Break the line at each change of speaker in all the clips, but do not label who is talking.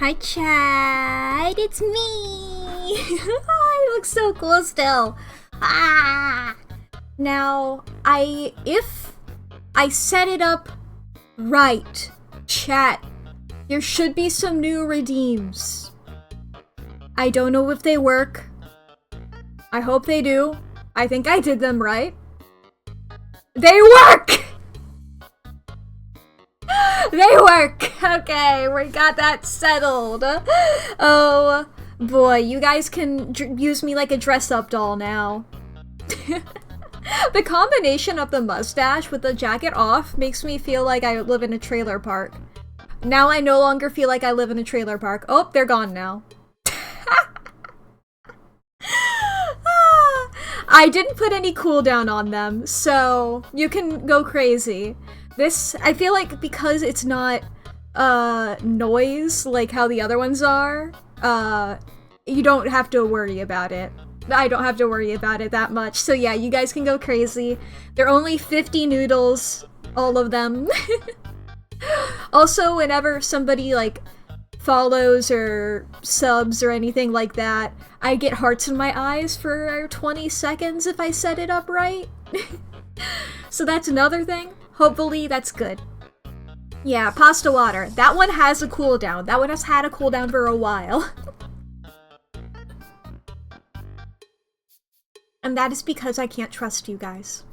Hi, Chad. It's me. I look so cool still. Ah. Now, if I set it up right, chat, there should be some new redeems. I don't know if they work. I hope they do. I think I did them right. They work! They work! Okay, we got that settled. Oh boy, you guys can use me like a dress-up doll now. The combination of the mustache with the jacket off makes me feel like I live in a trailer park. Now I no longer feel like I live in a trailer park. Oh, they're gone now. I didn't put any cooldown on them, so you can go crazy. This, I feel like because it's not noise like how the other ones are, you don't have to worry about it. I don't have to worry about it that much. So yeah, you guys can go crazy. They're only 50 noodles, all of them. Also, whenever somebody like follows or subs or anything like that, I get hearts in my eyes for 20 seconds if I set it up right. So that's another thing. Hopefully that's good. Yeah, pasta water. That one has a cooldown. That one has had a cooldown for a while. And that is because I can't trust you guys.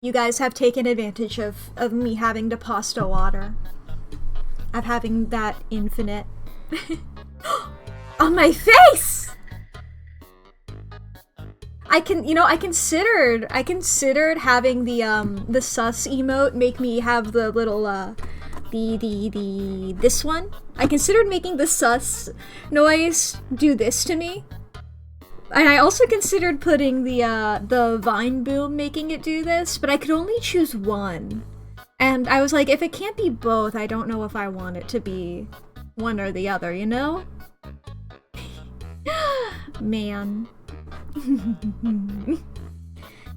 You guys have taken advantage of me having the pasta water. Of having that infinite. On my face! I considered having the sus emote make me have the little this one. I considered making the sus noise do this to me. And I also considered putting the vine boom making it do this, but I could only choose one. And I was like, if it can't be both, I don't know if I want it to be one or the other, you know? Man.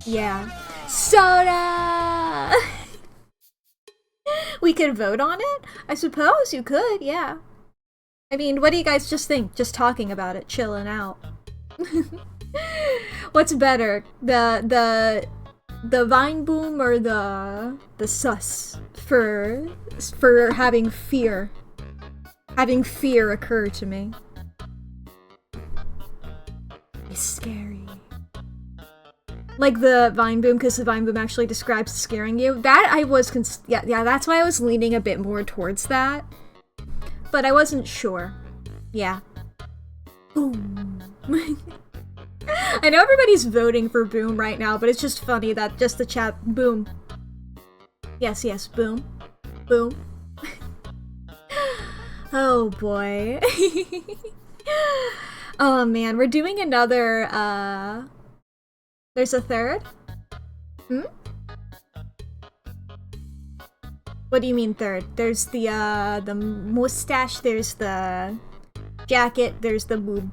Yeah. Soda! We could vote on it? I suppose you could, yeah. I mean, what do you guys just think? Just talking about it, chilling out. What's better? The vine boom or the sus for having fear occur to me? It's scary. Like the vine boom, because the vine boom actually describes scaring you. That I was yeah, that's why I was leaning a bit more towards that. But I wasn't sure. Yeah. Boom. I know everybody's voting for boom right now, but it's just funny that just the chat boom. Yes, yes, boom. Boom. Oh boy. Oh man, we're doing another there's a third? Hmm? What do you mean third? There's the mustache, there's the jacket, there's the boob.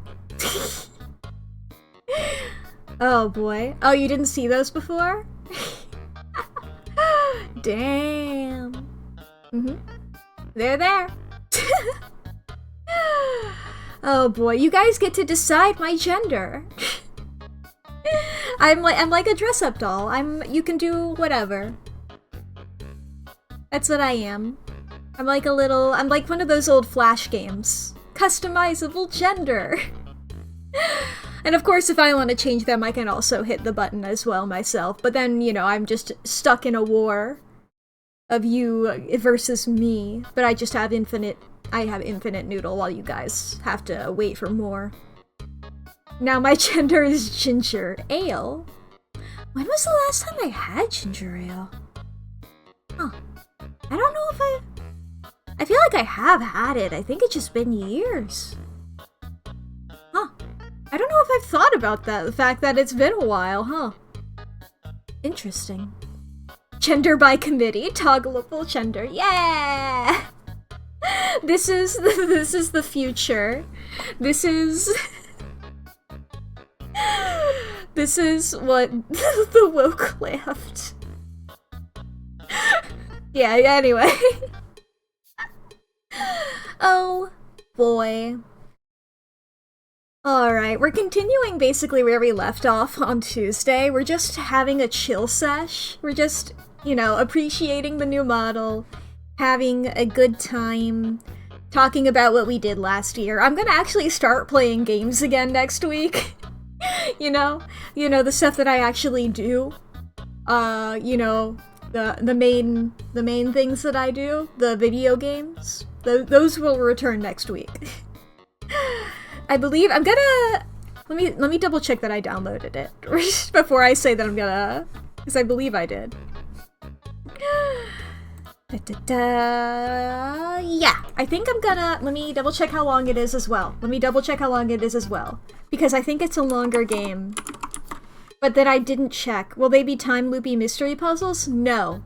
Oh boy. Oh, you didn't see those before? Damn. Mm-hmm. They're there. Oh boy, you guys get to decide my gender. I'm like a dress-up doll. You can do whatever. That's what I am. I'm like one of those old Flash games. Customizable gender. And of course, if I want to change them, I can also hit the button as well myself. But then, you know, I'm just stuck in a war of you versus me. But I just have infinite noodle while you guys have to wait for more. Now my gender is ginger ale. When was the last time I had ginger ale? Huh. I don't know if I feel like I have had it. I think it's just been years. Huh. I don't know if I've thought about that, the fact that it's been a while, huh? Interesting. Gender by committee, toggleable gender, yeah! This is the future. This is what the woke left. Yeah, anyway. Oh boy. Alright, we're continuing basically where we left off on Tuesday. We're just having a chill sesh. We're just, you know, appreciating the new model, having a good time, talking about what we did last year. I'm gonna actually start playing games again next week. you know, the stuff that I actually do. You know, the main things that I do, the video games. Those will return next week. I believe I'm gonna let me double check that I downloaded it before I say that I'm gonna, because I believe I did. Yeah, I think I'm gonna, let me double check how long it is as well. Because I think it's a longer game. But then I didn't check. Will they be time loopy mystery puzzles? No.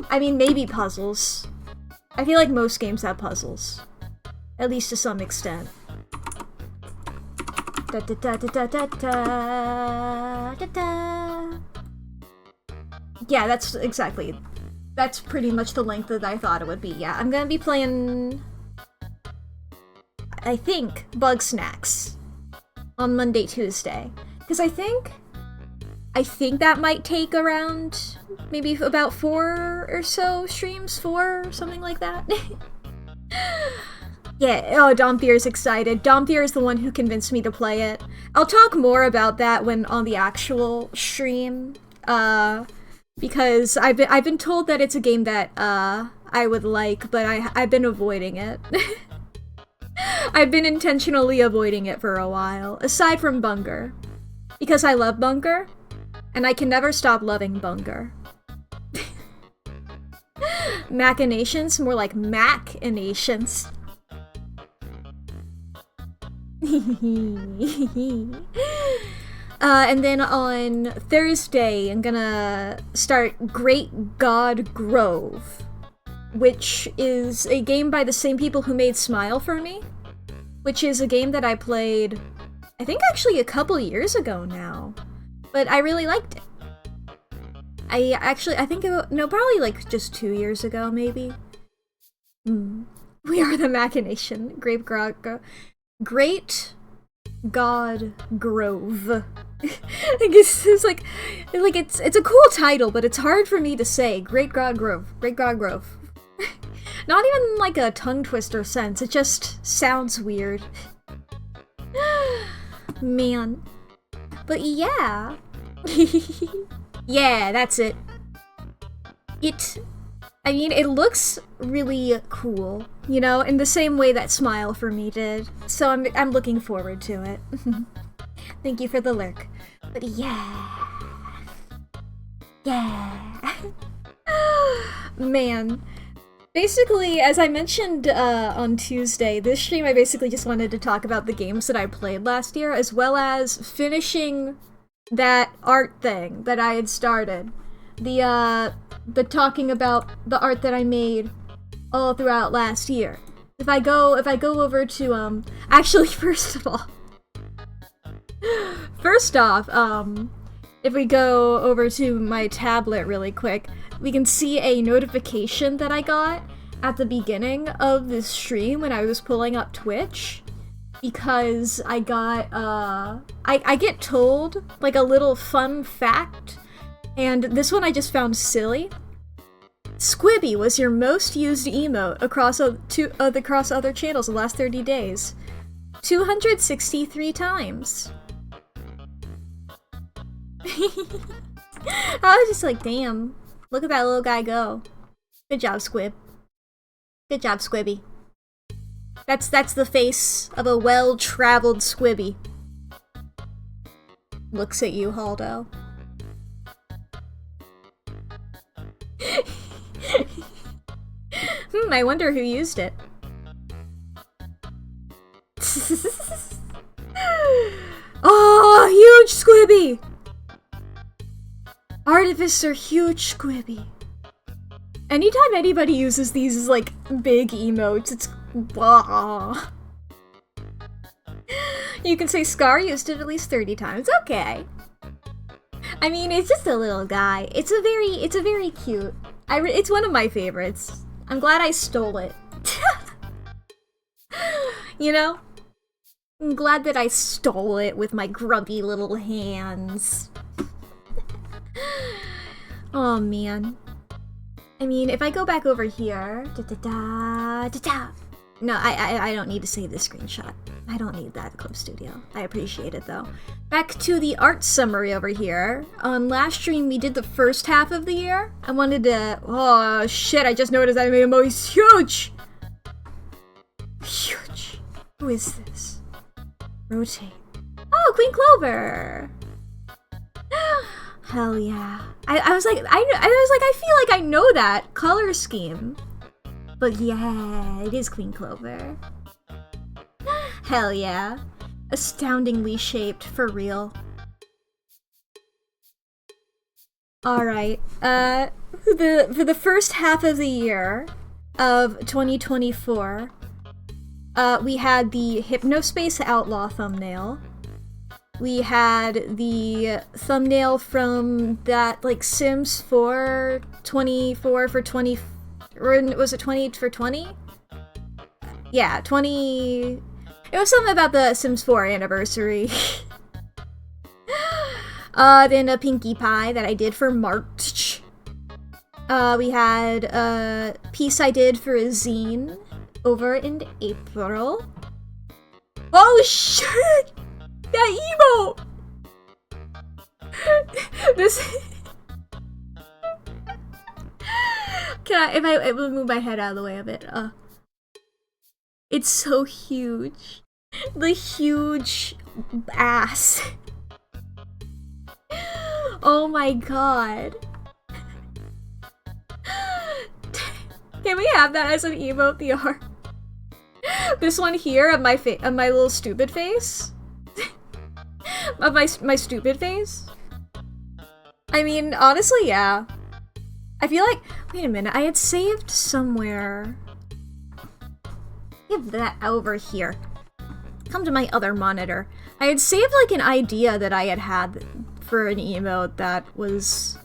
I mean, maybe puzzles. I feel like most games have puzzles. At least to some extent. Yeah, that's pretty much the length that I thought it would be. Yeah, I'm gonna be playing, I think, Bug Snacks on Monday, Tuesday. Because I think that might take around maybe about 4 or so streams, 4 or something like that. Yeah, oh, Domthier's excited. Domthier is the one who convinced me to play it. I'll talk more about that when on the actual stream, because I've been told that it's a game that I would like, but I've been avoiding it. I've been intentionally avoiding it for a while, aside from Bunger. Because I love Bunger, and I can never stop loving Bunger. Machinations? More like Mack-inations. And then on Thursday, I'm gonna start Great God Grove, which is a game by the same people who made Smile for Me, which is a game that I played, I think actually a couple years ago now, but I really liked it. Probably like just 2 years ago, maybe. We are the Machination. Great God Grove. I guess it's like it's a cool title, but it's hard for me to say. Great God Grove. Not even like a tongue twister sense, it just sounds weird. Man. But yeah. Yeah, that's it. I mean, it looks really cool, you know, in the same way that Smile for Me did. So I'm looking forward to it. Thank you for the lurk. But yeah. Man. Basically, as I mentioned on Tuesday, this stream I basically just wanted to talk about the games that I played last year, as well as finishing that art thing that I had started. The talking about the art that I made all throughout last year. If I go over to actually first off, if we go over to my tablet really quick, we can see a notification that I got at the beginning of this stream when I was pulling up Twitch, because I got I get told like a little fun fact, and this one I just found silly. Squibby was your most used emote across other channels the last 30 days. 263 times. I was just like, damn, look at that little guy go. Good job, Squib. Good job, Squibby. That's the face of a well-traveled Squibby. Looks at you, Haldo. I wonder who used it. Oh, huge Squibby! Artificer huge Squibby. Anytime anybody uses these like big emotes, it's blah. You can say Scar used it at least 30 times. Okay. I mean, it's just a little guy. It's a very cute. It's one of my favorites. I'm glad I stole it. You know? I'm glad that I stole it with my grubby little hands. Oh man. I mean, if I go back over here... No, I don't need to save this screenshot. I don't need that, Club Studio. I appreciate it, though. Back to the art summary over here. On last stream, we did the first half of the year. I wanted to... Oh, shit, I just noticed that MMO is huge! Huge. Who is this? Rotate. Oh, Queen Clover! Hell yeah. I was like, I feel like I know that color scheme. But yeah, it is Queen Clover. Hell yeah. Astoundingly shaped, for real. Alright, for the first half of the year of 2024, we had the Hypnospace Outlaw thumbnail. We had the thumbnail from that, like, Sims 4 24 for 20... Or was it 20 for 20? Yeah, 20... It was something about the Sims 4 anniversary. Then a Pinkie Pie that I did for March. We had a piece I did for a zine over in April. Oh shit! That emote! This... Can I will move my head out of the way a bit. It's so huge. The huge ass. Oh my god. Can we have that as an emote PR? This one here of my little stupid face? Of my stupid face? I mean, honestly, yeah. I feel like... Wait a minute, I had saved somewhere... Give that over here. Come to my other monitor. I had saved, like, an idea that I had for an emote that was...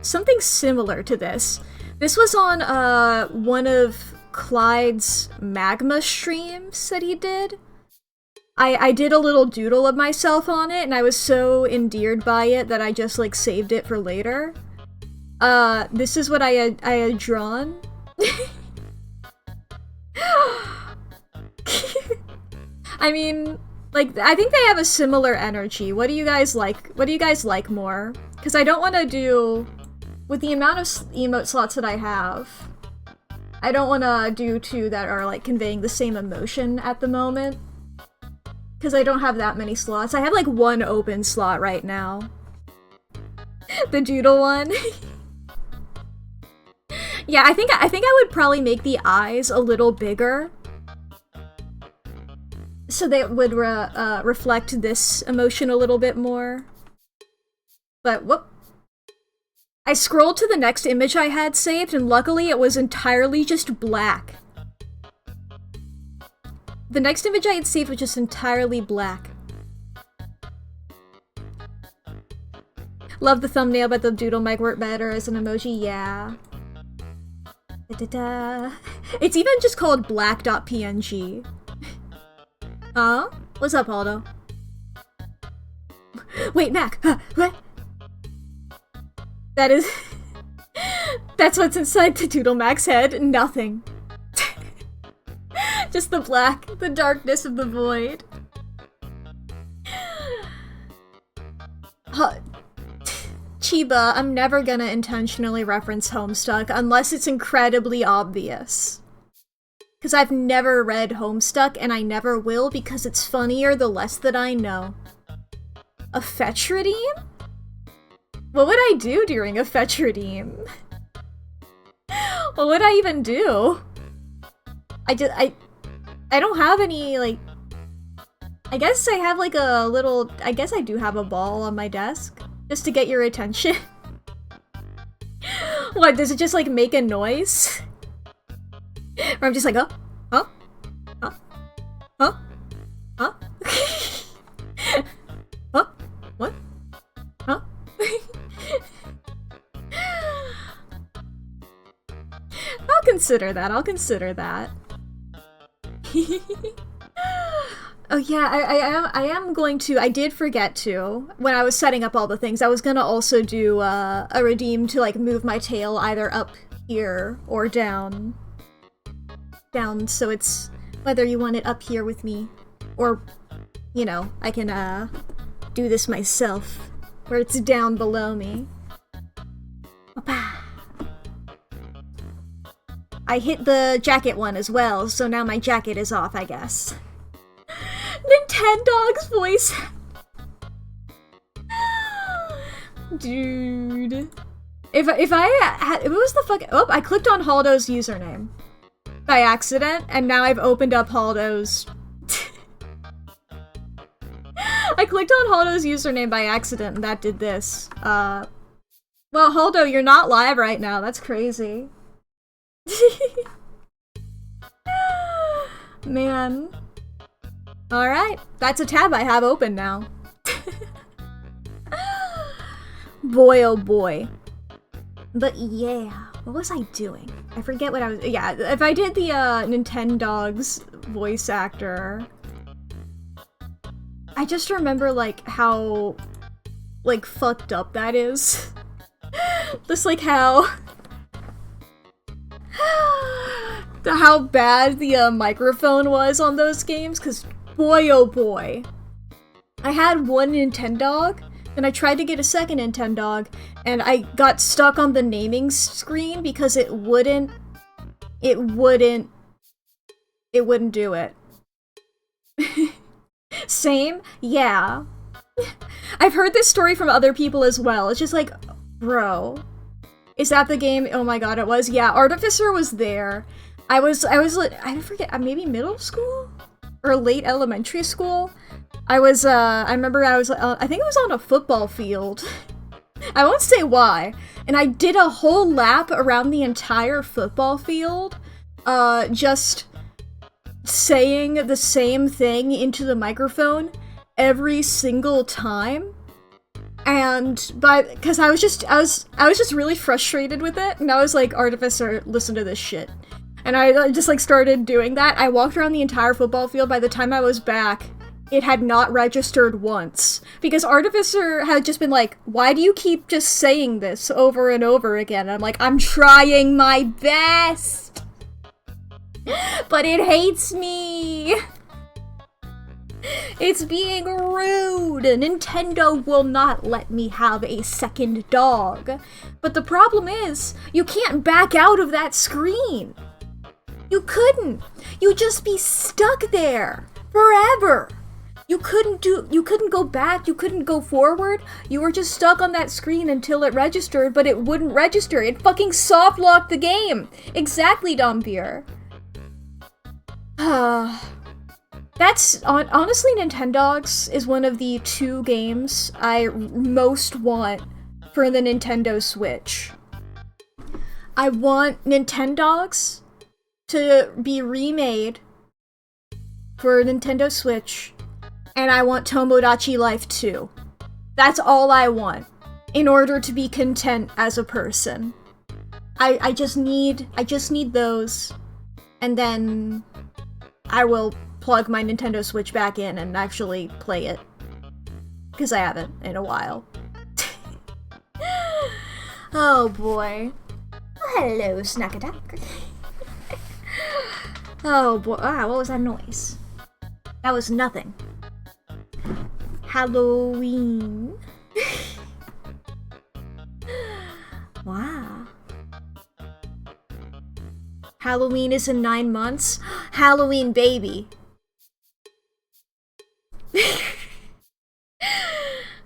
something similar to this. This was on, one of Clyde's magma streams that he did. I did a little doodle of myself on it, and I was so endeared by it that I just, like, saved it for later. This is what I had drawn. I mean, like, I think they have a similar energy. What do you guys like? What do you guys like more? Because I don't want to do... With the amount of emote slots that I have, I don't want to do two that are, like, conveying the same emotion at the moment. Because I don't have that many slots. I have, like, one open slot right now. The doodle one. Yeah, I think I would probably make the eyes a little bigger. So they would reflect this emotion a little bit more. But, whoop. I scrolled to the next image I had saved, and luckily it was entirely just black. The next image I had saved was just entirely black. Love the thumbnail, but the doodle might work better as an emoji, yeah. Da-da-da. It's even just called black.png. Huh? What's up, Aldo? Wait, Mac! What? That is... That's what's inside the Doodle Mac's head. Nothing. Just the black, the darkness of the void. Chiba, I'm never gonna intentionally reference Homestuck unless it's incredibly obvious. Because I've never read Homestuck, and I never will because it's funnier the less that I know. A fetch redeem? What would I do during a fetch redeem? What would I even do? I don't have any, like... I guess I have, like, a little... I guess I do have a ball on my desk. Just to get your attention. What, does it just, like, make a noise? Or I'm just like, huh? Huh? Huh? Huh? Huh? Huh? What? Huh? consider that. I'll consider that. Oh yeah, I am going to, I did forget to, when I was setting up all the things, I was gonna also do a redeem to like move my tail either up here or down. Down, so it's whether you want it up here with me, or, you know, I can do this myself, where it's down below me. I hit the jacket one as well, so now my jacket is off, I guess. Nintendog's voice. Dude. If it was the fucking, oh, I clicked on Haldo's username by accident, and now I've opened up Haldo's. I clicked on Haldo's username by accident, and that did this. Well, Haldo, you're not live right now. That's crazy. Man. Alright, that's a tab I have open now. Boy, oh boy. But yeah, what was I doing? I forget what I was- yeah, if I did the Nintendog's voice actor, I just remember, like, how, like, fucked up that is. Just, like, how bad the microphone was on those games, because boy oh boy. I had one Nintendog, and I tried to get a second Nintendog, and I got stuck on the naming screen because it wouldn't do it. Same? Yeah. I've heard this story from other people as well. It's just like, bro, is that the game? Oh my god, it was. Yeah, Artificer was there. I forget, maybe middle school? Or late elementary school? I remember I think it was on a football field. I won't say why. And I did a whole lap around the entire football field, just saying the same thing into the microphone every single time. And because I was just really frustrated with it, and I was like, Artificer, listen to this shit. And I just like started doing that. I walked around the entire football field. By the time I was back, it had not registered once. Because Artificer had just been like, why do you keep just saying this over and over again? And I'm like, I'm trying my best! But it hates me! It's being rude! Nintendo will not let me have a second dog. But the problem is, you can't back out of that screen! You couldn't! You'd just be stuck there! Forever! You couldn't go back, you couldn't go forward, you were just stuck on that screen until it registered, but it wouldn't register. It fucking soft-locked the game! Exactly, Dombeer. That's, honestly, Nintendogs is one of the 2 games I most want for the Nintendo Switch. I want Nintendogs to be remade for Nintendo Switch, and I want Tomodachi Life 2. That's all I want, in order to be content as a person. I just need those, and then I will plug my Nintendo Switch back in and actually play it. Because I haven't in a while. Oh boy. Hello, Snack Attack. Oh boy, what was that noise? That was nothing. Halloween. Wow. Halloween is in 9 months? Halloween baby.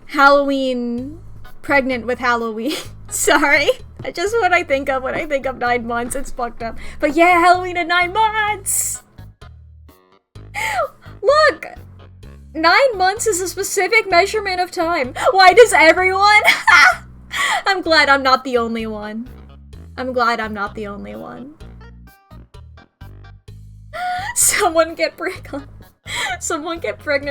Halloween pregnant with Halloween. Sorry. Just what I think of when I think of 9 months. It's fucked up. But yeah, Halloween in 9 months! Look! 9 months is a specific measurement of time. Why does everyone? I'm glad I'm not the only one. I'm glad I'm not the only one. Someone get pregnant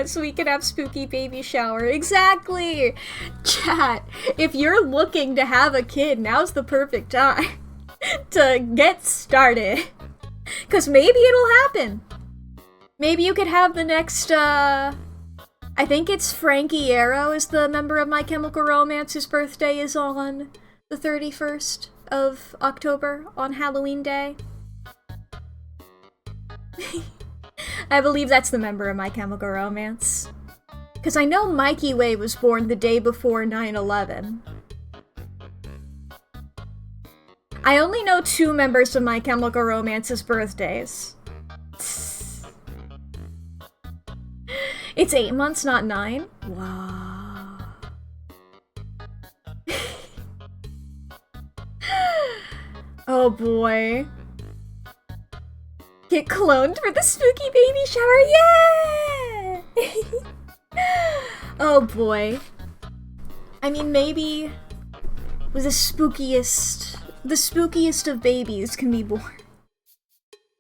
so we can have spooky baby shower. Exactly! Chat, if you're looking to have a kid, now's the perfect time. to get started. Because maybe it'll happen. Maybe you could have the next, I think it's Frankie Arrow is the member of My Chemical Romance whose birthday is on the 31st of October on Halloween Day. I believe that's the member of My Chemical Romance. Because I know Mikey Way was born the day before 9/11. I only know 2 members of My Chemical Romance's birthdays. It's 8 months, not 9? Wow. Oh boy. Get cloned for the spooky baby shower, yeah! Oh boy. I mean, maybe the spookiest of babies can be born.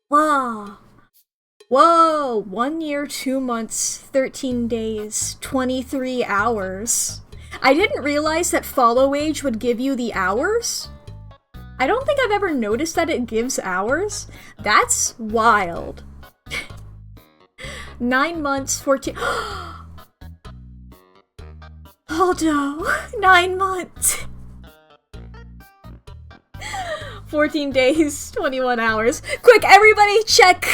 Wow. Whoa, 1 year, 2 months, 13 days, 23 hours. I didn't realize that follow age would give you the hours. I don't think I've ever noticed that it gives hours. That's wild. 9 months, 14... Aldo, 9 months. 14 days, 21 hours. Quick, everybody check!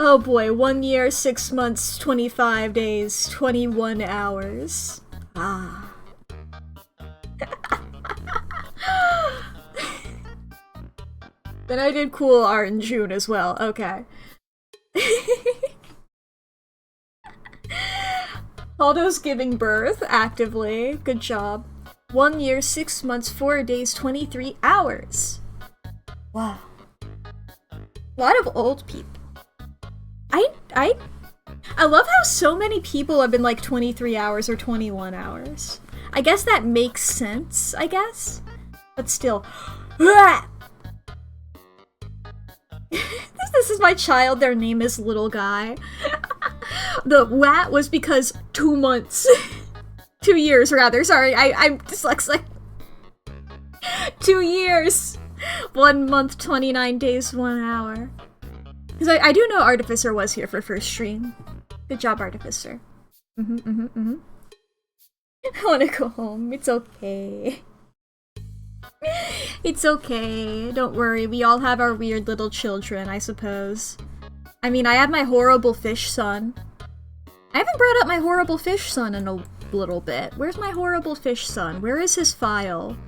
Oh boy, 1 year, 6 months, 25 days, 21 hours. Ah. Then I did cool art in June as well, okay. Aldo's giving birth actively. Good job. 1 year, 6 months, 4 days, 23 hours. Wow. A lot of old people. I love how so many people have been like 23 hours or 21 hours. I guess that makes sense, I guess. But still. This is my child, their name is Little Guy. The WAT was because 2 months. 2 years, rather. Sorry, I'm dyslexic. 2 years. 1 month, 29 days, 1 hour. Because I do know Artificer was here for first stream. Good job, Artificer. I wanna go home. It's okay. It's okay. Don't worry. We all have our weird little children, I suppose. I mean, I have my horrible fish son. I haven't brought up my horrible fish son in a little bit. Where's my horrible fish son? Where is his file?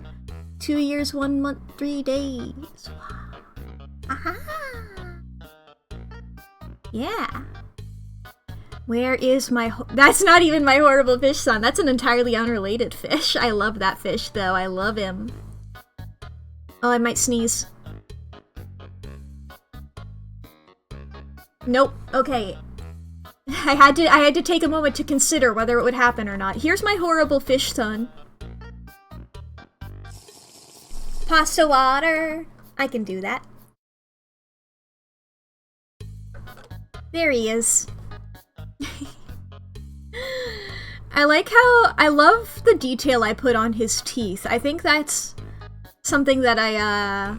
2 years, 1 month, 3 days. Wow. Aha! Yeah. Where is my that's not even my horrible fish son. That's an entirely unrelated fish. I love that fish, though. I love him. Oh, I might sneeze. Nope. Okay. I had to take a moment to consider whether it would happen or not. Here's my horrible fish son. Pasta water. I can do that. There he is. I like how I love the detail I put on his teeth. I think that's something that I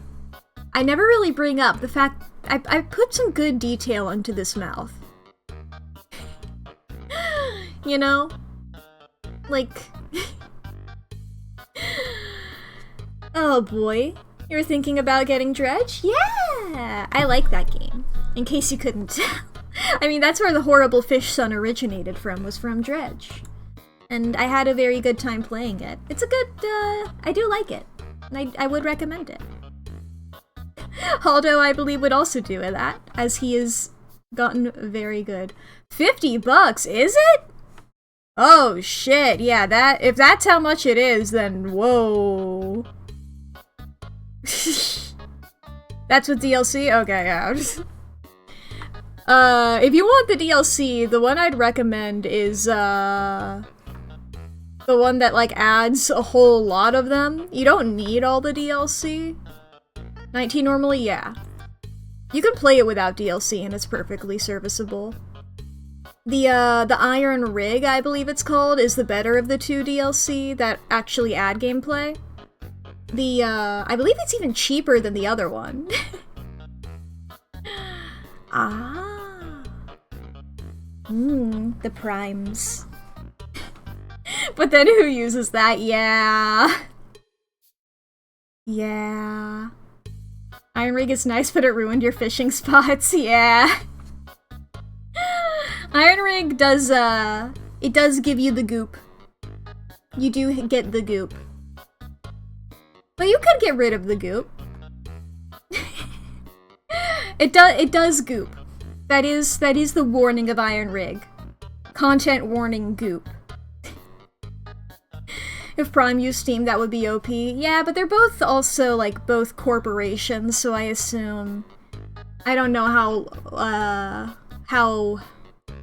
never really bring up. The fact I put some good detail into this mouth. You know? Like... Oh boy. You're thinking about getting Dredge? Yeah! I like that game. In case you couldn't tell. I mean, that's where the horrible fish son originated from, was from Dredge. And I had a very good time playing it. It's a good, I do like it. And I would recommend it. Aldo, I believe, would also do that, as he has gotten very good. 50 bucks, is it? Oh shit, yeah, if that's how much it is, then whoa. That's with DLC? Okay, yeah. If you want the DLC, the one I'd recommend is, the one that, like, adds a whole lot of them. You don't need all the DLC. 19 normally? Yeah. You can play it without DLC and it's perfectly serviceable. The Iron Rig, I believe it's called, is the better of the two DLC that actually add gameplay. I believe it's even cheaper than the other one. Ah. The primes. But then who uses that? Yeah. Yeah. Iron Rig is nice, but it ruined your fishing spots. Yeah. Iron Rig does, it does give you the goop. You do get the goop. But you could get rid of the goop. It does goop. That is the warning of Iron Rig. Content warning goop. If Prime used Steam, that would be OP. Yeah, but they're both also, like, both corporations, so I assume... I don't know how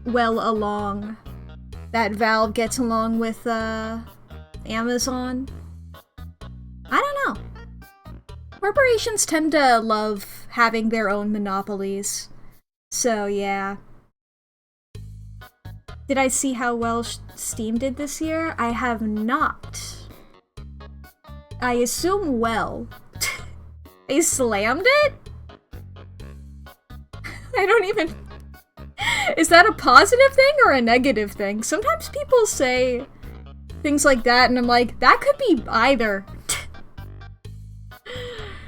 well along that Valve gets along with, Amazon. I don't know. Corporations tend to love having their own monopolies. So, yeah. Did I see how well Steam did this year? I have not. I assume well. They slammed it? I don't even... Is that a positive thing or a negative thing? Sometimes people say things like that and I'm like, that could be either.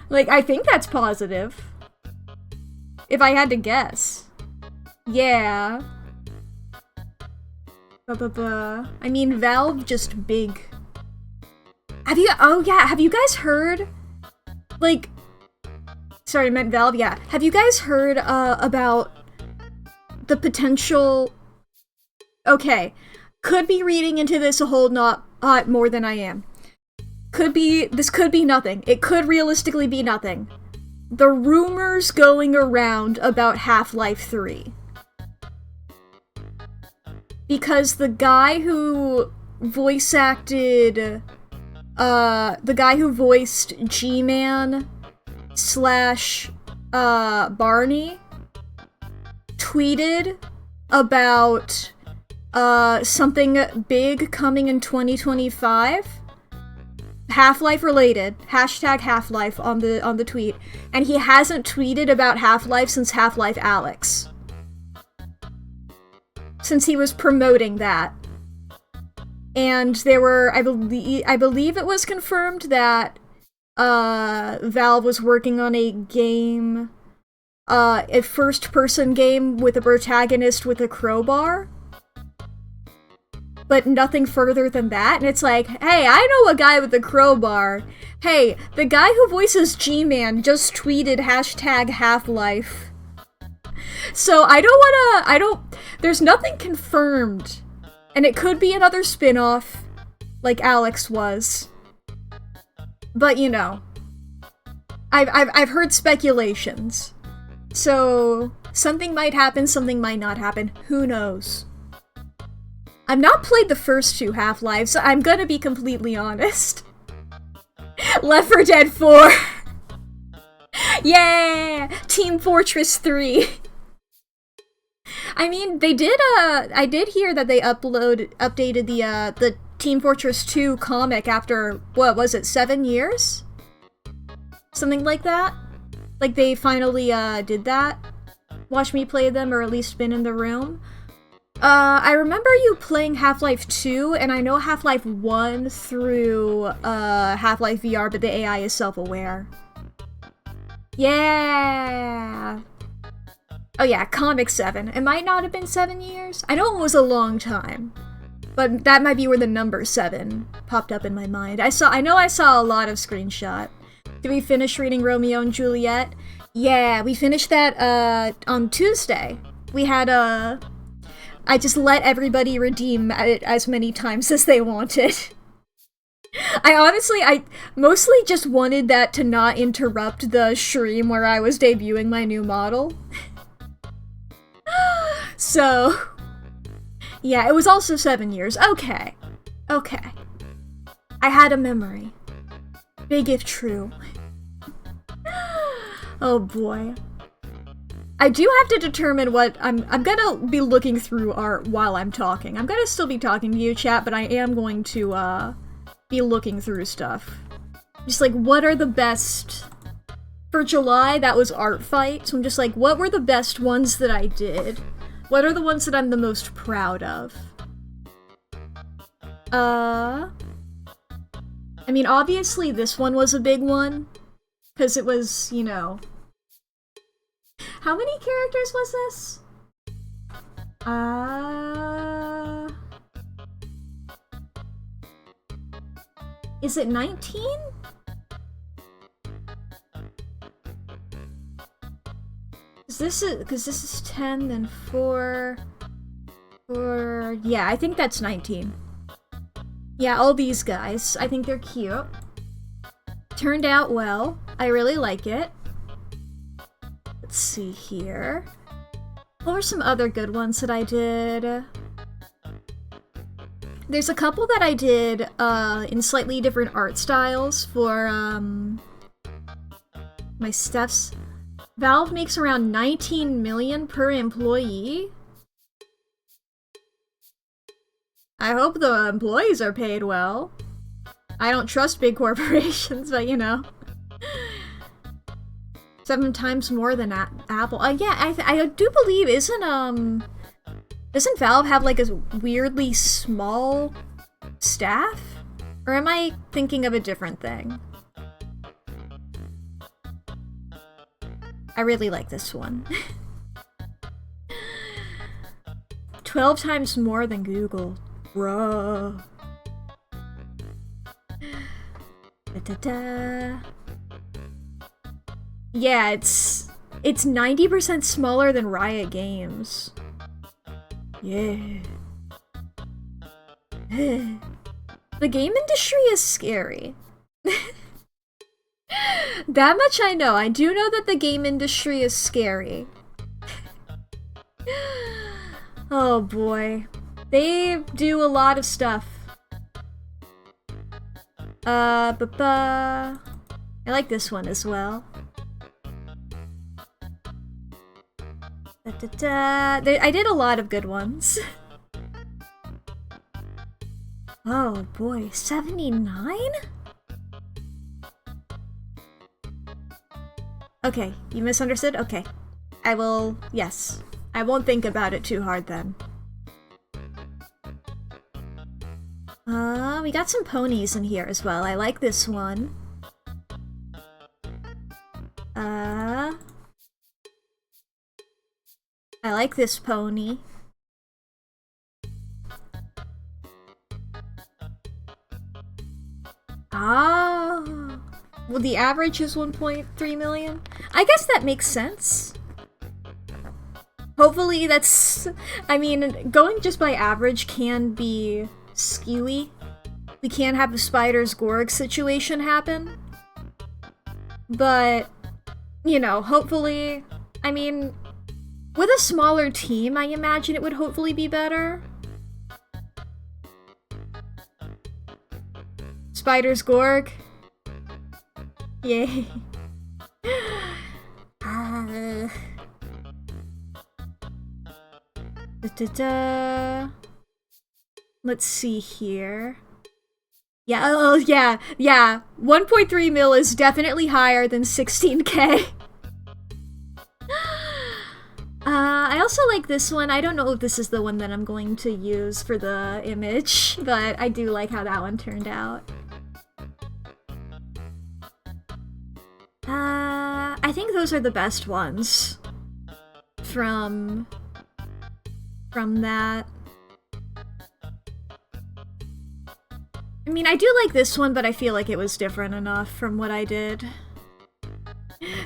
Like, I think that's positive. If I had to guess. Yeah. I mean, Valve just big. Have you guys heard? Like, sorry, I meant Valve, yeah. Have you guys heard, about the potential... Okay, could be reading into this a whole lot more than I am. This could be nothing. It could realistically be nothing. The rumors going around about Half-Life 3. Because the guy who voice acted, the guy who voiced G-Man / Barney tweeted about, something big coming in 2025. Half-Life related. Hashtag Half-Life on the tweet. And he hasn't tweeted about Half-Life since Half-Life Alyx. Since he was promoting that. And there were, I believe it was confirmed that, Valve was working on a game, a first-person game with a protagonist with a crowbar. But nothing further than that, and it's like, hey, I know a guy with a crowbar. Hey, the guy who voices G-Man just tweeted hashtag Half-Life. So there's nothing confirmed. And it could be another spin-off, like Alyx was. But, you know, I've heard speculations. So, something might happen, something might not happen. Who knows? I've not played the first two Half-Lives, so I'm gonna be completely honest. Left 4 Dead 4! Yeah! Team Fortress 3! I mean, they did, I did hear that they updated the Team Fortress 2 comic after, what was it, 7 years? Something like that? Like, they finally, did that? Watched me play them, or at least been in the room. I remember you playing Half-Life 2, and I know Half-Life 1 through, Half-Life VR, but the AI is self-aware. Yeah! Oh yeah, Comic 7. It might not have been 7 years? I know it was a long time. But that might be where the number 7 popped up in my mind. I know I saw a lot of screenshot. Did we finish reading Romeo and Juliet? Yeah, we finished that, on Tuesday. We had, I just let everybody redeem it as many times as they wanted. I mostly just wanted that to not interrupt the stream where I was debuting my new model. So, yeah, it was also 7 years. Okay. Okay. I had a memory. Big if true. Oh boy. I do have to determine what I'm gonna be looking through art while I'm talking. I'm gonna still be talking to you, chat, but I am going to, be looking through stuff. Just like, what are the best... For July, that was Art Fight, so I'm just like, what were the best ones that I did? What are the ones that I'm the most proud of? I mean, obviously this one was a big one, because it was, you know... How many characters was this? Is it 19? Because this is 10, then 4... Yeah, I think that's 19. Yeah, all these guys. I think they're cute. Turned out well. I really like it. Let's see here. What were some other good ones that I did? There's a couple that I did in slightly different art styles for my stuffs. Valve makes around 19 million per employee. I hope the employees are paid well. I don't trust big corporations, but you know. 7 times more than Apple. Yeah, I do believe, doesn't Valve have like a weirdly small staff? Or am I thinking of a different thing? I really like this one. 12 times more than Google. Bruh. Da-da-da. Yeah, it's 90% smaller than Riot Games. Yeah. The game industry is scary. That much I know. I do know that the game industry is scary. Oh boy. They do a lot of stuff. I like this one as well. I did a lot of good ones. Oh boy, 79? Okay, you misunderstood? Okay. I will... yes. I won't think about it too hard then. We got some ponies in here as well. I like this one. I like this pony. Ah, well, the average is 1.3 million. I guess that makes sense. Hopefully that's... I mean, going just by average can be skewy. We can't have a Spider's Gorg situation happen. But, you know, hopefully... I mean, with a smaller team, I imagine it would hopefully be better. Spider's Gorg. Yay. Let's see here. Yeah, oh yeah, yeah. 1.3 mil is definitely higher than 16k. I also like this one. I don't know if this is the one that I'm going to use for the image, but I do like how that one turned out. I think those are the best ones from that. I mean, I do like this one, but I feel like it was different enough from what I did.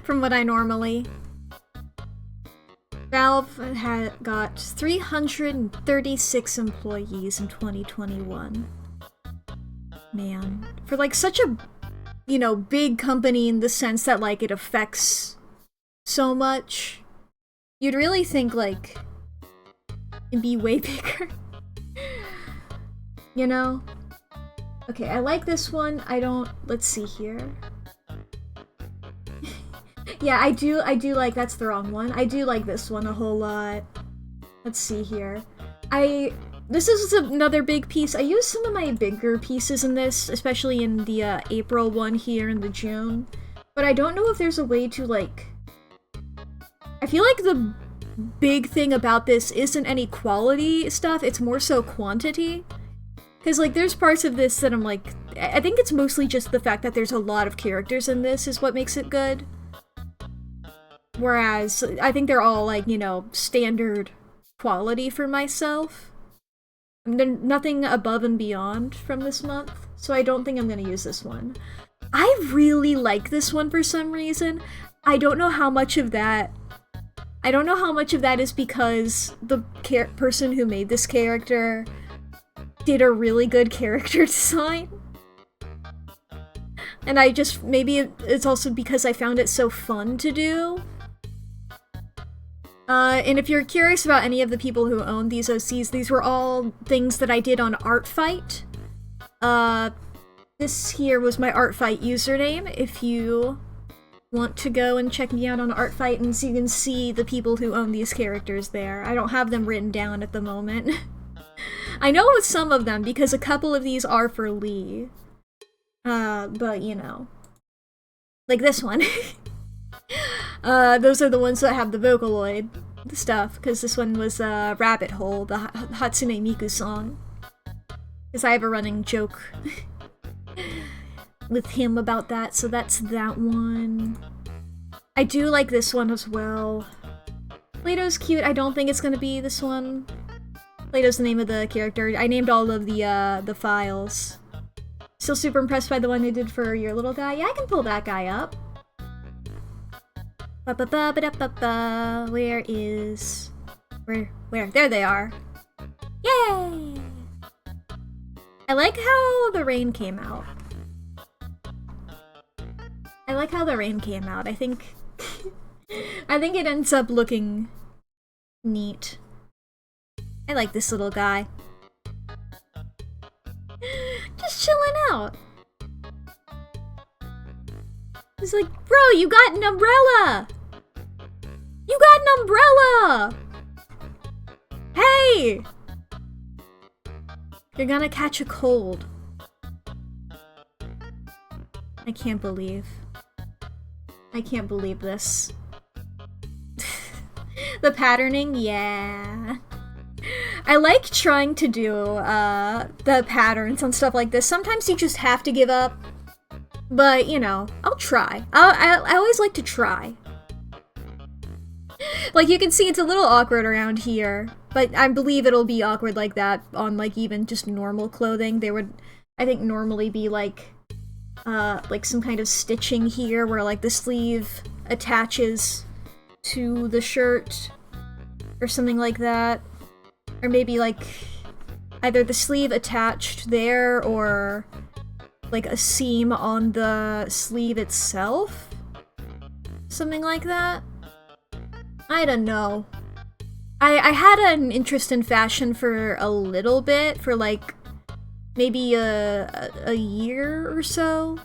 From what I normally... Valve had got 336 employees in 2021. Man. For like such a, you know, big company in the sense that like it affects so much, you'd really think like it'd be way bigger. You know? Okay, I like this one. I don't... let's see here. Yeah, I do like, that's the wrong one. I do like this one a whole lot. Let's see here. This is another big piece. I used some of my bigger pieces in this, especially in the April one here and the June. But I don't know if there's a way to, like... I feel like the big thing about this isn't any quality stuff, it's more so quantity. Because, like, there's parts of this that I'm like... I think it's mostly just the fact that there's a lot of characters in this is what makes it good. Whereas, I think they're all, like, you know, standard quality for myself. Nothing above and beyond from this month, so I don't think I'm gonna use this one. I really like this one for some reason. I don't know how much of that is because the person who made this character did a really good character design. And I just, maybe it's also because I found it so fun to do. And if you're curious about any of the people who own these OCs, these were all things that I did on Artfight. This here was my Artfight username, if you want to go and check me out on Artfight, and so you can see the people who own these characters there. I don't have them written down at the moment. I know with some of them, because a couple of these are for Lee. But, you know. Like this one. Those are the ones that have the Vocaloid stuff, because this one was Rabbit Hole, the Hatsune Miku song. Because I have a running joke with him about that, so that's that one. I do like this one as well. Plato's cute. I don't think it's gonna be this one. Plato's the name of the character. I named all of the files. Still super impressed by the one they did for your little guy. Yeah, I can pull that guy up. Ba-ba-ba-ba-da-ba-ba. Where? There they are. Yay! I like how the rain came out. I think it ends up looking neat. I like this little guy. Just chilling out. He's like, bro, you got an umbrella! You got an umbrella! Hey! You're gonna catch a cold. I can't believe this. The patterning, yeah. I like trying to do the patterns on stuff like this. Sometimes you just have to give up. But, you know, I'll try. I always like to try. Like, you can see it's a little awkward around here. But I believe it'll be awkward like that on, like, even just normal clothing. There would, I think, normally be, like some kind of stitching here where, like, the sleeve attaches to the shirt. Or something like that. Or maybe, like, either the sleeve attached there or, like, a seam on the sleeve itself? Something like that? I don't know. I had an interest in fashion for a little bit, for, like, maybe a year or so.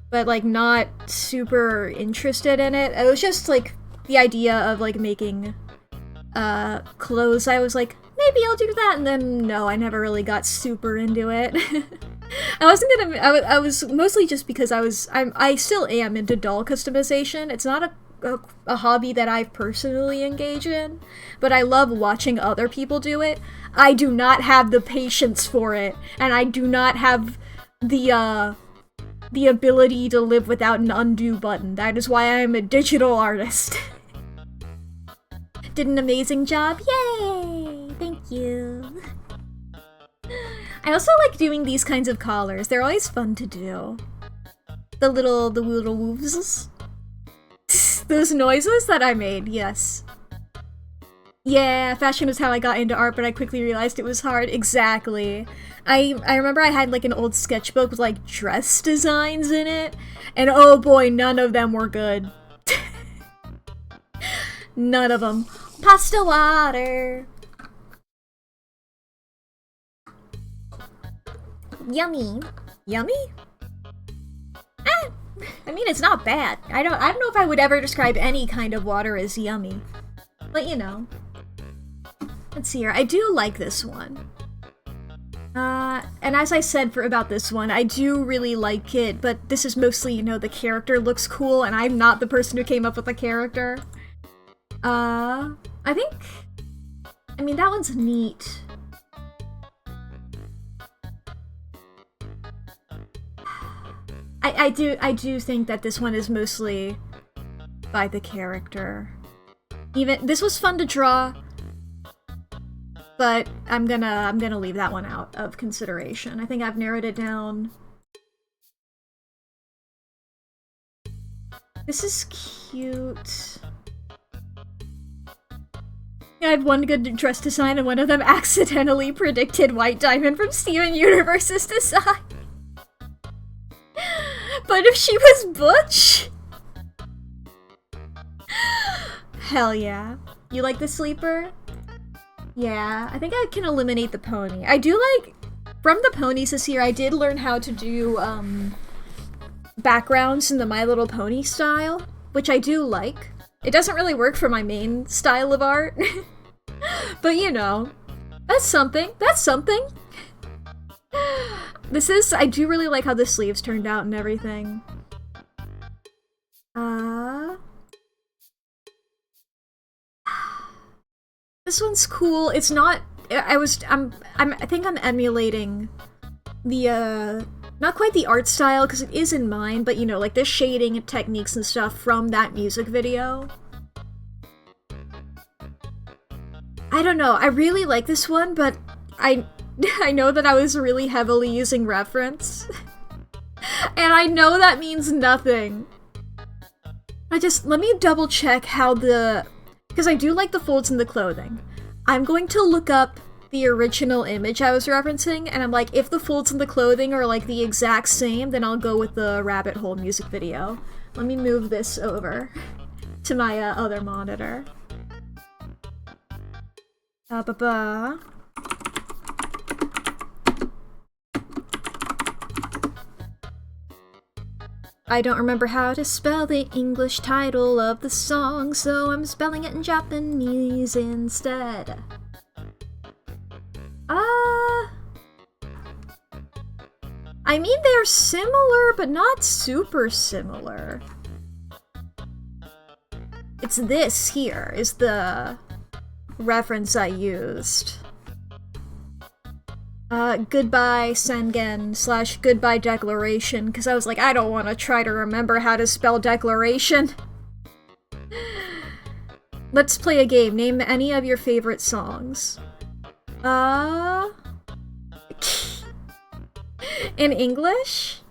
But, like, not super interested in it. It was just, like, the idea of, like, making clothes. I was like, maybe I'll do that, and then no, I never really got super into it. I wasn't gonna, I was mostly just because I still am into doll customization. It's not a hobby that I personally engage in, but I love watching other people do it. I do not have the patience for it, and I do not have the ability to live without an undo button. That is why I am a digital artist. Did an amazing job. Yay! Thank you. I also like doing these kinds of collars. They're always fun to do. The little woofs. Those noises that I made, yes. Yeah, fashion was how I got into art, but I quickly realized it was hard. Exactly. I remember I had, like, an old sketchbook with, like, dress designs in it, and oh boy, none of them were good. None of them. Pasta water! Yummy. Yummy? Ah! I mean, it's not bad. I don't know if I would ever describe any kind of water as yummy. But you know. Let's see here. I do like this one. And as I said about this one, I do really like it, but this is mostly, you know, the character looks cool, and I'm not the person who came up with the character. I mean, that one's neat. I do think that this one is mostly by the character. Even this was fun to draw, but I'm gonna leave that one out of consideration. I think I've narrowed it down. This is cute. I had one good dress design, and one of them accidentally predicted White Diamond from Steven Universe's design. But if she was Butch? Hell yeah. You like the sleeper? Yeah, I think I can eliminate the pony. I do like... From the ponies this year, I did learn how to do, backgrounds in the My Little Pony style, which I do like. It doesn't really work for my main style of art. But you know, that's something. That's something. I do really like how the sleeves turned out and everything. This one's cool. It's not, I think I'm emulating the, not quite the art style, because it is in mine, but you know, like the shading and techniques and stuff from that music video. I don't know, I really like this one, but I know that I was really heavily using reference. And I know that means nothing. Let me double check how because I do like the folds in the clothing. I'm going to look up the original image I was referencing, and I'm like, if the folds in the clothing are like the exact same, then I'll go with the Rabbit Hole music video. Let me move this over to my other monitor. I don't remember how to spell the English title of the song, so I'm spelling it in Japanese instead. I mean, they're similar, but not super similar. It's this here, is the reference I used. Goodbye Sengen / Goodbye Declaration, because I was like, I don't want to try to remember how to spell declaration. Let's play a game. Name any of your favorite songs. In English?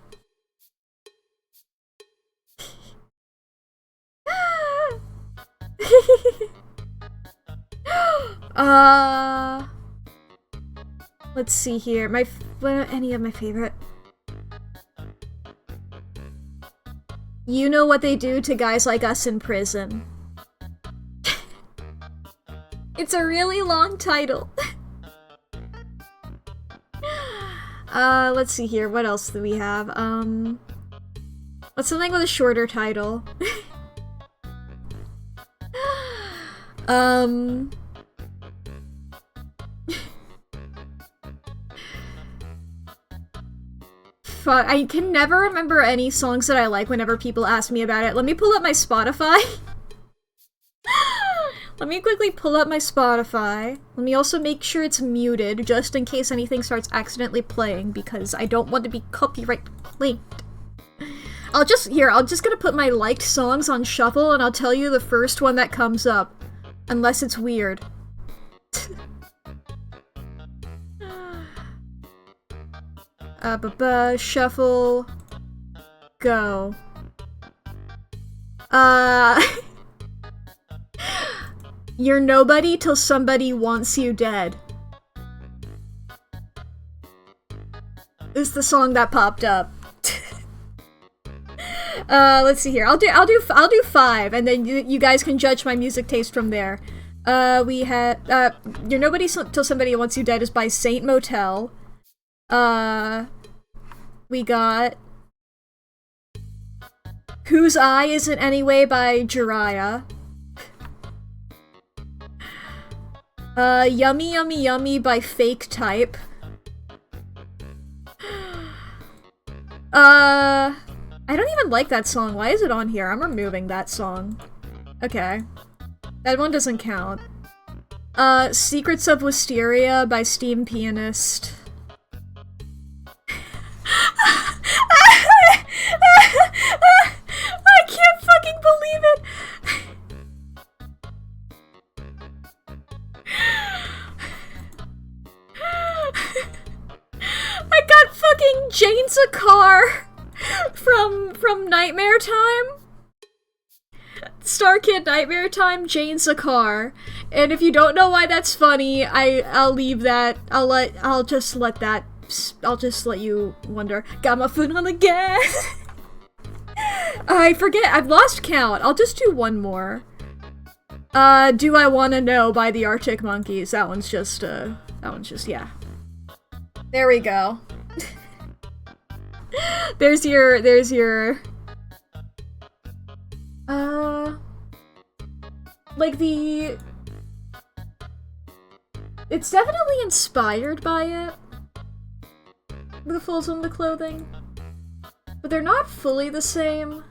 Let's see here. Any of my favorite. You Know What They Do to Guys Like Us in Prison. It's a really long title. Let's see here. What else do we have? What's something with a shorter title? Fuck, I can never remember any songs that I like whenever people ask me about it. Let me pull up my Spotify. Let me quickly pull up my Spotify. Let me also make sure it's muted, just in case anything starts accidentally playing, because I don't want to be copyright claimed. I'm just gonna put my liked songs on shuffle, and I'll tell you the first one that comes up. Unless it's weird. Shuffle. Go. You're nobody till somebody wants you dead. Is the song that popped up. Let's see here. I'll do 5, and then you guys can judge my music taste from there. We had You're Nobody Till Somebody Wants You Dead is by Saint Motel. We got Whose Eye Isn't Anyway by Jiraiya. Yummy Yummy Yummy by Fake Type. I don't even like that song. Why is it on here? I'm removing that song. Okay. That one doesn't count. Secrets of Wisteria by Steam Pianist. I can't fucking believe it! I got fucking Jane Zakar from Nightmare Time. Star Kid Nightmare Time, Jane Zakar. And if you don't know why that's funny, I'll leave that. I'll just let you wonder. Got my foot on the gas. I forget. I've lost count. I'll just do one more. Do I Wanna Know by the Arctic Monkeys. That one's just, yeah. There we go. there's your, like it's definitely inspired by it. The folds on the clothing. But they're not fully the same.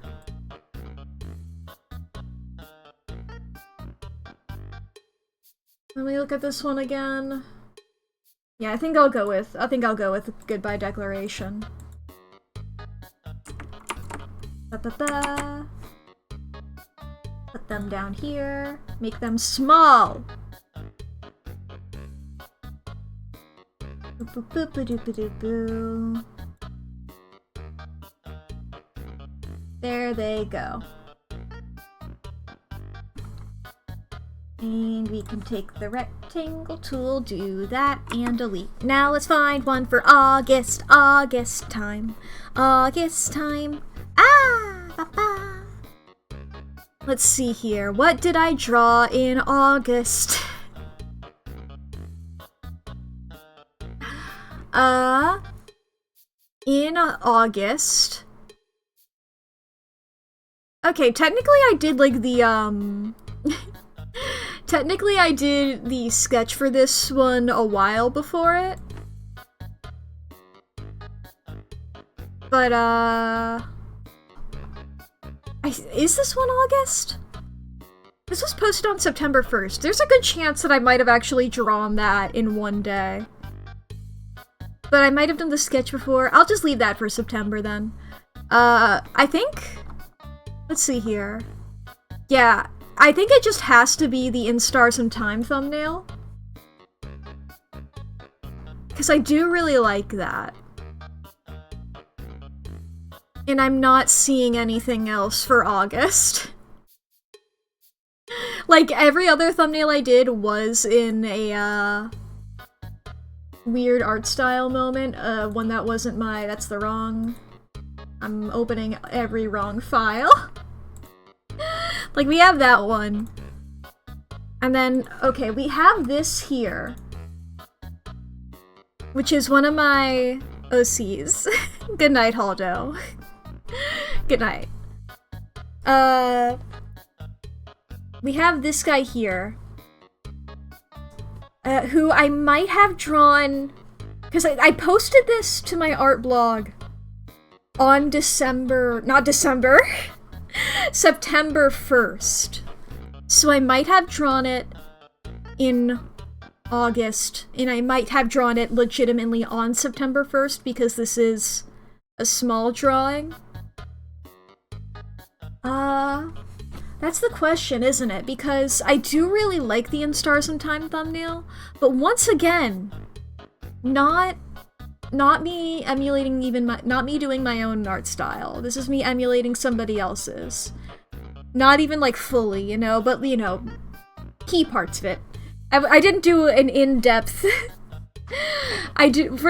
Let me look at this one again. Yeah, I think I'll go with Goodbye Declaration. Ba-ba-ba. Put them down here. Make them small. Boop-boop-boop-a-doop-a-doop-a-doo. There they go. And we can take the rectangle tool, do that, and delete. Now let's find one for August. August time. August time. Ah! Ba-ba. Let's see here. What did I draw in August? In August. Okay, technically I did like the, technically I did the sketch for this one a while before it. But, is this one August? This was posted on September 1st. There's a good chance that I might have actually drawn that in one day. But I might have done the sketch before. I'll just leave that for September then. I think... Let's see here. Yeah, I think it just has to be the In Stars and Time thumbnail. Because I do really like that. And I'm not seeing anything else for August. Like, every other thumbnail I did was in a, weird art style moment. One that wasn't my... That's the wrong... I'm opening every wrong file. Like, we have that one. And then, okay, we have this here. Which is one of my OCs. Good night, Haldo. Good night. We have this guy here. Who I might have drawn... Because I posted this to my art blog on September 1st. So I might have drawn it in August, and I might have drawn it legitimately on September 1st because this is a small drawing. That's the question, isn't it? Because I do really like the In Stars and Time thumbnail, but once again, not me emulating not me doing my own art style. This is me emulating somebody else's. Not even like fully, you know, but you know, key parts of it. I didn't do an in-depth for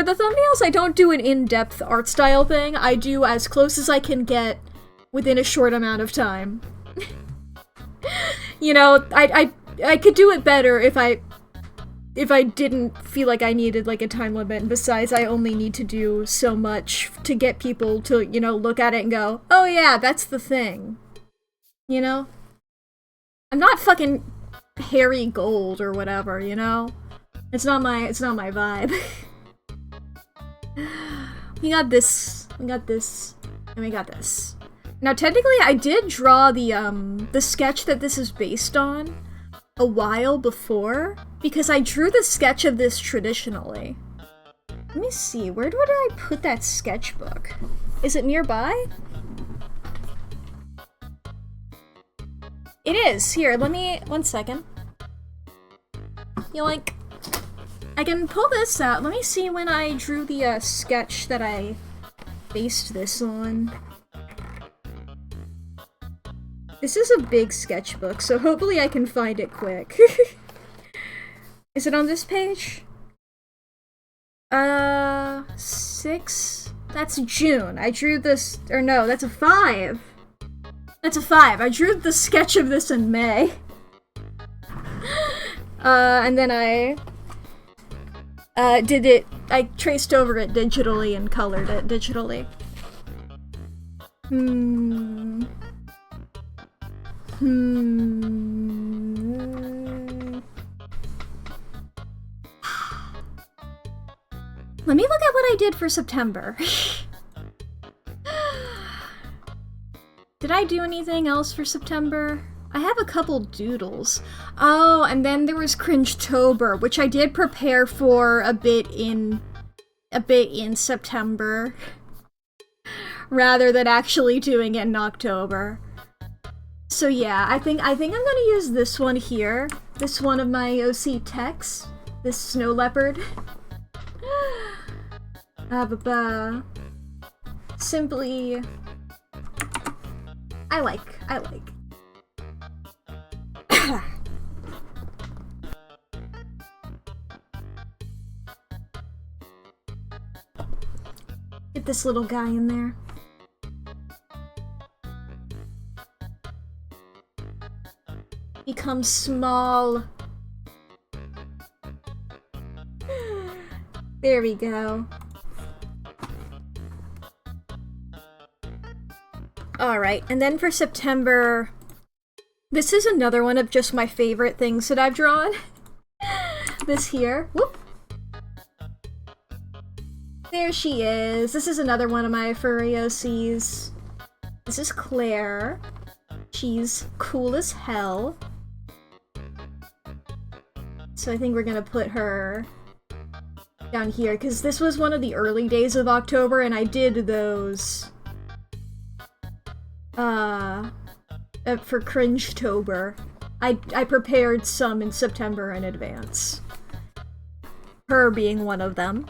the thumbnails, I don't do an in-depth art style thing. I do as close as I can get within a short amount of time. You know, I could do it better if I if I didn't feel like I needed like a time limit, and besides I only need to do so much to get people to, you know, look at it and go, oh yeah, that's the thing. You know? I'm not fucking Harry Gold or whatever, you know? It's not my vibe. we got this, and we got this. Now technically I did draw the sketch that this is based on a while before, because I drew the sketch of this traditionally. Let me see, where did I put that sketchbook? Is it nearby? It is! Here, let me... one second. Yoink. I can pull this out. Let me see when I drew the sketch that I based this on. This is a big sketchbook, so hopefully I can find it quick. Is it on this page? 6? That's June. I drew this, or no, that's a 5. That's a 5. I drew the sketch of this in May. And then I I traced over it digitally and colored it digitally. Let me look at what I did for September. Did I do anything else for September? I have a couple doodles. Oh, and then there was Cringetober, which I did prepare for a bit in September, rather than actually doing it in October. So yeah, I think I'm gonna use this one here. This one of my OC texts. This snow leopard. Simply... I like. Get this little guy in there. Become small. There we go. Alright, and then for September, this is another one of just my favorite things that I've drawn. This here. Whoop! There she is. This is another one of my furry OCs. This is Claire. She's cool as hell. So I think we're gonna put her down here, because this was one of the early days of October, and I did those for Cringetober. I prepared some in September in advance. Her being one of them.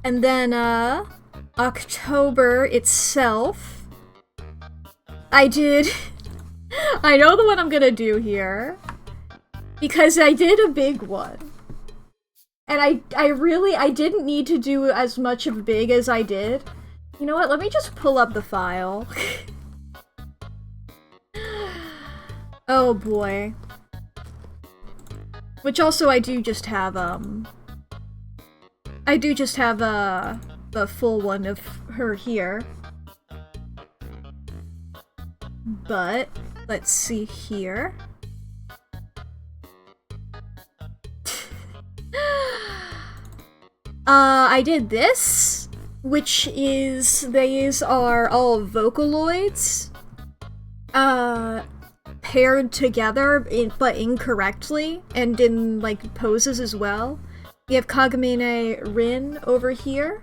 And then, October itself, I did... I know the one I'm gonna do here, because I did a big one. And I didn't need to do as much of big as I did. You know what, let me just pull up the file. Oh boy. Which also I do just have, the full one of her here. But, let's see here. I did this, which is, these are all Vocaloids, paired together, but incorrectly, and in, like, poses as well. We have Kagamine Rin over here.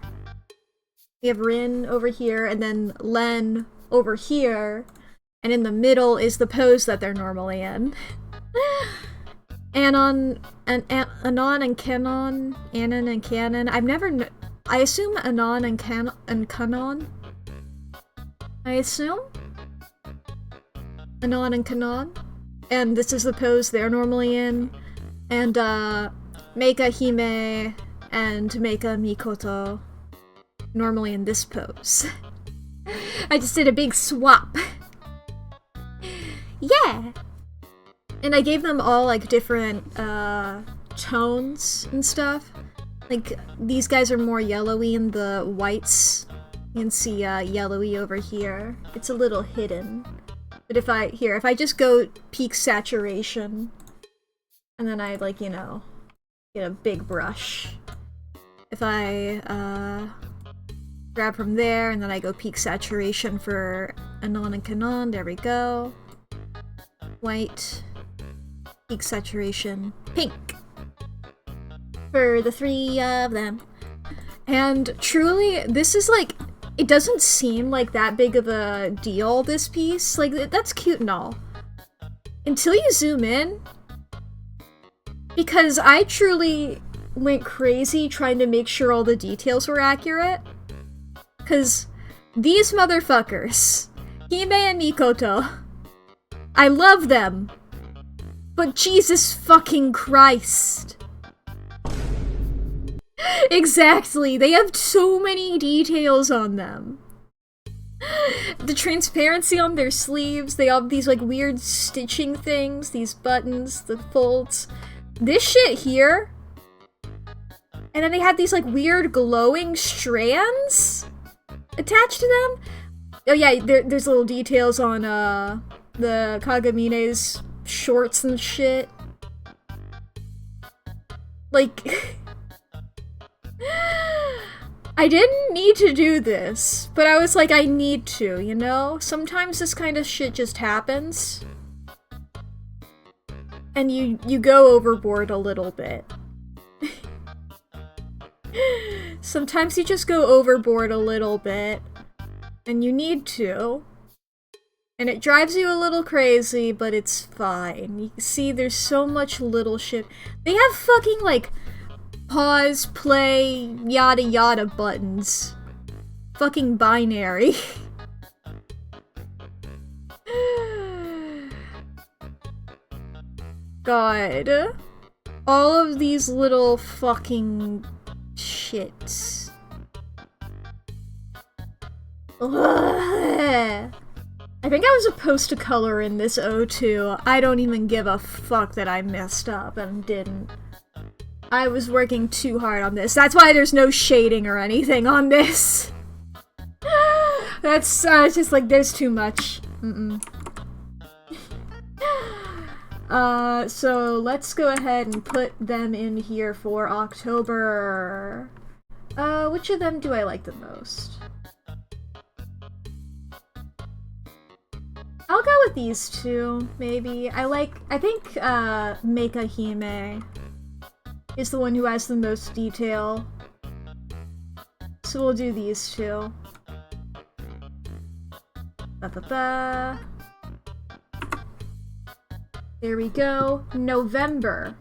We have Rin over here, and then Len over here, and in the middle is the pose that they're normally in. Anon and Canon, I've never I assume Anon and Canon. I assume? Anon and Canon. And this is the pose they're normally in. And, Meika Hime and Meika Mikoto normally in this pose. I just did a big swap. Yeah! And I gave them all, like, different, tones and stuff. Like, these guys are more yellowy and the whites, you can see, yellowy over here. It's a little hidden. But if I just go peak saturation, and then I, like, you know, get a big brush. If I, grab from there, and then I go peak saturation for Anon and Canon, there we go. White, peak saturation, pink. For the 3 of them. And truly, this is like, it doesn't seem like that big of a deal, this piece. Like, that's cute and all. Until you zoom in. Because I truly went crazy trying to make sure all the details were accurate. Because these motherfuckers, Hime and Mikoto, I love them. But Jesus fucking Christ. Exactly, they have so many details on them. The transparency on their sleeves, they have these like weird stitching things, these buttons, the folds. This shit here. And then they have these like weird glowing strands attached to them. Oh yeah, there's little details on the Kagamine's shorts and shit. Like... I didn't need to do this, but I was like, I need to, you know? Sometimes this kind of shit just happens. And you go overboard a little bit. Sometimes you just go overboard a little bit. And you need to. And it drives you a little crazy, but it's fine. You can see there's so much little shit. They have fucking, like... pause, play, yada yada buttons. Fucking binary. God. All of these little fucking shits. Ugh. I think I was supposed to color in this O2. I don't even give a fuck that I messed up and didn't. I was working too hard on this. That's why there's no shading or anything on this. That's just like, there's too much. So let's go ahead and put them in here for October. Which of them do I like the most? I'll go with these two, maybe. I think, Meika Hime is the one who has the most detail. So we'll do these two. Ba-ba-ba. There we go. November.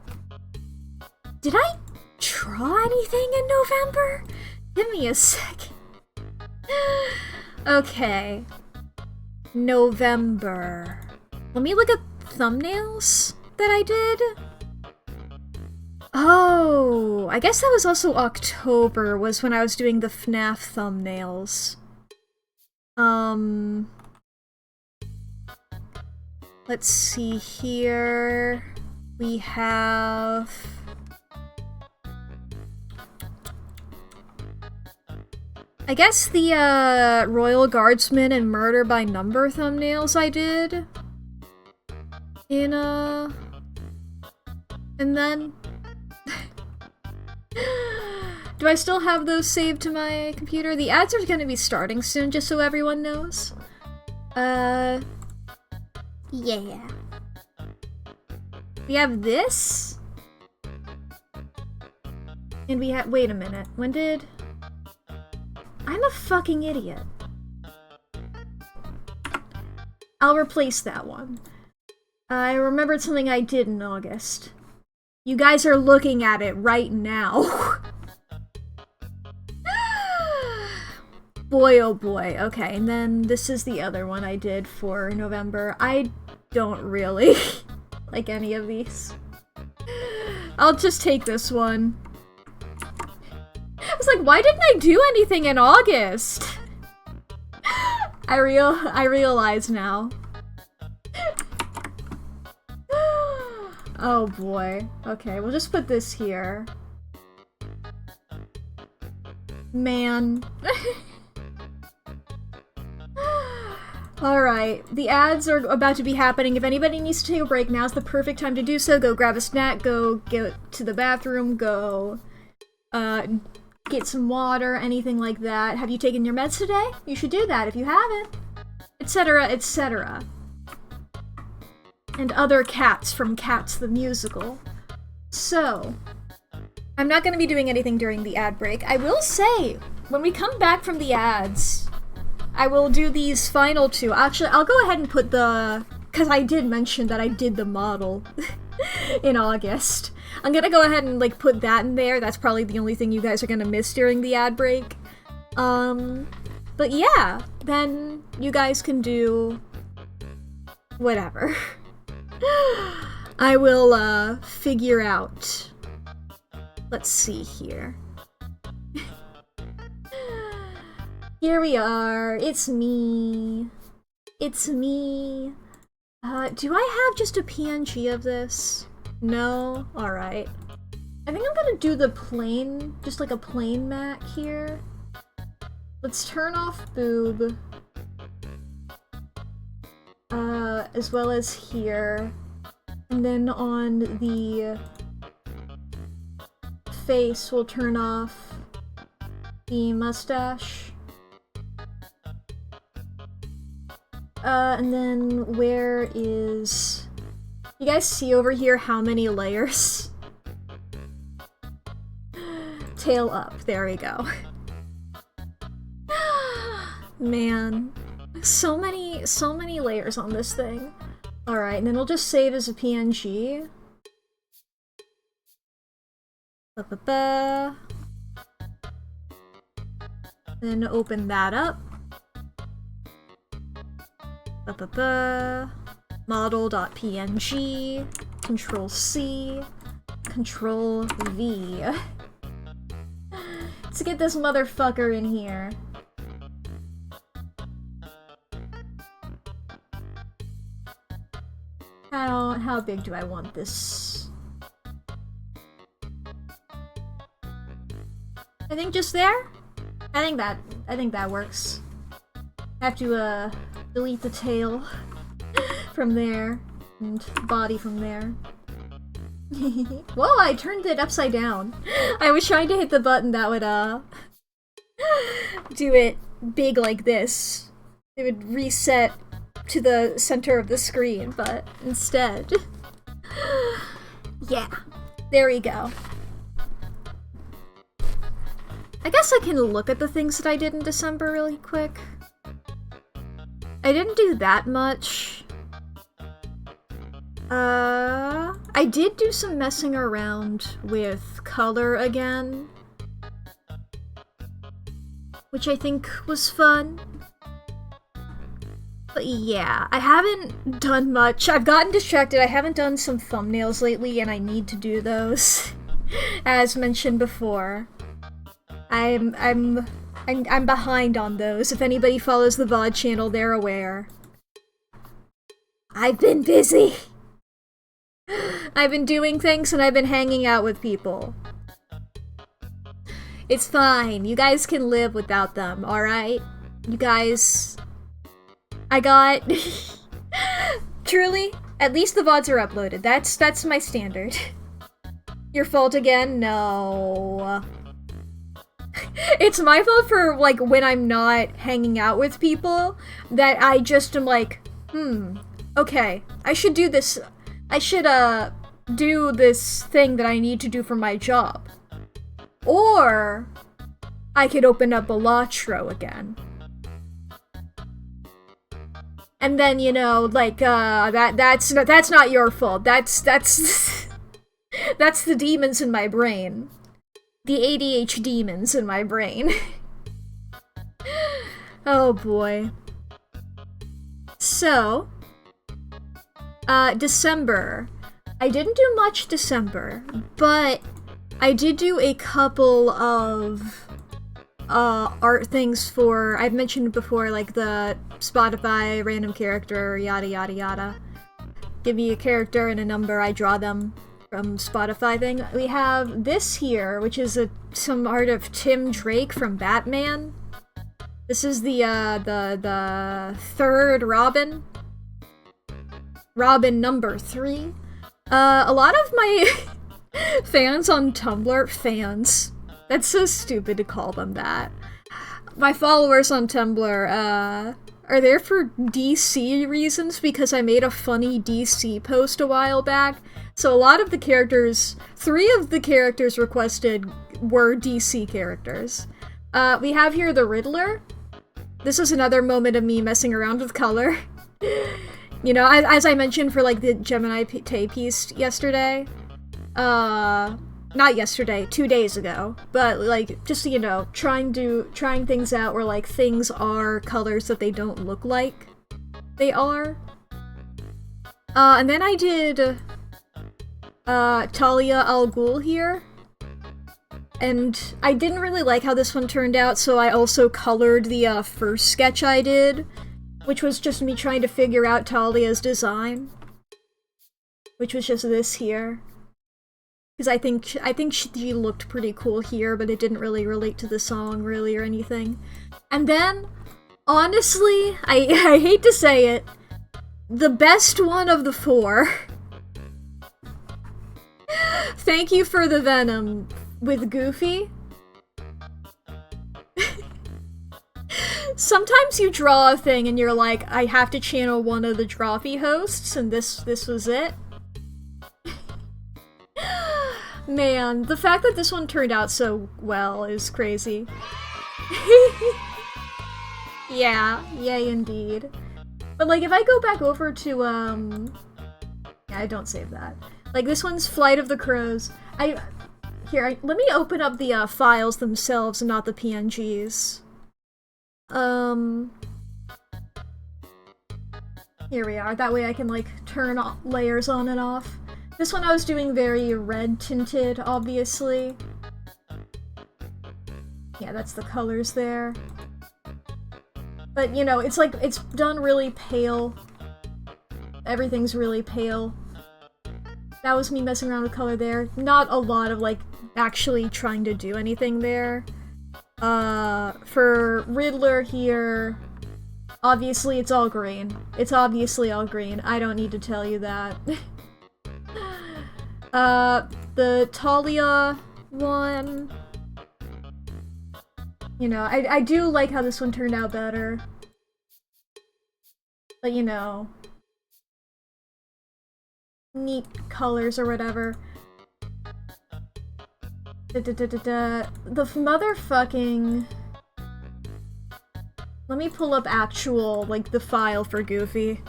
Did I draw anything in November? Give me a second. Okay. November. Let me look at thumbnails that I did. Oh, I guess that was also October, was when I was doing the FNAF thumbnails. Let's see here. We have... I guess the, Royal Guardsman and Murder by Number thumbnails I did. In, and then... Do I still have those saved to my computer? The ads are gonna be starting soon, just so everyone knows. Yeah. We have this. And we have- wait a minute. When did- I'm a fucking idiot. I'll replace that one. I remembered something I did in August. You guys are looking at it right now. Boy, oh boy. Okay, and then this is the other one I did for November. I don't really like any of these. I'll just take this one. I was like, why didn't I do anything in August? I realize now. Oh boy. Okay, we'll just put this here. Man. Alright, the ads are about to be happening. If anybody needs to take a break, now's the perfect time to do so. Go grab a snack, go get to the bathroom, go get some water, anything like that. Have you taken your meds today? You should do that if you haven't. Etc., etc. And other cats from Cats the Musical. So, I'm not going to be doing anything during the ad break. I will say, when we come back from the ads, I will do these final two. Actually, I'll go ahead and put the... because I did mention that I did the model in August. I'm gonna go ahead and, like, put that in there. That's probably the only thing you guys are gonna miss during the ad break. But yeah, then you guys can do... whatever. I will, figure out... Let's see here. Here we are. It's me. It's me. Do I have just a PNG of this? No? Alright. I think I'm gonna do the plain, just like a plain Mack here. Let's turn off boob. As well as here. And then on the face, we'll turn off the mustache. And then where is... You guys see over here how many layers? Tail up. There we go. Man. So many layers on this thing. Alright, and then we'll just save as a PNG. Ba-ba-ba. Then open that up. Ba-ba-ba. Model.png. Control C. Control V. Let's get this motherfucker in here. How big do I want this? I think just there? I think that works. I have to, delete the tail from there, and body from there. Whoa, I turned it upside down. I was trying to hit the button that would, do it big like this. It would reset to the center of the screen, but instead... yeah, there we go. I guess I can look at the things that I did in December really quick. I didn't do that much. I did do some messing around with color again, which I think was fun. But yeah, I haven't done much. I've gotten distracted. I haven't done some thumbnails lately, and I need to do those. As mentioned before. I'm behind on those. If anybody follows the VOD channel, they're aware. I've been busy! I've been doing things and I've been hanging out with people. It's fine. You guys can live without them, alright? You guys... I got... Truly, at least the VODs are uploaded. That's my standard. Your fault again? No. It's my fault for, like, when I'm not hanging out with people, that I just am like, okay, I should do this. I should, do this thing that I need to do for my job. Or, I could open up a Lotro again. And then, you know, like, that's not your fault. That's that's the demons in my brain. The ADHD demons in my brain. Oh boy. So, December. I didn't do much December, but I did do a couple of art things for, I've mentioned before, like the Spotify random character, yada yada yada. give me a character and a number, I draw them from Spotify thing. We have this here, which is some art of Tim Drake from Batman. This is the third Robin. Robin number 3. A lot of my fans on Tumblr, fans, that's so stupid to call them that. My followers on Tumblr, are there for DC reasons because I made a funny DC post a while back. So a lot of the characters, 3 of the characters requested were DC characters. We have here the Riddler. This was another moment of me messing around with color. You know, as I mentioned for like the Gemini Tay piece yesterday. Not yesterday, 2 days ago. But like, just so you know, trying things out where like things are colors that they don't look like they are. And then I did Talia al Ghul here. And I didn't really like how this one turned out, so I also colored the first sketch I did, which was just me trying to figure out Talia's design. Which was just this here. Because I think she looked pretty cool here, but it didn't really relate to the song, really, or anything. And then, honestly, I hate to say it, the best one of the 4. Thank you for the Venom with Goofy. Sometimes you draw a thing and you're like, I have to channel one of the Drawfee hosts, and this was it. Man, the fact that this one turned out so well is crazy. Yeah, yay indeed. But like, if I go back over to, yeah, I don't save that. Like, this one's Flight of the Crows. Let me open up the files themselves and not the PNGs. Here we are. That way I can, like, turn layers on and off. This one I was doing very red tinted, obviously. Yeah, that's the colors there. But, you know, it's like, it's done really pale. Everything's really pale. That was me messing around with color there. Not a lot of, like, actually trying to do anything there. For Riddler here, obviously it's all green. It's obviously all green. I don't need to tell you that. The Talia one... You know, I do like how this one turned out better. But, you know... neat colors or whatever. The motherfucking... Let me pull up actual, like, the file for Goofy.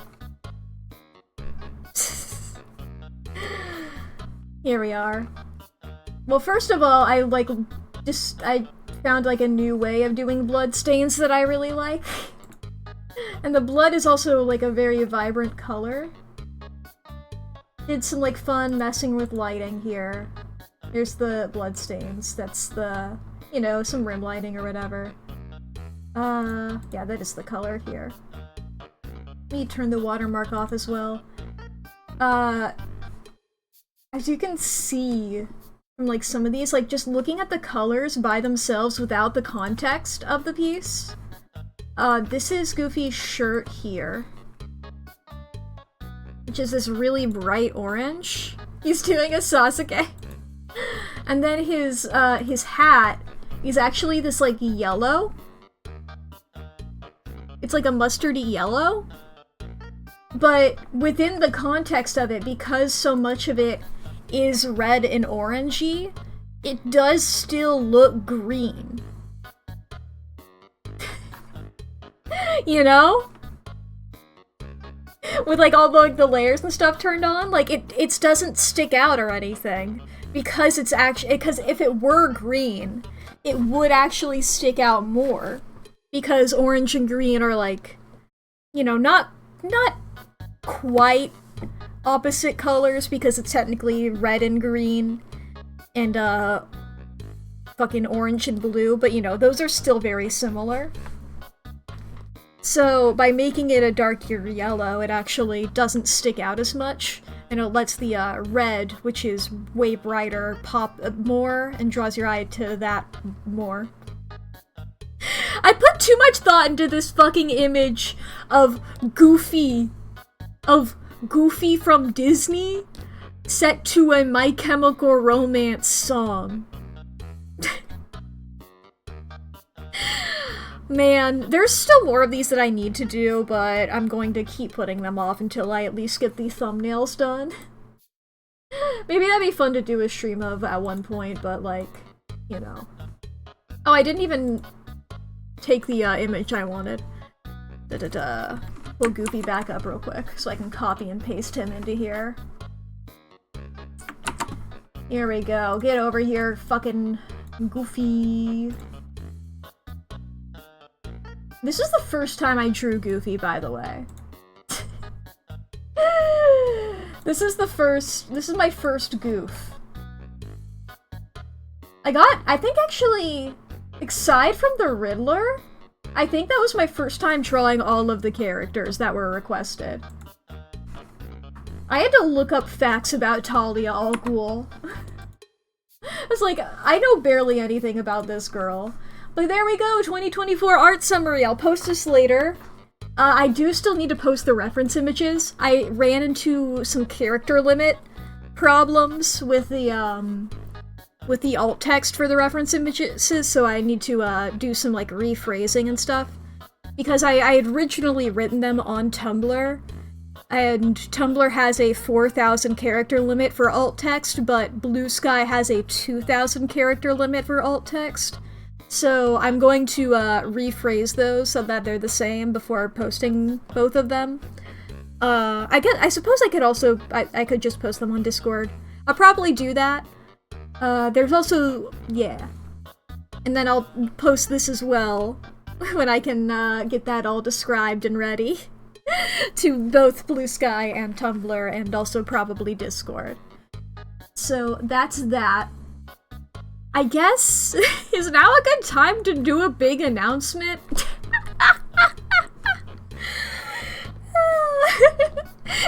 Here we are. Well, first of all, I found, like, a new way of doing blood stains that I really like. And the blood is also, like, a very vibrant color. Did some, like, fun messing with lighting here. Here's the blood stains. That's the, you know, some rim lighting or whatever. Yeah, that is the color here. Let me turn the watermark off as well. As you can see from, like, some of these, like, just looking at the colors by themselves without the context of the piece. This is Goofy's shirt here. Which is this really bright orange. He's doing a Sasuke. And then his hat is actually this, like, yellow. It's like a mustardy yellow. But within the context of it, because so much of it is red and orangey, it does still look green. You know? With, like, all the, like, the layers and stuff turned on, like, it doesn't stick out or anything. Because it's actually, because if it were green, it would actually stick out more. Because orange and green are, like, you know, not quite opposite colors, because it's technically red and green, and, fucking orange and blue, but, you know, those are still very similar. So by making it a darker yellow, it actually doesn't stick out as much, and it lets the red, which is way brighter, pop more and draws your eye to that more. I put too much thought into this fucking image of Goofy from Disney set to a My Chemical Romance song. Man, there's still more of these that I need to do, but I'm going to keep putting them off until I at least get the thumbnails done. Maybe that'd be fun to do a stream of at one point, but like, you know. Oh, I didn't even take the image I wanted. Pull Goofy back up real quick so I can copy and paste him into here. Here we go. Get over here, fucking Goofy. This is the first time I drew Goofy, by the way. This is my first goof. I think actually, aside from the Riddler, I think that was my first time drawing all of the characters that were requested. I had to look up facts about Talia al Ghul. I was like, I know barely anything about this girl. But there we go, 2024 art summary. I'll post this later. I do still need to post the reference images. I ran into some character limit problems with the alt text for the reference images, so I need to do some like rephrasing and stuff. Because I had originally written them on Tumblr, and Tumblr has a 4,000 character limit for alt text, but Blue Sky has a 2,000 character limit for alt text. So I'm going to rephrase those so that they're the same before posting both of them. I suppose I could also, I could just post them on Discord. I'll probably do that. There's also, yeah. And then I'll post this as well when I can get that all described and ready to both Blue Sky and Tumblr, and also probably Discord. So that's that. I guess, is now a good time to do a big announcement?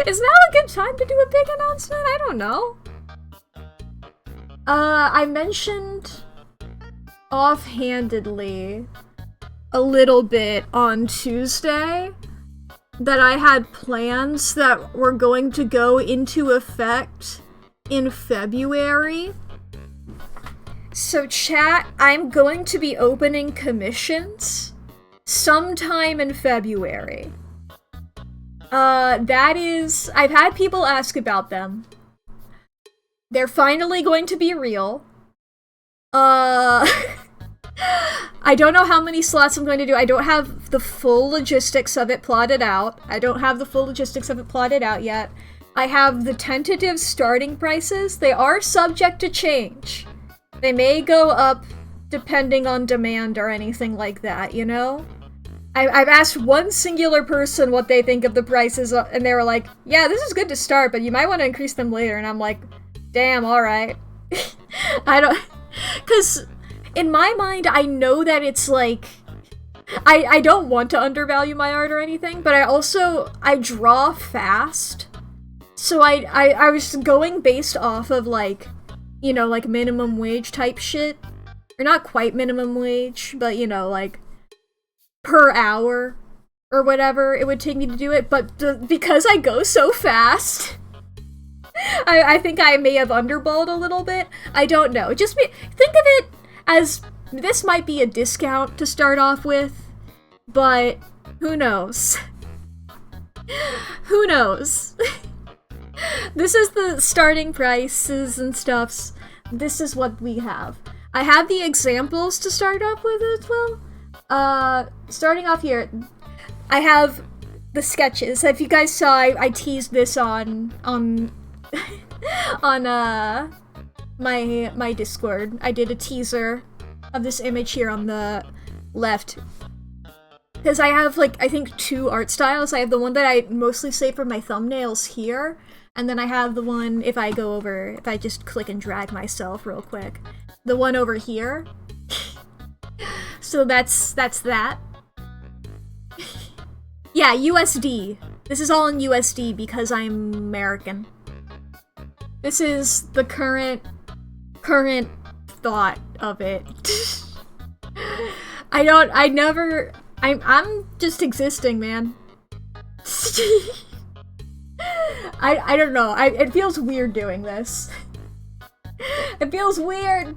Is now a good time to do a big announcement? I don't know. I mentioned offhandedly a little bit on Tuesday that I had plans that were going to go into effect in February. So chat, I'm going to be opening commissions sometime in February. That is, I've had people ask about them. They're finally going to be real. I don't know how many slots I'm going to do. I don't have the full logistics of it plotted out. Yet. I have the tentative starting prices. They are subject to change. They may go up depending on demand or anything like that, you know? I've asked one singular person what they think of the prices, and they were like, yeah, this is good to start, but you might want to increase them later. And I'm like, damn, alright. Because in my mind, I know that it's like, I don't want to undervalue my art or anything, but I draw fast. So I was going based off of like, you know, like minimum wage type shit. Or not quite minimum wage, but you know, like per hour or whatever it would take me to do it. But because I go so fast, I think I may have underballed a little bit. I don't know. Think of it as this might be a discount to start off with, but who knows? Who knows? This is the starting prices and stuffs. This is what we have. I have the examples to start off with as well. Starting off here, I have the sketches. If you guys saw, I teased this on my Discord. I did a teaser of this image here on the left. Because I have, like, I think 2 art styles. I have the one that I mostly save for my thumbnails here, and then I have the one, if I just click and drag myself real quick, the one over here. So that's that. Yeah, USD. This is all in USD because I'm American. This is the current thought of it. I'm just existing, man. I don't know. It feels weird doing this. It feels weird.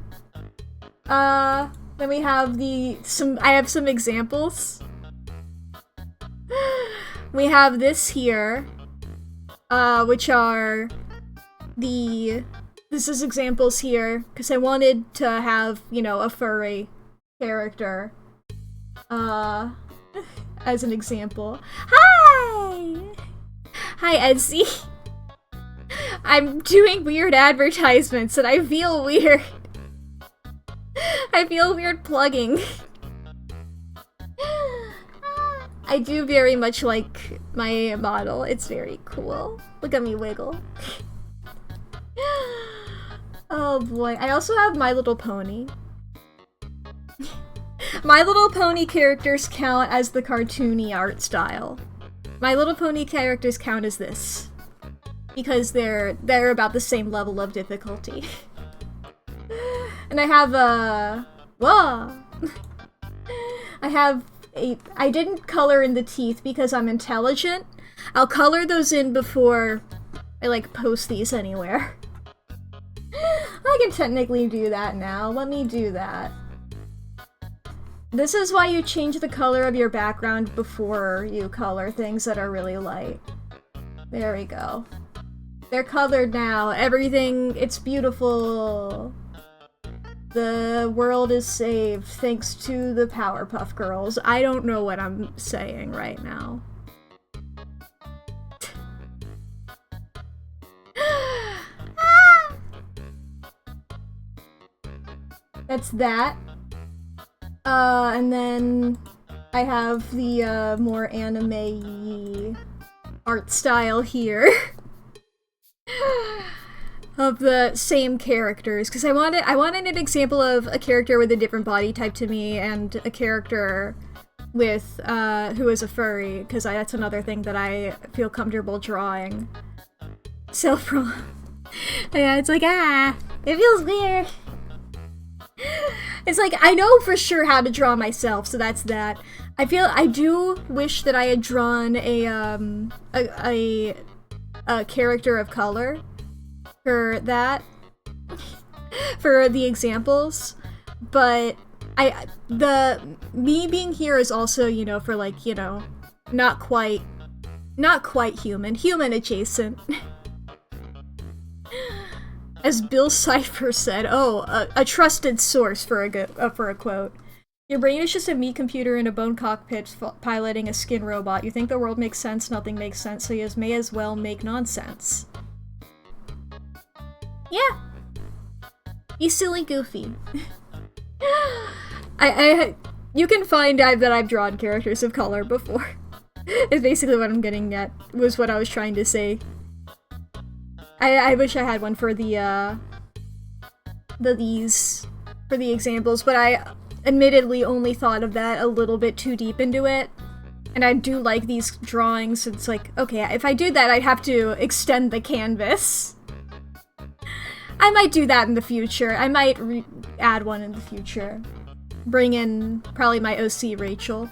Then we have I have some examples. We have this here, which are this is examples here, because I wanted to have, you know, a furry character, as an example. Hi! Hi, Etsy. I'm doing weird advertisements and I feel weird. I feel weird plugging. I do very much like my model. It's very cool. Look at me wiggle. Oh boy. I also have My Little Pony. My Little Pony characters count as the cartoony art style. My Little Pony characters count as this. Because they're about the same level of difficulty. And I have whoa! I didn't color in the teeth because I'm intelligent. I'll color those in before I, like, post these anywhere. I can technically do that now. Let me do that. This is why you change the color of your background before you color things that are really light. There we go. They're colored now. Everything, it's beautiful. The world is saved thanks to the Powerpuff Girls. I don't know what I'm saying right now. That's that. And then I have the more anime-y art style here. Of the same characters, because I wanted an example of a character with a different body type to me and a character with who is a furry, because that's another thing that I feel comfortable drawing. Yeah, it's like, it feels weird. It's like, I know for sure how to draw myself, so that's that. I do wish that I had drawn a character of color for that, for the examples, but me being here is also, you know, for, like, you know, not quite human adjacent. As Bill Cipher said, a trusted source for a quote. Your brain is just a meat computer in a bone cockpit piloting a skin robot. You think the world makes sense, nothing makes sense, so you may as well make nonsense. Yeah. Be silly goofy. You can find that I've drawn characters of color before. It's basically what I'm getting at, was what I was trying to say. I wish I had one for the examples, but I admittedly only thought of that a little bit too deep into it. And I do like these drawings. It's like, okay, if I do that, I'd have to extend the canvas. I might do that in the future. I might add one in the future. Bring in probably my OC Rachel.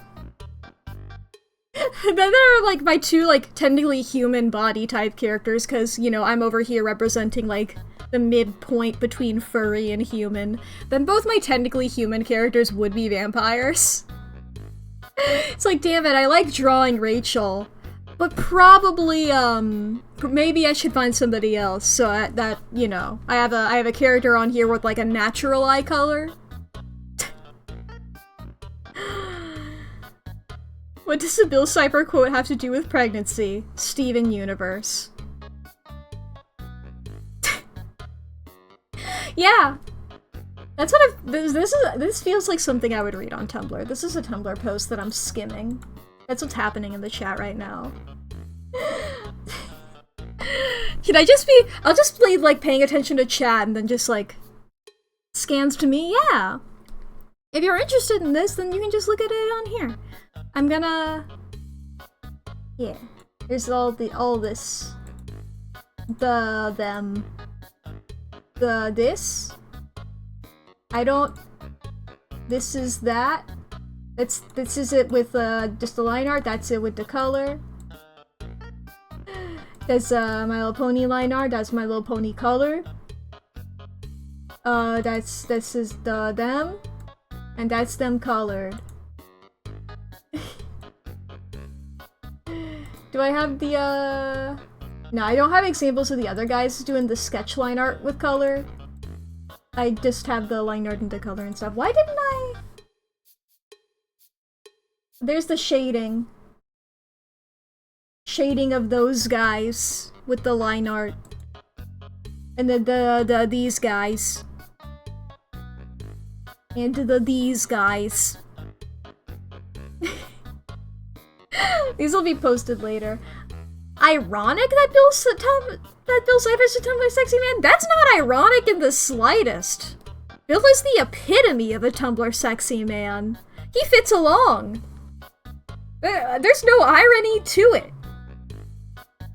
Then there are, like, my two, like, technically human body type characters, because, you know, I'm over here representing, like, the midpoint between furry and human. Then both my technically human characters would be vampires. It's like, damn it, I like drawing Rachel, but probably, maybe I should find somebody else, so that, you know, I have a character on here with, like, a natural eye color. What does the Bill Cipher quote have to do with pregnancy? Steven Universe. Yeah. That's what this feels like something I would read on Tumblr. This is a Tumblr post that I'm skimming. That's what's happening in the chat right now. I'll just be, like, paying attention to chat and then just, like, scans to me? Yeah. If you're interested in this, then you can just look at it on here. I'm gonna Yeah. There's all this. Them. This. I don't... This is that. This is it with, just the line art. That's it with the color. That's, My Little Pony line art. That's My Little Pony color. This is them. And that's them colored. Do I have the, No, I don't have examples of the other guys doing the sketch line art with color. I just have the line art into color and stuff. Why didn't I? There's the shading. Shading of those guys with the line art. And then these guys. And these guys. These will be posted later. Ironic that Bill Cipher's a Tumblr sexy man? That's not ironic in the slightest. Bill is the epitome of a Tumblr sexy man. He fits along. There's no irony to it.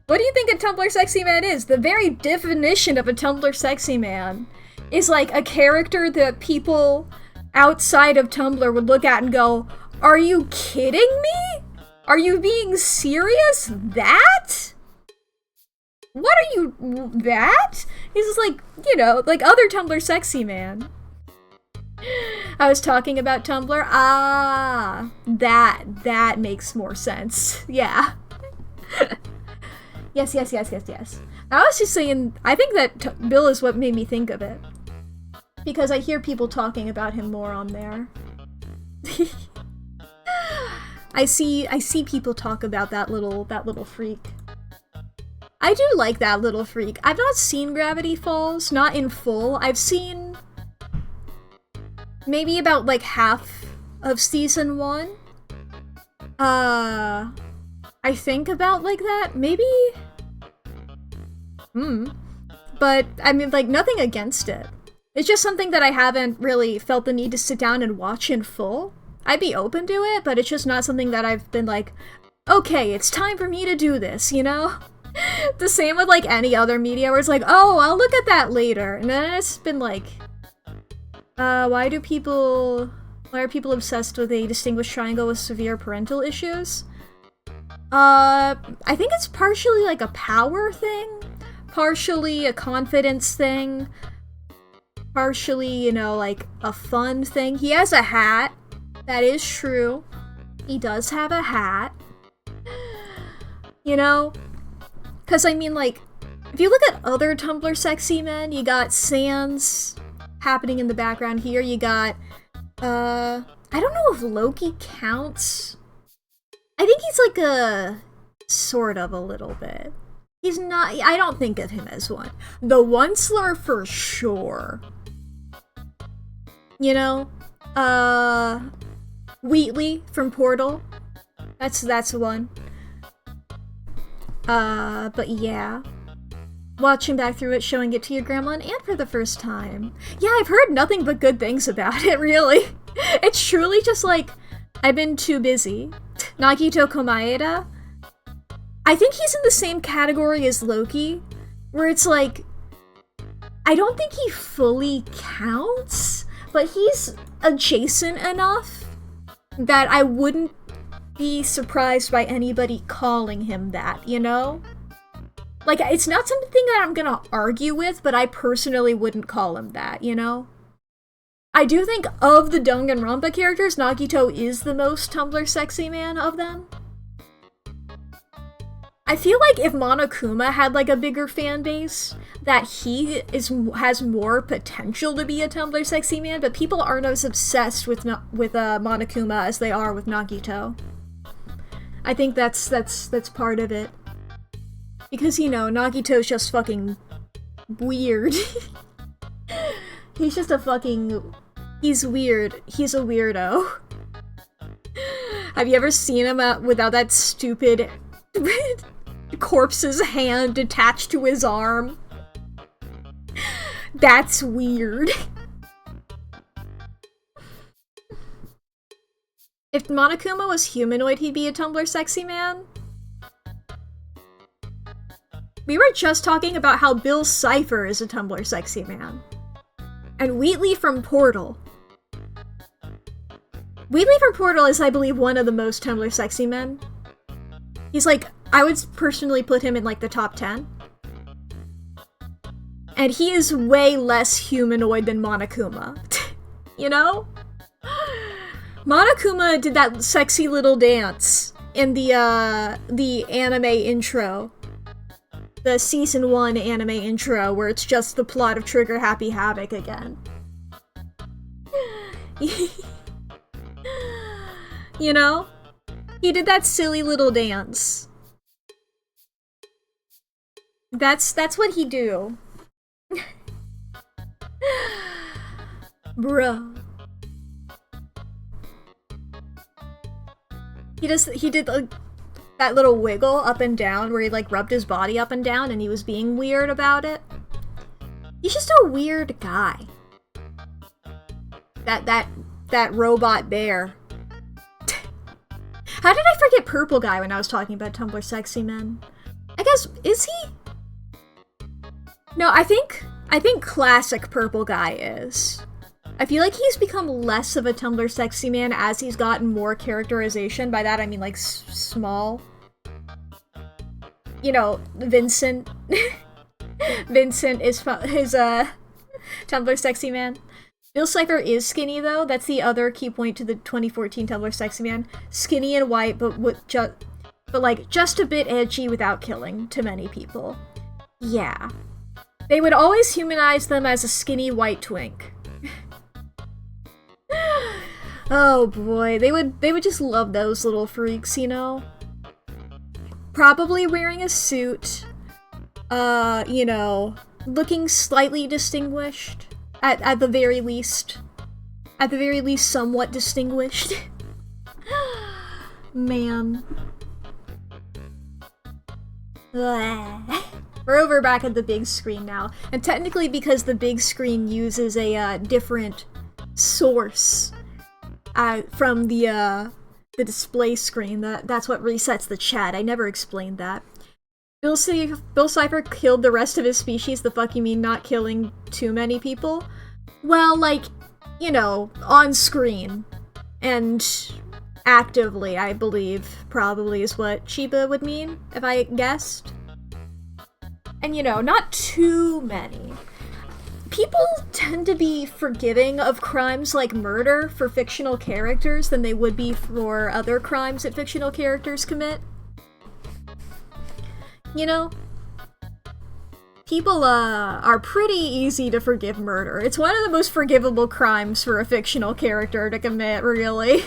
What do you think a Tumblr sexy man is? The very definition of a Tumblr sexy man is like a character that people outside of Tumblr would look at and go, "Are you kidding me? Are you being serious? That? What are you... that?" He's just like, you know, like other Tumblr sexy man. I was talking about Tumblr. Ah, that makes more sense. Yeah. Yes. I was just saying, I think that Bill is what made me think of it. Because I hear people talking about him more on there. I see people talk about that little freak. I do like that little freak. I've not seen Gravity Falls, not in full. I've seen maybe about like half of season 1. I think about like that, maybe? But, I mean, like, nothing against it. It's just something that I haven't really felt the need to sit down and watch in full. I'd be open to it, but it's just not something that I've been like, okay, it's time for me to do this, you know? The same with, like, any other media where it's like, oh, I'll look at that later. And then it's been like, why are people obsessed with a distinguished triangle with severe parental issues? I think it's partially like a power thing, partially a confidence thing, partially, you know, like a fun thing. He has a hat. That is true. He does have a hat. You know? Because, I mean, like, if you look at other Tumblr sexy men, you got Sans happening in the background here. You got, I don't know if Loki counts. I think he's like a... sort of a little bit. He's not... I don't think of him as one. The Onceler for sure. You know? Wheatley from Portal. That's one. But yeah. Watching back through it, showing it to your grandma and aunt for the first time. Yeah, I've heard nothing but good things about it, really. It's truly just like, I've been too busy. Nagito Komaeda. I think he's in the same category as Loki, where it's like, I don't think he fully counts, but he's adjacent enough that I wouldn't be surprised by anybody calling him that, you know? Like, it's not something that I'm gonna argue with, but I personally wouldn't call him that, you know? I do think of the Danganronpa characters, Nagito is the most Tumblr sexy man of them. I feel like if Monokuma had like a bigger fan base, that he has more potential to be a Tumblr sexy man, but people aren't as obsessed with Monokuma as they are with Nagito. I think that's part of it. Because, you know, Nagito's just fucking weird. He's just a fucking... He's weird. He's a weirdo. Have you ever seen him without that stupid corpse's hand attached to his arm? That's weird. If Monokuma was humanoid, he'd be a Tumblr sexy man? We were just talking about how Bill Cipher is a Tumblr sexy man. And Wheatley from Portal. Wheatley from Portal is, I believe, one of the most Tumblr sexy men. He's like, I would personally put him in like the top 10. And he is way less humanoid than Monokuma. You know? Monokuma did that sexy little dance in the anime intro. The season 1 anime intro, where it's just the plot of Trigger Happy Havoc again. You know? He did that silly little dance. That's what he do. Bruh. He did that little wiggle up and down where he like rubbed his body up and down and he was being weird about it. He's just a weird guy. That robot bear. How did I forget Purple Guy when I was talking about Tumblr sexy men? I guess, is he? No, I think classic Purple Guy is. I feel like he's become less of a Tumblr sexy man as he's gotten more characterization. By that I mean like small. You know, Vincent. Vincent is his Tumblr sexy man. Bill Cipher is skinny though. That's the other key point to the 2014 Tumblr sexy man. Skinny and white, but like just a bit edgy without killing to many people. Yeah. They would always humanize them as a skinny white twink. Oh boy, they would just love those little freaks, you know? Probably wearing a suit, you know, looking slightly distinguished, at the very least. At the very least, somewhat distinguished. Man. We're over back at the big screen now, and technically because the big screen uses a different source from the display screen, that's what resets the chat. I never explained that. Bill Cipher killed the rest of his species. The fuck you mean not killing too many people? Well, like, you know, on screen. And actively, I believe, probably is what Chiba would mean, if I guessed. And, you know, not too many. People tend to be forgiving of crimes like murder for fictional characters than they would be for other crimes that fictional characters commit. You know? People, are pretty easy to forgive murder. It's one of the most forgivable crimes for a fictional character to commit, really.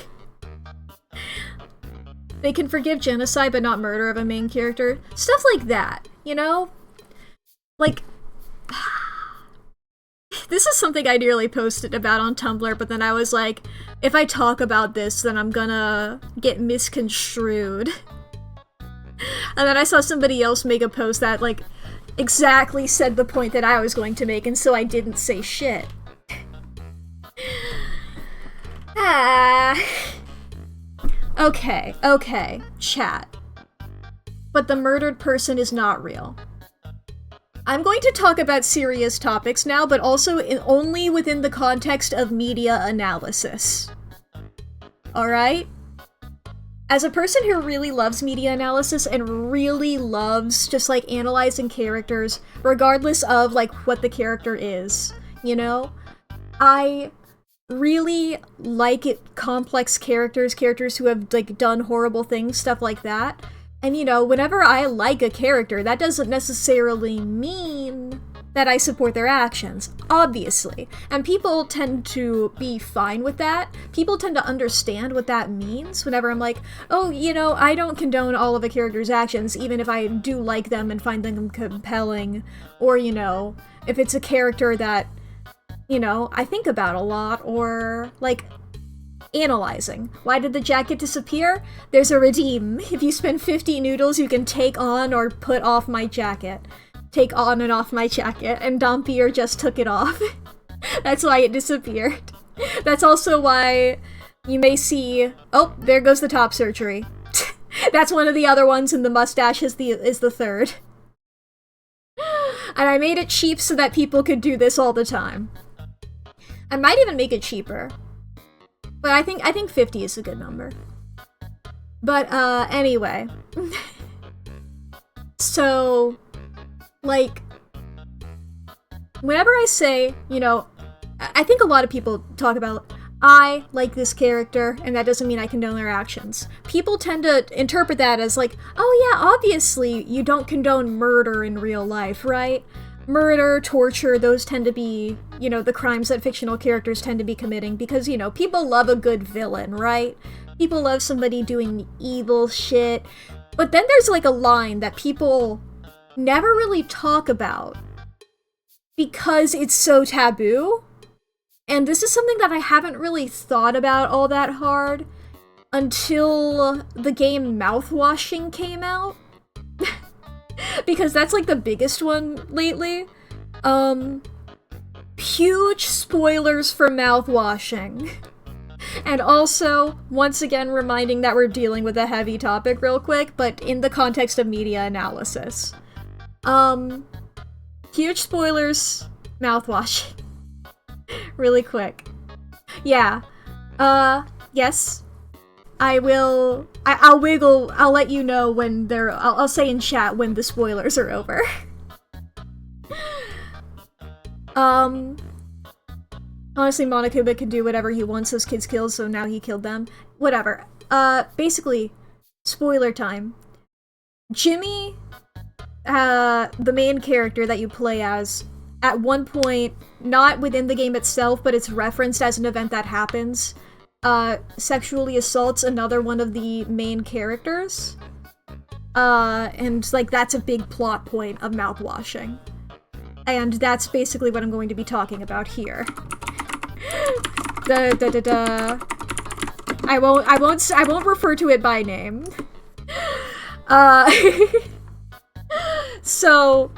They can forgive genocide but not murder of a main character. Stuff like that, you know? Like... This is something I nearly posted about on Tumblr, but then I was like, if I talk about this, then I'm gonna get misconstrued. And then I saw somebody else make a post that, like, exactly said the point that I was going to make, and so I didn't say shit. Okay, chat. But the murdered person is not real. I'm going to talk about serious topics now, but also only within the context of media analysis. Alright? As a person who really loves media analysis and really loves just, like, analyzing characters, regardless of, like, what the character is, you know? I really like complex characters who have, like, done horrible things, stuff like that. And, you know, whenever I like a character, that doesn't necessarily mean that I support their actions, obviously. And people tend to be fine with that. People tend to understand what that means whenever I'm like, oh, you know, I don't condone all of a character's actions, even if I do like them and find them compelling. Or, you know, if it's a character that, you know, I think about a lot, or, like, analyzing. Why did the jacket disappear? There's a redeem. If you spend 50 noodles, you can take on or put off my jacket. Take on and off my jacket, and Dampier just took it off. That's why it disappeared. That's also why you may see... Oh, there goes the top surgery. That's one of the other ones, and the mustache is the third. And I made it cheap so that people could do this all the time. I might even make it cheaper. But I think 50 is a good number. But, anyway. So, like, whenever I say, you know, I think a lot of people talk about, I like this character, and that doesn't mean I condone their actions. People tend to interpret that as like, oh yeah, obviously you don't condone murder in real life, right? Murder, torture, those tend to be, you know, the crimes that fictional characters tend to be committing because, you know, people love a good villain, right? People love somebody doing evil shit. But then there's like a line that people never really talk about because it's so taboo. And this is something that I haven't really thought about all that hard until the game Mouthwashing came out. Because that's like the biggest one lately. Huge spoilers for Mouthwashing. And also, once again, reminding that we're dealing with a heavy topic real quick, but in the context of media analysis. Huge spoilers, Mouthwashing. Really quick. Yeah. Yes. I'll let you know when I'll say in chat when the spoilers are over. Honestly, Monokuma can do whatever he wants those kids killed, so now he killed them. Whatever. Basically, spoiler time. Jimmy, the main character that you play as, at one point, not within the game itself, but it's referenced as an event that happens, sexually assaults another one of the main characters. And, like, that's a big plot point of Mouthwashing. And that's basically what I'm going to be talking about here. I won't refer to it by name. So,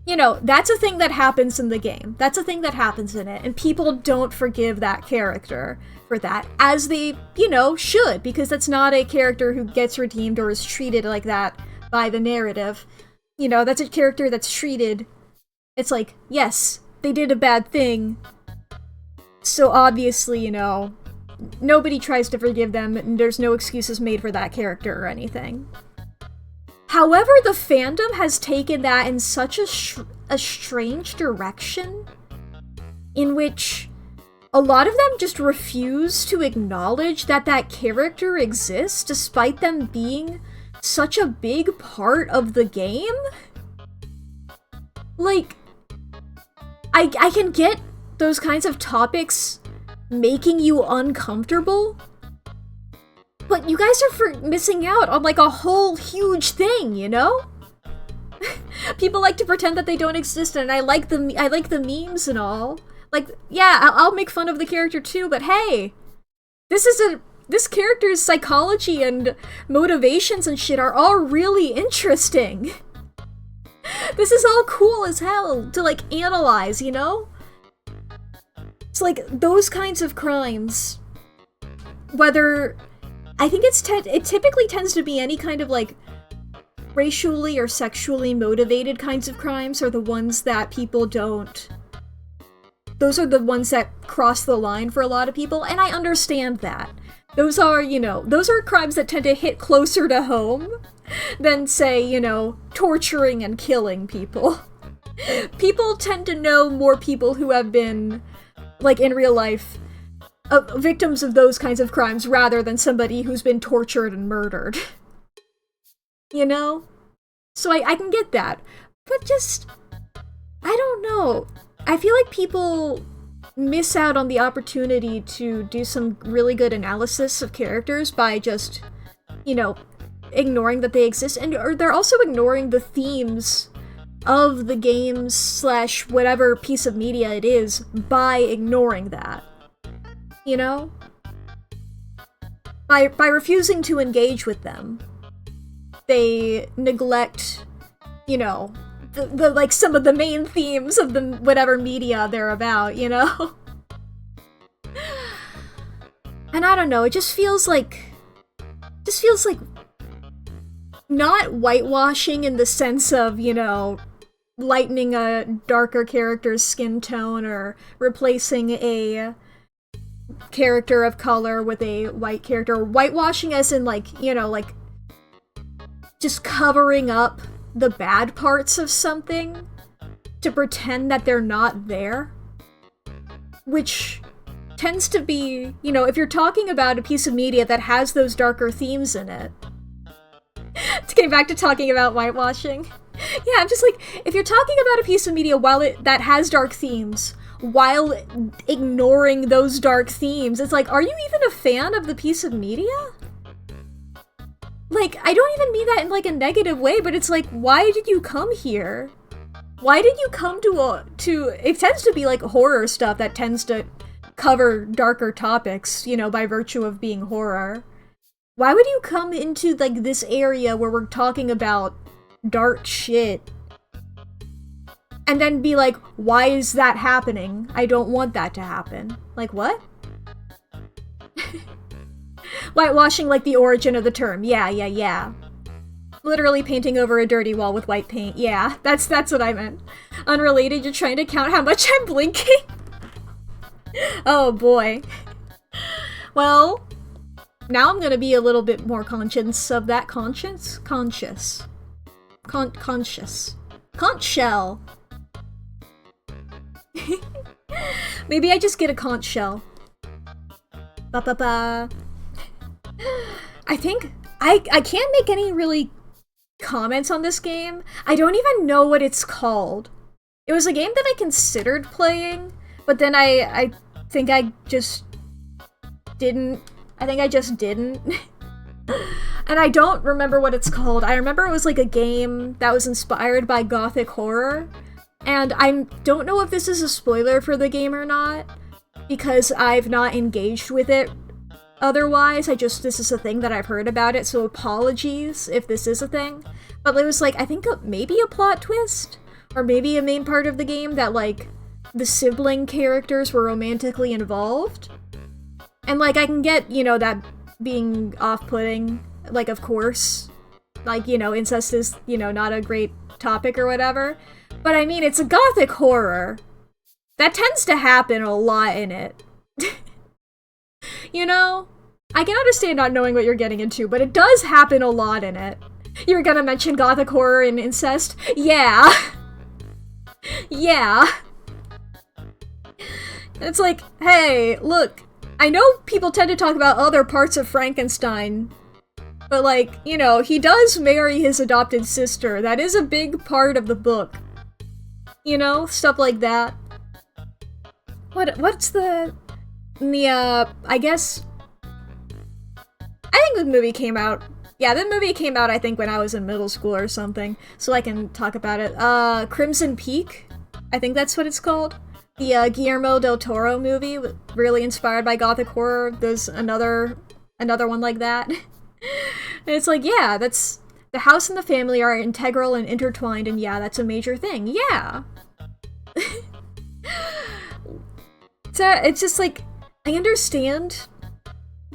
you know, that's a thing that happens in the game. That's a thing that happens in it, and people don't forgive that character for that, as they, you know, should, because that's not a character who gets redeemed or is treated like that by the narrative. You know, that's a character that's treated, it's like, yes, they did a bad thing, so obviously, you know, nobody tries to forgive them, and there's no excuses made for that character or anything. However, the fandom has taken that in such a strange direction, in which a lot of them just refuse to acknowledge that that character exists, despite them being such a big part of the game. Like, I can get those kinds of topics making you uncomfortable, but you guys are missing out on, like, a whole huge thing, you know? People like to pretend that they don't exist, and I like the memes and all. Like, yeah, I'll make fun of the character too, but hey! This character's psychology and motivations and shit are all really interesting. This is all cool as hell to, like, analyze, you know? It's like, those kinds of crimes, whether... I think it typically tends to be any kind of, like, racially or sexually motivated kinds of crimes are the ones that people don't... Those are the ones that cross the line for a lot of people, and I understand that. Those are, you know, those are crimes that tend to hit closer to home than, say, you know, torturing and killing people. People tend to know more people who have been, like, in real life, victims of those kinds of crimes rather than somebody who's been tortured and murdered. You know? So I can get that. But just, I don't know. I feel like people miss out on the opportunity to do some really good analysis of characters by just, you know, ignoring that they exist, or they're also ignoring the themes of the games / whatever piece of media it is by ignoring that. You know? By refusing to engage with them, they neglect, you know, the like some of the main themes of the whatever media they're about, you know? And I don't know, it just feels like not whitewashing in the sense of, you know, lightening a darker character's skin tone or replacing a character of color with a white character, or whitewashing as in like, you know, like just covering up the bad parts of something to pretend that they're not there. Which tends to be, you know, if you're talking about a piece of media that has those darker themes in it. To get back to talking about whitewashing. Yeah, I'm just like, if you're talking about a piece of media that has dark themes, while ignoring those dark themes, it's like, are you even a fan of the piece of media? Like, I don't even mean that in like a negative way, but it's like, why did you come here? Why did you come to it tends to be like horror stuff that tends to cover darker topics, you know, by virtue of being horror. Why would you come into like this area where we're talking about dark shit and then be like, why is that happening? I don't want that to happen. Like, what? Whitewashing, like the origin of the term. Yeah. Literally painting over a dirty wall with white paint. Yeah, that's what I meant. Unrelated, you're trying to count how much I'm blinking? Oh boy. Well, now I'm gonna be a little bit more conscious of that. Conscious? Conscious. Conscious. Conch shell. Maybe I just get a conch shell. Ba-ba-ba. I think I can't make any really comments on this game. I don't even know what it's called. It was a game that I considered playing, but then I think I just didn't. I think I just didn't. And I don't remember what it's called. I remember it was like a game that was inspired by gothic horror. And I don't know if this is a spoiler for the game or not, because I've not engaged with it otherwise. This is a thing that I've heard about it, so apologies if this is a thing. But it was like, I think maybe a plot twist, or maybe a main part of the game that like the sibling characters were romantically involved. And like I can get, you know, that being off-putting, like of course, like, you know, incest is, you know, not a great topic or whatever. But I mean, it's a gothic horror. That tends to happen a lot in it. You know? I can understand not knowing what you're getting into, but it does happen a lot in it. You're gonna mention gothic horror and incest? Yeah. Yeah. It's like, hey, look, I know people tend to talk about other parts of Frankenstein, but like, you know, he does marry his adopted sister. That is a big part of the book. You know, stuff like that. What's the I guess, I think the movie came out, yeah, the movie came out, I think, when I was in middle school or something, so I can talk about it. Crimson Peak, I think that's what it's called. The Guillermo del Toro movie, really inspired by gothic horror. There's another one like that. And it's like, yeah, that's, the house and the family are integral and intertwined, and yeah, that's a major thing. Yeah. So it's just like, I understand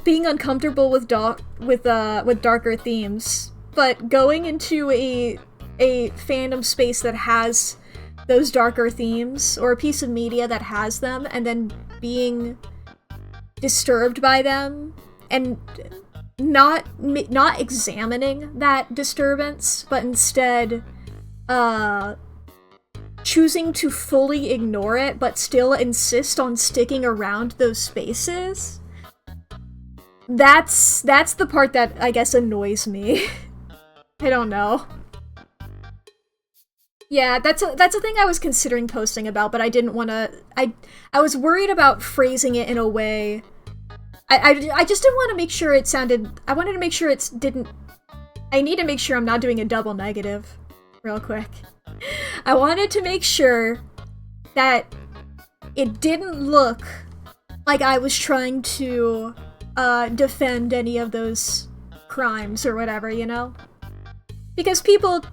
being uncomfortable with darker themes, but going into a fandom space that has those darker themes, or a piece of media that has them, and then being disturbed by them, and not examining that disturbance, but instead choosing to fully ignore it, but still insist on sticking around those spaces. That's the part that I guess annoys me. I don't know. Yeah, that's a thing I was considering posting about, but I didn't want to. I was worried about phrasing it in a way. I just didn't want to make sure it sounded. I wanted to make sure it didn't. I need to make sure I'm not doing a double negative, real quick. I wanted to make sure that it didn't look like I was trying to defend any of those crimes or whatever, you know? Because people,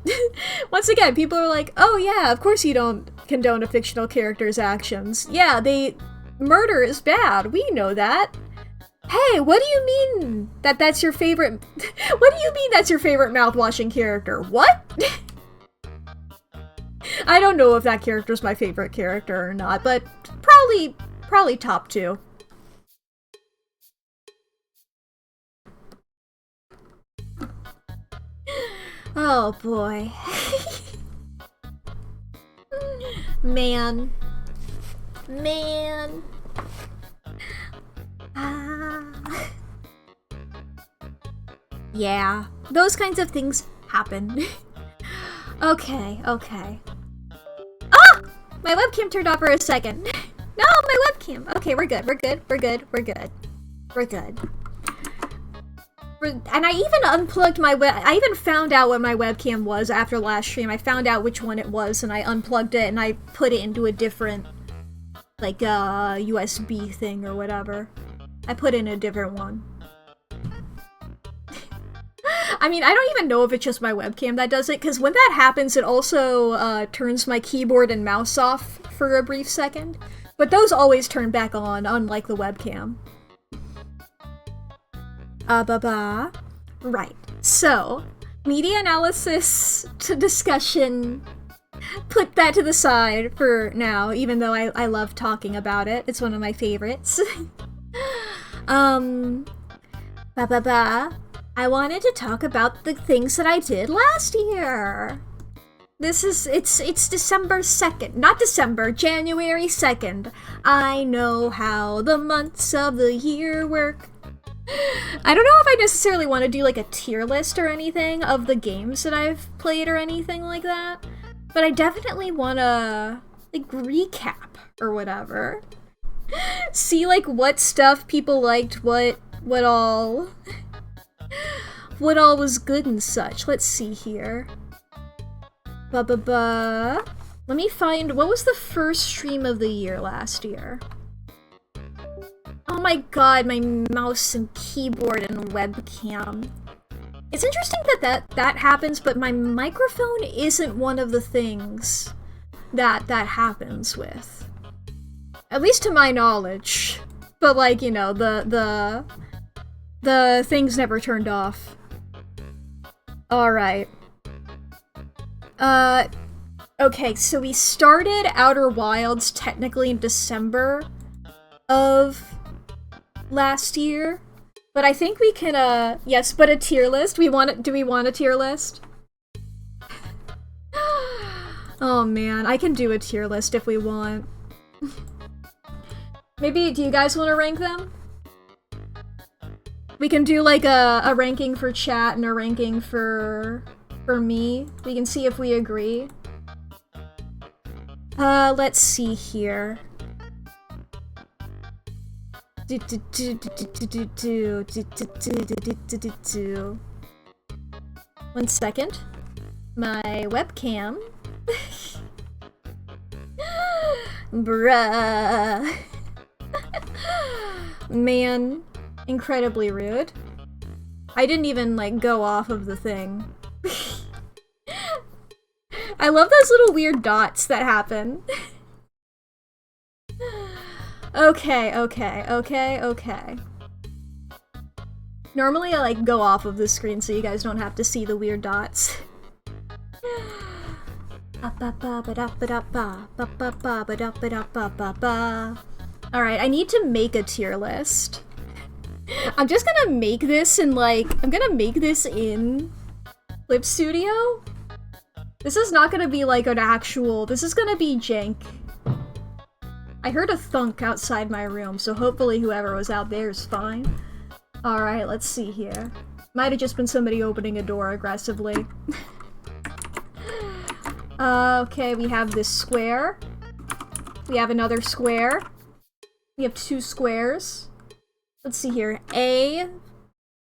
once again, people are like, oh yeah, of course you don't condone a fictional character's actions. Yeah, murder is bad, we know that. Hey, what do you mean that's your favorite, what do you mean that's your favorite mouth-washing character? What? I don't know if that character's my favorite character or not, but probably top 2. Oh boy. Man. Yeah, those kinds of things happen. Okay. Ah! My webcam turned off for a second. No, my webcam! Okay, we're good. And I even unplugged my I even found out what my webcam was after last stream. I found out which one it was, and I unplugged it, and I put it into a different, like, USB thing or whatever. I put in a different one. I mean, I don't even know if it's just my webcam that does it, because when that happens, it also turns my keyboard and mouse off for a brief second. But those always turn back on, unlike the webcam. Right. So, media analysis to discussion. Put that to the side for now, even though I love talking about it. It's one of my favorites. I wanted to talk about the things that I did last year. It's December 2nd. Not December, January 2nd. I know how the months of the year work. I don't know if I necessarily want to do like a tier list or anything of the games that I've played or anything like that, but I definitely want to like recap or whatever. See like what stuff people liked, what all was good and such. Let's see here. Let me find, what was the first stream of the year last year? Oh my god, my mouse and keyboard and webcam. It's interesting that happens, but my microphone isn't one of the things that happens with. At least to my knowledge. But like, you know, the things never turned off. Alright. Okay, so we started Outer Wilds technically in December of last year, but I think we can, yes, but a tier list. Do we want a tier list? Oh man, I can do a tier list if we want. Maybe, do you guys want to rank them? We can do like a ranking for chat and a ranking for me. We can see if we agree. Let's see here. 1 second. My webcam. Bruh. Man, incredibly rude. I didn't even, like, go off of the thing. I love those little weird dots that happen. Okay. Normally I, like, go off of the screen so you guys don't have to see the weird dots. Alright, I need to make a tier list. I'm just gonna make this in, like, I'm gonna make this in Clip Studio. This is not gonna be, like, an actual, this is gonna be jank. I heard a thunk outside my room, so hopefully whoever was out there is fine. Alright, let's see here. Might have just been somebody opening a door aggressively. Okay, we have this square. We have another square. We have 2 squares. Let's see here. A.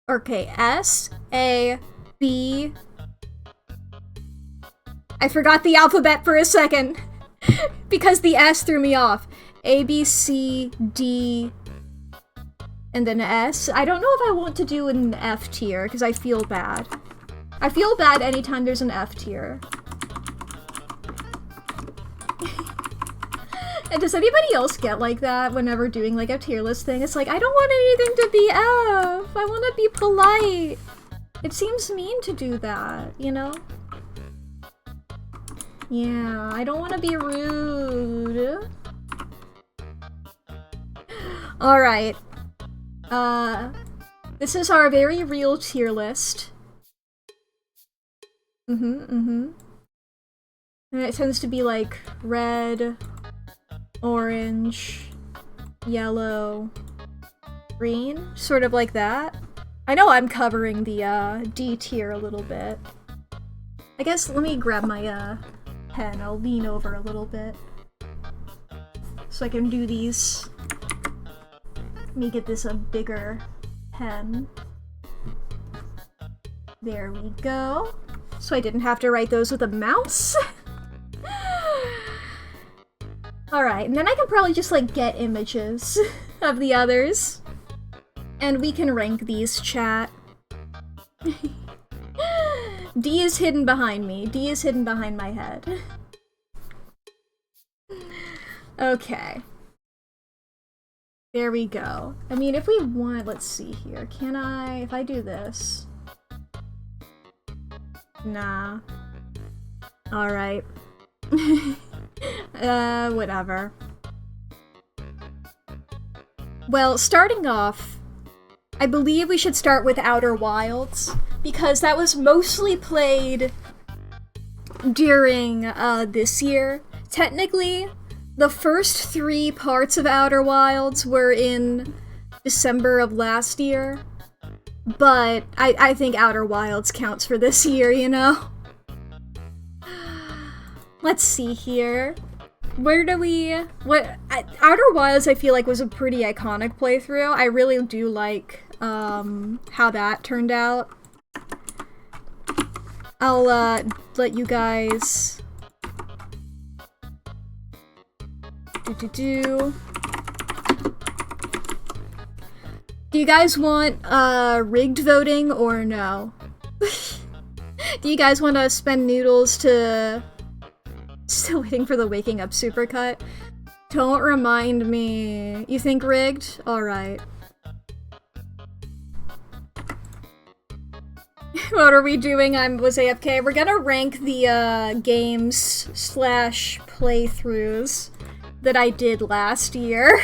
Okay, S, A, B. I forgot the alphabet for a second. Because the S threw me off. A, B, C, D, and then S. I don't know if I want to do an F tier, because I feel bad. I feel bad anytime there's an F tier. And does anybody else get like that whenever doing like a tier list thing? It's like, I don't want anything to be F. I want to be polite. It seems mean to do that, you know? Yeah, I don't want to be rude. Alright. This is our very real tier list. And it tends to be like red, orange, yellow, green, sort of like that. I know I'm covering the D tier a little bit. I guess let me grab my pen. I'll lean over a little bit so I can do these. Let me get this a bigger pen. There we go. So I didn't have to write those with a mouse. Alright, and then I can probably just like get images of the others. And we can rank these, chat. D is hidden behind me. D is hidden behind my head. Okay. There we go. I mean, if we want, let's see here. Can I, if I do this? Nah. Alright. Whatever. Well, starting off, I believe we should start with Outer Wilds, because that was mostly played during this year. Technically, the first 3 parts of Outer Wilds were in December of last year, but I think Outer Wilds counts for this year, you know? Let's see here. Where do we... Outer Wilds, I feel like, was a pretty iconic playthrough. I really do like how that turned out. I'll let you guys... Do you guys want rigged voting or no? Do you guys want to spend noodles to... Still waiting for the waking up supercut? Don't remind me. You think rigged? Alright. What are we doing? I was AFK. We're gonna rank the games slash playthroughs that I did last year.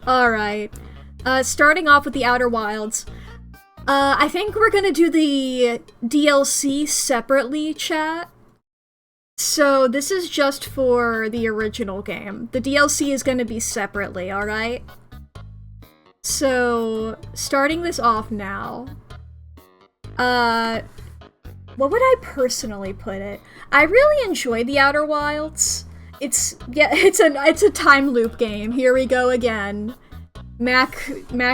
Alright. Starting off with the Outer Wilds. I think we're gonna do the DLC separately, chat. So this is just for the original game. The DLC is gonna be separately, alright? So, starting this off now. What would I personally put it? I really enjoyed the Outer Wilds. It's a time loop game. Here we go again. Mack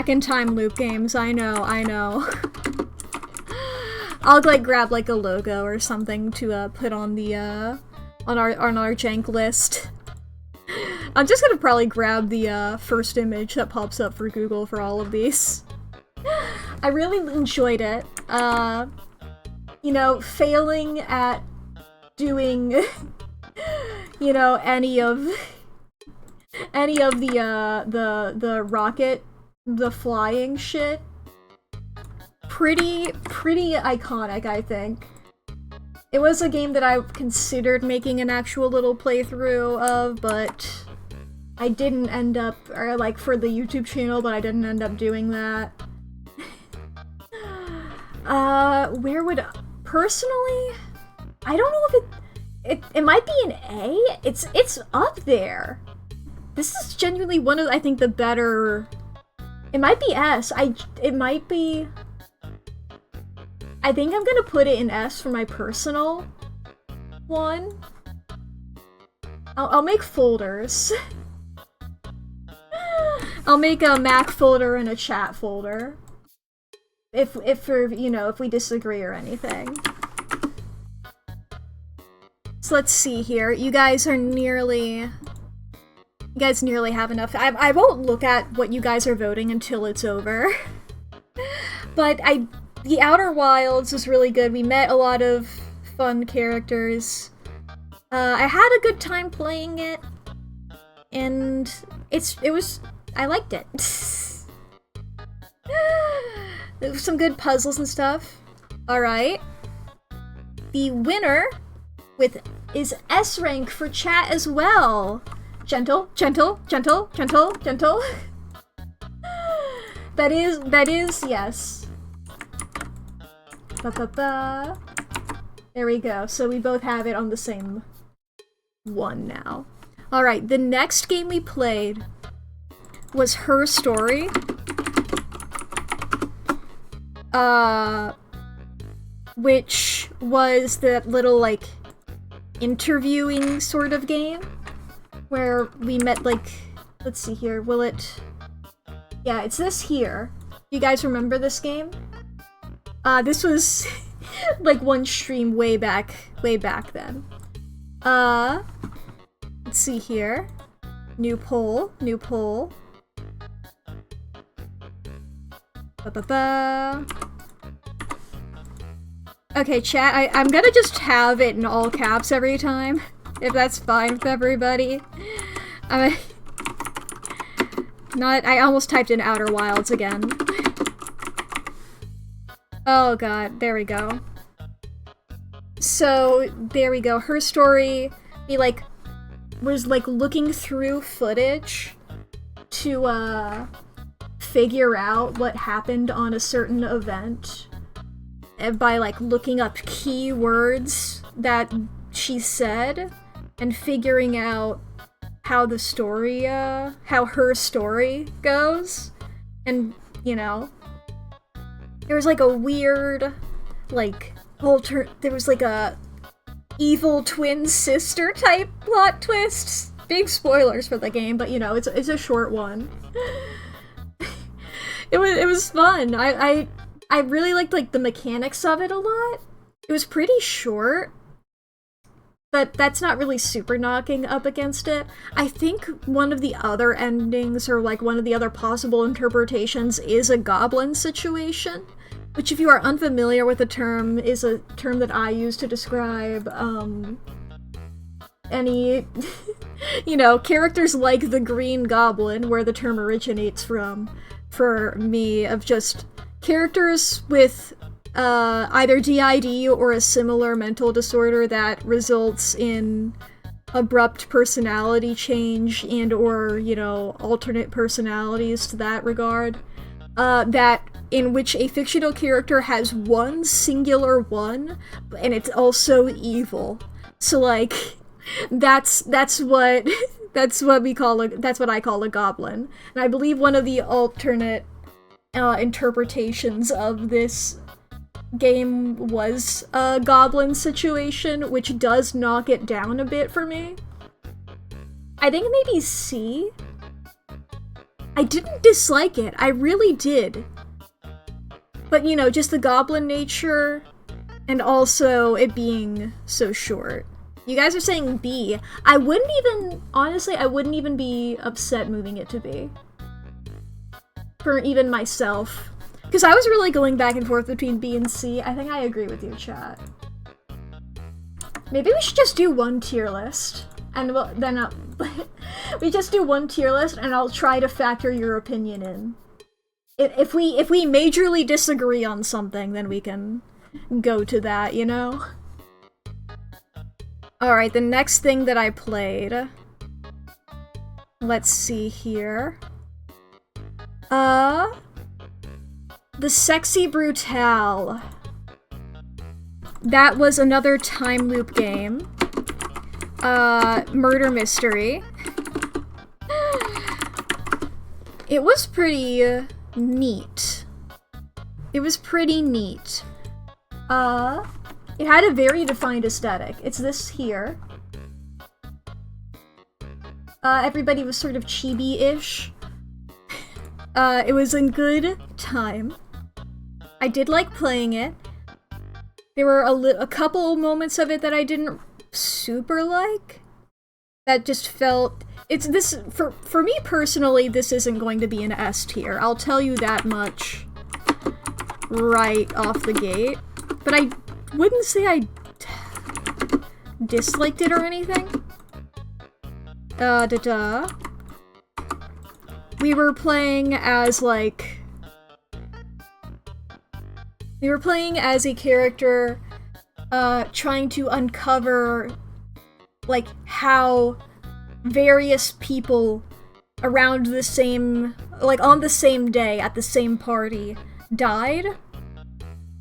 and time loop games. I know. I'll like grab like a logo or something to put on the on our jank list. I'm just gonna probably grab the first image that pops up for Google for all of these. I really enjoyed it. You know, failing at doing you know any of the rocket, the flying shit. Pretty iconic, I think. It was a game that I considered making an actual little playthrough of, but I didn't end up, or like for the YouTube channel, but I didn't end up doing that. Where would, personally, I don't know if it might be an A. It's up there. This is genuinely one of, I think, the better, it might be S. It might be, I think I'm gonna put it in S for my personal one. I'll make folders. I'll make a Mac folder and a chat folder. If you know, if we disagree or anything. So let's see here. You guys nearly have enough. I won't look at what you guys are voting until it's over. But the Outer Wilds was really good. We met a lot of fun characters. I had a good time playing it, and I liked it. There was some good puzzles and stuff. Alright. The winner is S rank for chat as well. Gentle, gentle, gentle, gentle, gentle. That is, yes. Ba-ba-ba. There we go. So we both have it on the same one now. Alright, the next game we played was Her Story. Which was that little, like, interviewing sort of game where we met, like, let's see here, will it... Yeah, it's this here. You guys remember this game? This was like one stream way back then. Let's see here. New poll, new poll. Ba-ba-ba. Okay, chat, I'm gonna just have it in all caps every time, if that's fine with everybody. I almost typed in Outer Wilds again. Oh god, there we go. So, there we go. Her Story, we, like, was, like, looking through footage to, figure out what happened on a certain event. And by, like, looking up keywords that she said, and figuring out how the story, how her story goes. And, you know, there was, like, a weird, like, there was, like, a evil twin sister type plot twist. Big spoilers for the game, but, you know, it's a short one. It was fun. I really liked, like, the mechanics of it a lot. It was pretty short, but that's not really super knocking up against it. I think one of the other endings, or, like, one of the other possible interpretations is a goblin situation, which, if you are unfamiliar with the term, is a term that I use to describe, any, you know, characters like the Green Goblin, where the term originates from, for me, of just characters with either DID or a similar mental disorder that results in abrupt personality change and or, you know, alternate personalities to that regard. That in which a fictional character has one singular one, and it's also evil. So, like, that's what we call that's what I call a goblin. And I believe one of the alternate interpretations of this game was a goblin situation, which does knock it down a bit for me. I think maybe C. I didn't dislike it, I really did. But, you know, just the goblin nature, and also it being so short. You guys are saying B. I wouldn't even, honestly, I wouldn't even be upset moving it to B. For even myself. Because I was really going back and forth between B and C. I think I agree with you, chat. Maybe we should just do one tier list. And then we just do one tier list, and I'll try to factor your opinion in. If we majorly disagree on something, then we can go to that, you know? Alright, the next thing that I played... Let's see here... The Sexy Brutale. That was another time loop game. Murder mystery. It was pretty neat. It was pretty neat. It had a very defined aesthetic. It's this here. Everybody was sort of chibi-ish. It was a good time. I did like playing it. There were a couple moments of it that I didn't super like. That just felt... It's this... For me personally, this isn't going to be an S tier. I'll tell you that much right off the gate. But I wouldn't say I disliked it or anything. We were playing as, like... We were playing as a character trying to uncover, like, how various people around the same, like, on the same day at the same party died.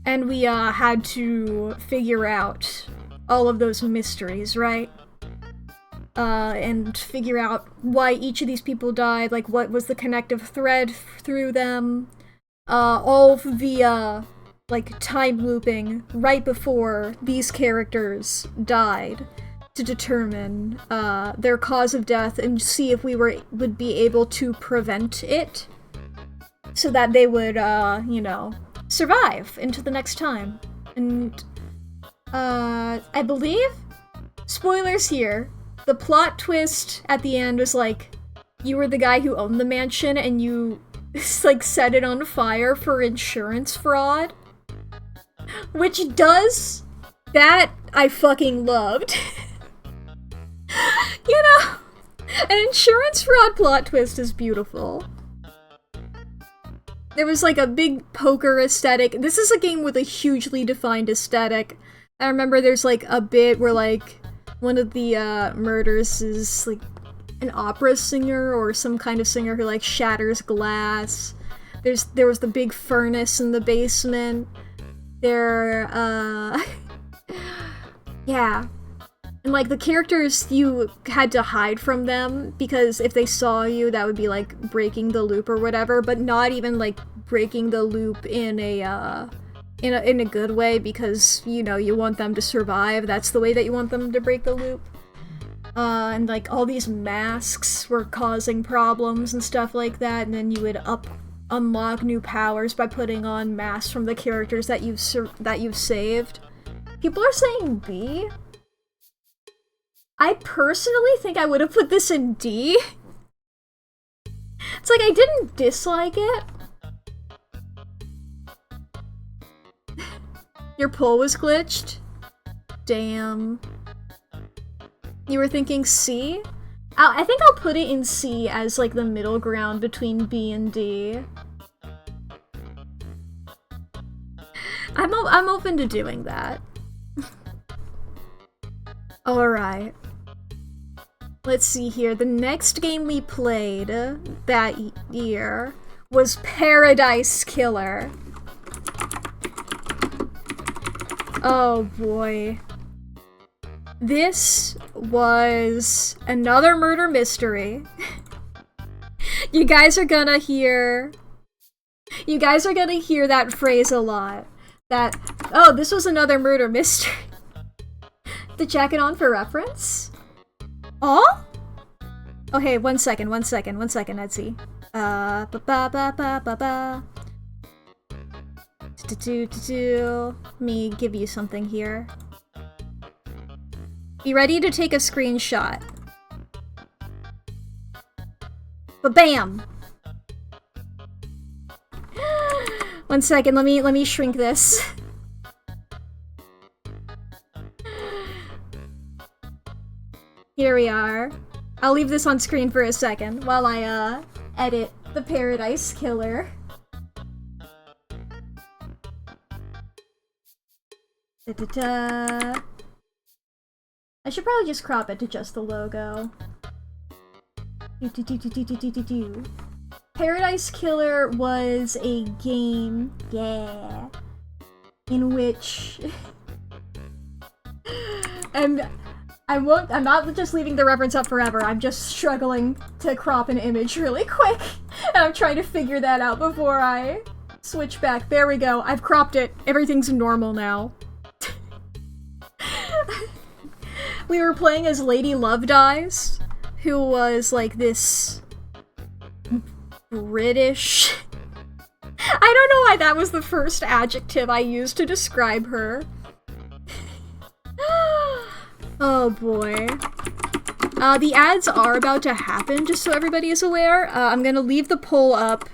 And we, had to figure out all of those mysteries, right? And figure out why each of these people died, like, what was the connective thread through them. All of the, like, time looping right before these characters died to determine, their cause of death and see if we would be able to prevent it so that they would, you know, survive into the next time. And, I believe, spoilers here, the plot twist at the end was like, you were the guy who owned the mansion and you, like, set it on fire for insurance fraud. Which that I fucking loved. You know, an insurance fraud plot twist is beautiful. There was, like, a big poker aesthetic. This is a game with a hugely defined aesthetic. I remember there's, like, a bit where, like, one of the, murders is, like, an opera singer or some kind of singer who, like, shatters glass. There was the big furnace in the basement. Yeah. And, like, the characters, you had to hide from them, because if they saw you, that would be, like, breaking the loop or whatever, but not even, like, breaking the loop in a good way, because, you know, you want them to survive. That's the way that you want them to break the loop. And, like, all these masks were causing problems and stuff like that, and then you would unlock new powers by putting on masks from the characters that you've saved. People are saying B. I personally think I would have put this in D. It's like, I didn't dislike it. Your poll was glitched? Damn. You were thinking C? I think I'll put it in C as, like, the middle ground between B and D. I'm open to doing that. Alright. Let's see here. The next game we played that year was Paradise Killer. Oh boy. This was another murder mystery. You guys are gonna hear that phrase a lot. That, oh, this was another murder mystery. The jacket on for reference? Oh? Okay, one second, Etsy. Let me give you something here. Be ready to take a screenshot. Ba-bam! One second, let me shrink this. Here we are. I'll leave this on screen for a second while I, edit the Paradise Killer. Da-da-da. I should probably just crop it to just the logo. Paradise Killer was a game, yeah, in which and I'm not just leaving the reference up forever, I'm just struggling to crop an image really quick, and I'm trying to figure that out before I switch back. There we go, I've cropped it, everything's normal now. We were playing as Lady Love Dies, who was like this British... I don't know why that was the first adjective I used to describe her. Oh boy. The ads are about to happen, just so everybody is aware. I'm gonna leave the poll up.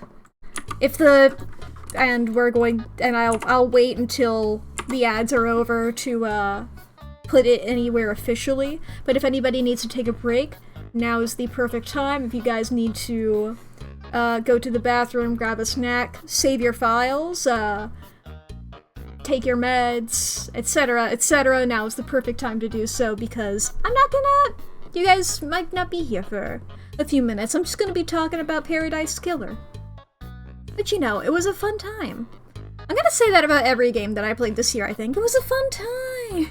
I'll wait until the ads are over to, put it anywhere officially. But if anybody needs to take a break, now is the perfect time. If you guys need to, go to the bathroom, grab a snack, save your files, take your meds, etc., etc. Now is the perfect time to do so because I'm not gonna... You guys might not be here for a few minutes. I'm just gonna be talking about Paradise Killer. But you know, it was a fun time. I'm gonna say that about every game that I played this year, I think. It was a fun time!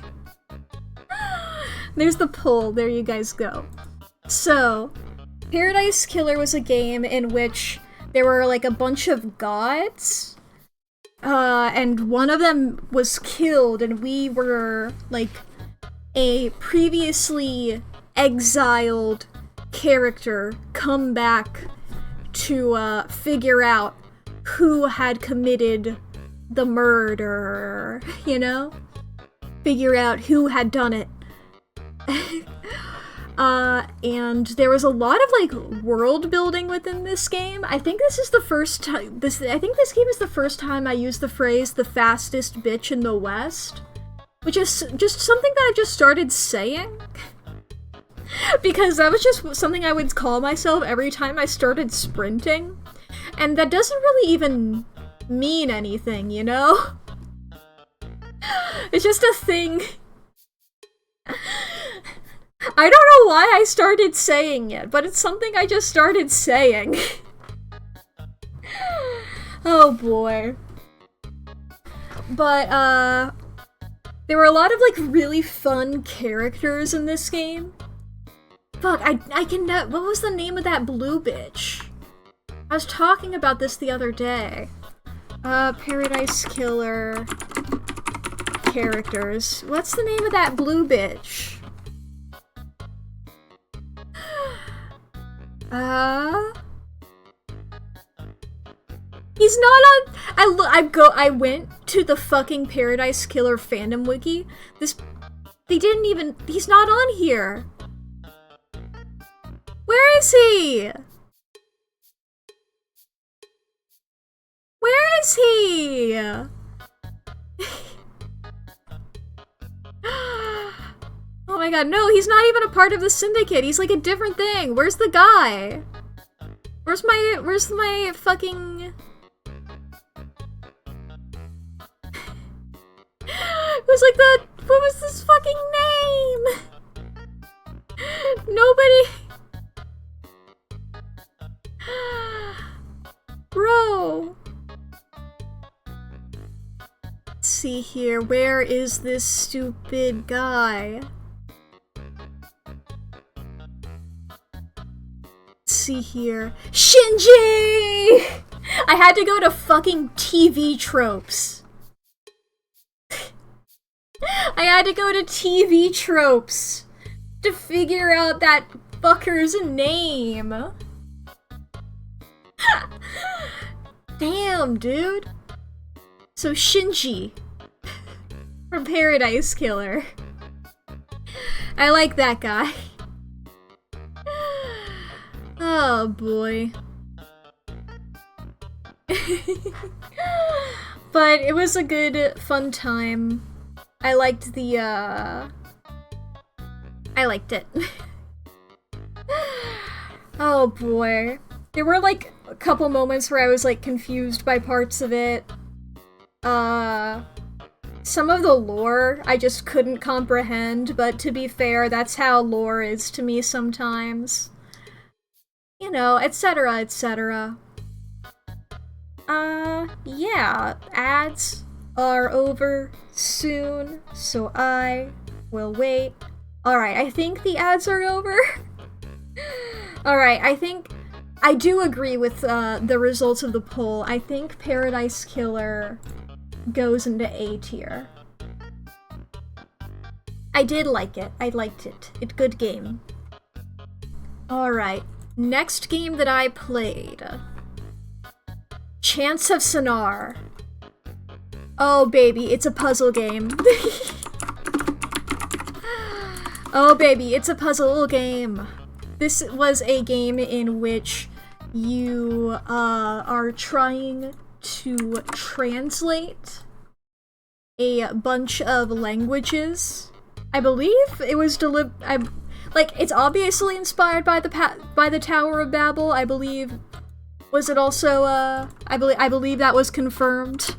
There's the poll, there you guys go. So, Paradise Killer was a game in which there were like a bunch of gods, and one of them was killed, and we were like a previously exiled character come back to figure out who had committed the murder, you know? Figure out who had done it. And there was a lot of like world building within this game. I think this is the first time I think this game is the first time I used the phrase the fastest bitch in the West, which is just something that I just started saying. Because that was just something I would call myself every time I started sprinting. And that doesn't really even mean anything, you know? It's just a thing. I don't know why I started saying it, but it's something I just started saying. Oh boy. But, there were a lot of, like, really fun characters in this game. Fuck, I can... What was the name of that blue bitch? I was talking about this the other day. Paradise Killer... characters. What's the name of that blue bitch? He's not on... I went to the fucking Paradise Killer fandom wiki. They didn't even... He's not on here. Where is he? Where is he? Oh my god, no, he's not even a part of the syndicate. He's like a different thing. Where's the guy? Where's my fucking... It was like the... What was this fucking name? Nobody... Bro. Let's see here. Where is this stupid guy? Let's see here. Shinji! I had to go to fucking TV tropes. I had to go to TV tropes to figure out that fucker's name. Damn, dude. So Shinji from Paradise Killer. I like that guy. Oh boy. But it was a good, fun time. I liked the, I liked it. Oh boy. There were like a couple moments where I was like confused by parts of it. Some of the lore I just couldn't comprehend, but to be fair, that's how lore is to me sometimes. You know, etc., etc. Yeah, ads are over soon, so I will wait. Alright, I think the ads are over. Alright, I think... I do agree with the results of the poll. I think Paradise Killer goes into A tier. I did like it. I liked it. It's a good game. Alright, next game that I played. Chance of Sonar. Oh baby, it's a puzzle game. Oh baby, it's a puzzle game. This was a game in which you are trying to translate a bunch of languages. I believe it was like, it's obviously inspired by the Tower of Babel. I believe. Was it also I believe that was confirmed.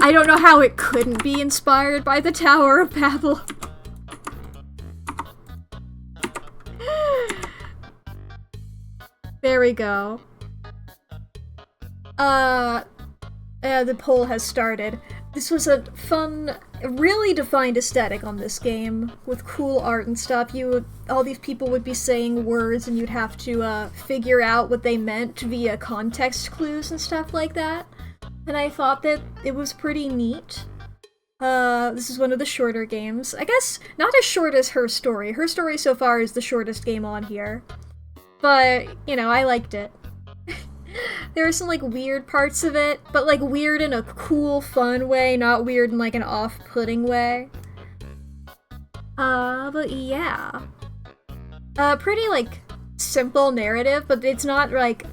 I don't know how it couldn't be inspired by the Tower of Babel. There we go. The poll has started. This was a fun, really defined aesthetic on this game, with cool art and stuff. All these people would be saying words and you'd have to, figure out what they meant via context clues and stuff like that. And I thought that it was pretty neat. This is one of the shorter games. I guess not as short as Her Story. Her Story so far is the shortest game on here. But, you know, I liked it. There are some, like, weird parts of it, but, like, weird in a cool, fun way, not weird in, like, an off-putting way. But yeah. Pretty, like, simple narrative, but it's not, like,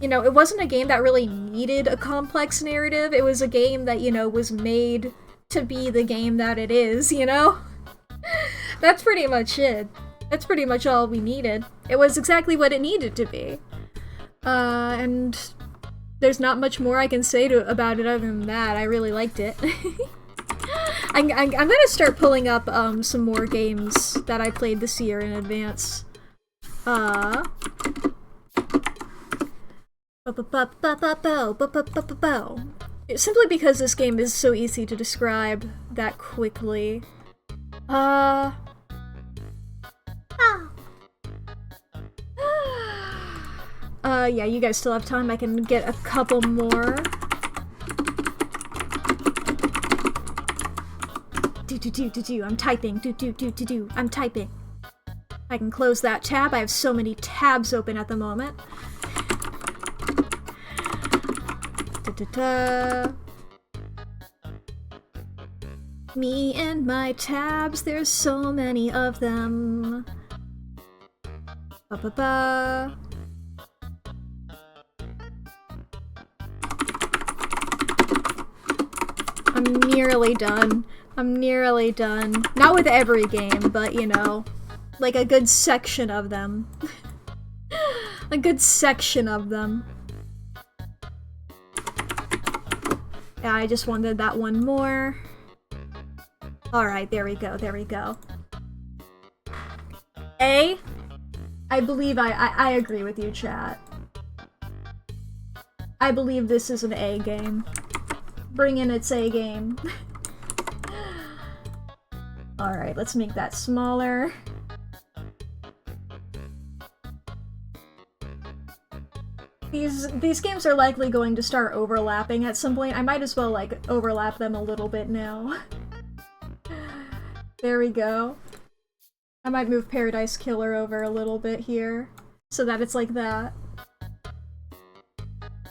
you know, it wasn't a game that really needed a complex narrative. It was a game that, you know, was made to be the game that it is, you know? That's pretty much it. That's pretty much all we needed. It was exactly what it needed to be. And there's not much more I can say about it other than that. I really liked it. I'm gonna start pulling up some more games that I played this year in advance. Simply because this game is so easy to describe that quickly. Yeah, you guys still have time. I can get a couple more. I'm typing. I'm typing. I can close that tab. I have so many tabs open at the moment. Me and my tabs, there's so many of them. I'm nearly done. I'm nearly done. Not with every game, but you know, like a good section of them. A good section of them. Yeah, I just wanted that one more. Alright, there we go, there we go. A? I believe I agree with you, chat. I believe this is an A game. Bring in its A game. Alright, let's make that smaller. These games are likely going to start overlapping at some point. I might as well, like, overlap them a little bit now. There we go. I might move Paradise Killer over a little bit here, so that it's like that.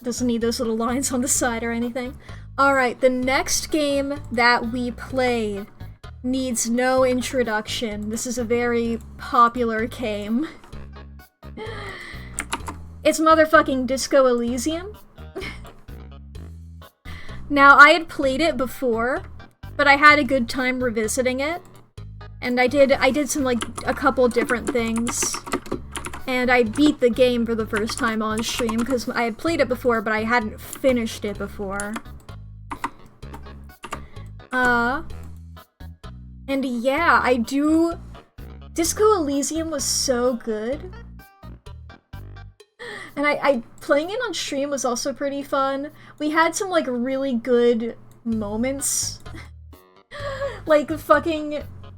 Doesn't need those little lines on the side or anything. Alright, the next game that we played needs no introduction. This is a very popular game. It's motherfucking Disco Elysium. Now, I had played it before, but I had a good time revisiting it. And I did some, like, a couple different things. And I beat the game for the first time on stream, because I had played it before, but I hadn't finished it before. And yeah, Disco Elysium was so good. And playing it on stream was also pretty fun. We had some, like, really good moments. Like,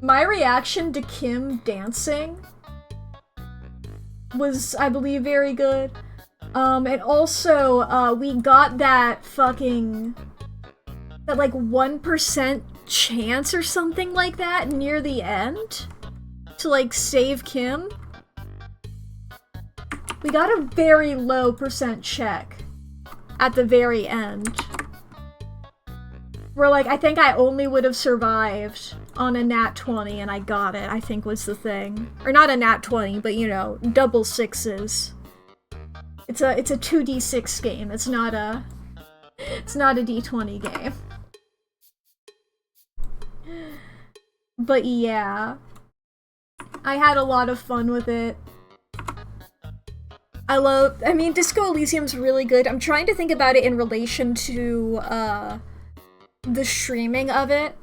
my reaction to Kim dancing was, I believe, very good. And also, we got that like 1% chance or something like that near the end to, like, save Kim. We got a very low percent check at the very end. Where, like, I think I only would have survived on a nat 20 and I got it, I think was the thing. Or not a nat 20, but, you know, double sixes. It's a 2d6 game, it's not a d20 game. But yeah. I had a lot of fun with it. I mean, Disco Elysium's really good. I'm trying to think about it in relation to, the streaming of it.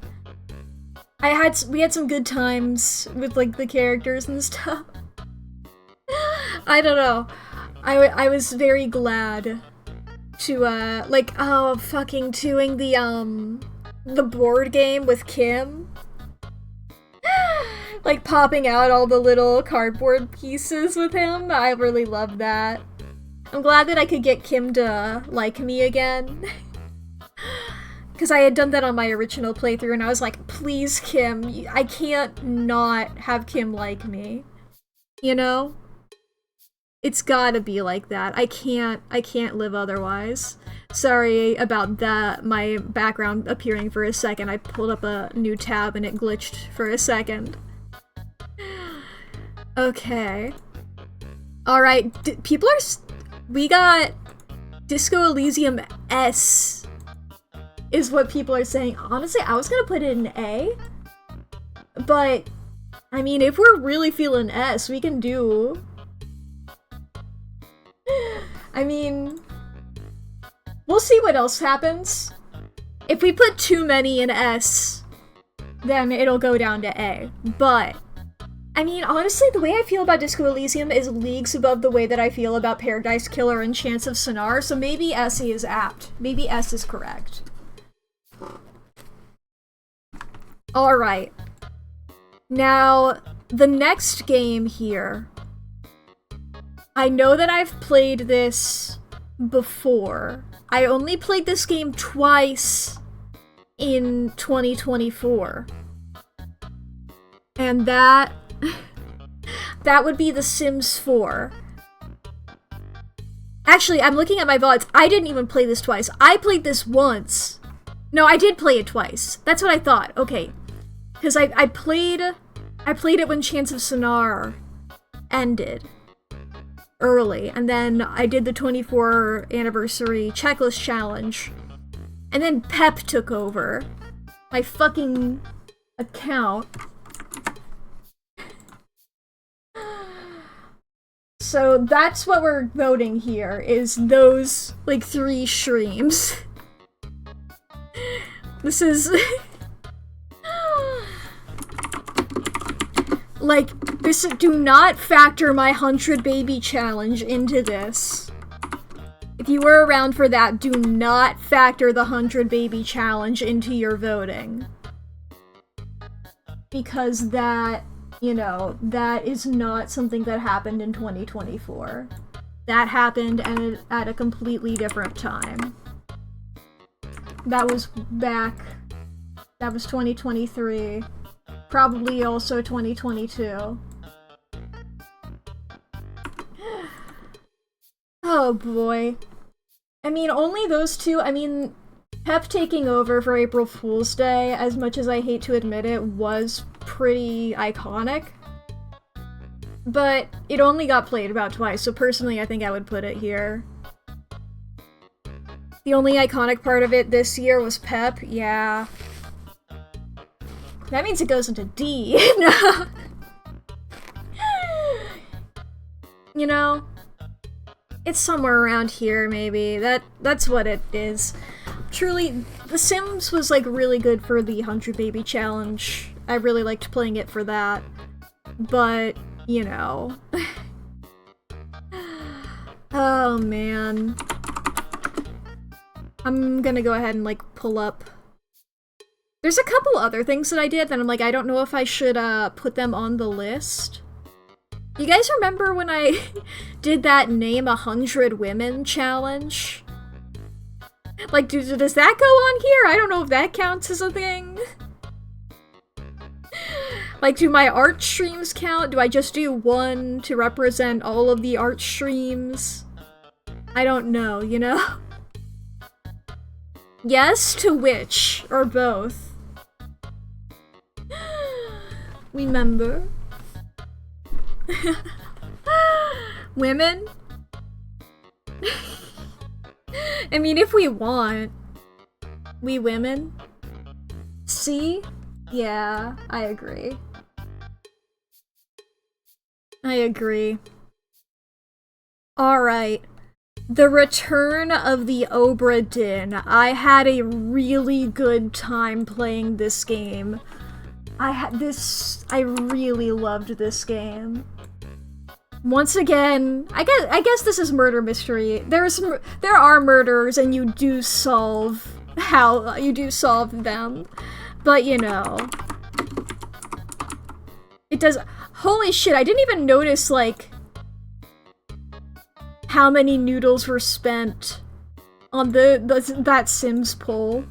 We had some good times with like the characters and stuff. I don't know. I was very glad to like, oh, fucking doing the board game with Kim. Like popping out all the little cardboard pieces with him. I really loved that. I'm glad that I could get Kim to like me again. Because I had done that on my original playthrough and I was like, please Kim, I can't not have Kim like me. You know? It's gotta be like that. I can't live otherwise. Sorry about that, my background appearing for a second. I pulled up a new tab and it glitched for a second. Okay. Alright, people are... We got Disco Elysium S, is what people are saying. Honestly, I was gonna put it in A, but, I mean, if we're really feeling S, we can do... I mean, we'll see what else happens. If we put too many in S, then it'll go down to A, but... I mean, honestly, the way I feel about Disco Elysium is leagues above the way that I feel about Paradise Killer and Chants of Sonar, so maybe S is apt. Maybe S is correct. Alright. Now, the next game here. I know that I've played this before. I only played this game twice in 2024. And that would be The Sims 4. Actually, I'm looking at my VODs. I didn't even play this twice. I played this once. No, I did play it twice. That's what I thought. Okay. Because I played it when Chants of Sonar ended early, and then I did the 24 anniversary checklist challenge, and then Pep took over my fucking account. So that's what we're voting here, is those, like, 3 streams. This is... like, this, do not factor my 100 baby challenge into this. If you were around for that, do not factor the 100 baby challenge into your voting. Because that, you know, that is not something that happened in 2024. That happened at a completely different time. That was 2023. Probably also 2022. Oh boy. I mean, only those two. I mean, Pep taking over for April Fool's Day, as much as I hate to admit it, was pretty iconic. But it only got played about twice, so personally I think I would put it here. The only iconic part of it this year was Pep, yeah. That means it goes into D. No. You know, it's somewhere around here, maybe. That's what it is. Truly, The Sims was, like, really good for the 100 Baby Challenge. I really liked playing it for that. But, you know. Oh, man. I'm gonna go ahead and, like, pull up. There's a couple other things that I did that I'm like, I don't know if I should, put them on the list. You guys remember when I did that Name 100 Women challenge? Like, does that go on here? I don't know if that counts as a thing. Like, do my art streams count? Do I just do one to represent all of the art streams? I don't know, you know? Yes to which, or both? Remember? Women? I mean, if we want. We women? See? Yeah, I agree. I agree. Alright. The Return of the Obra Dinn. I had a really good time playing this game. I really loved this game. Once again, I guess this is murder mystery. There are murders and you do solve them. But you know, it does. Holy shit, I didn't even notice like how many noodles were spent on that Sims poll.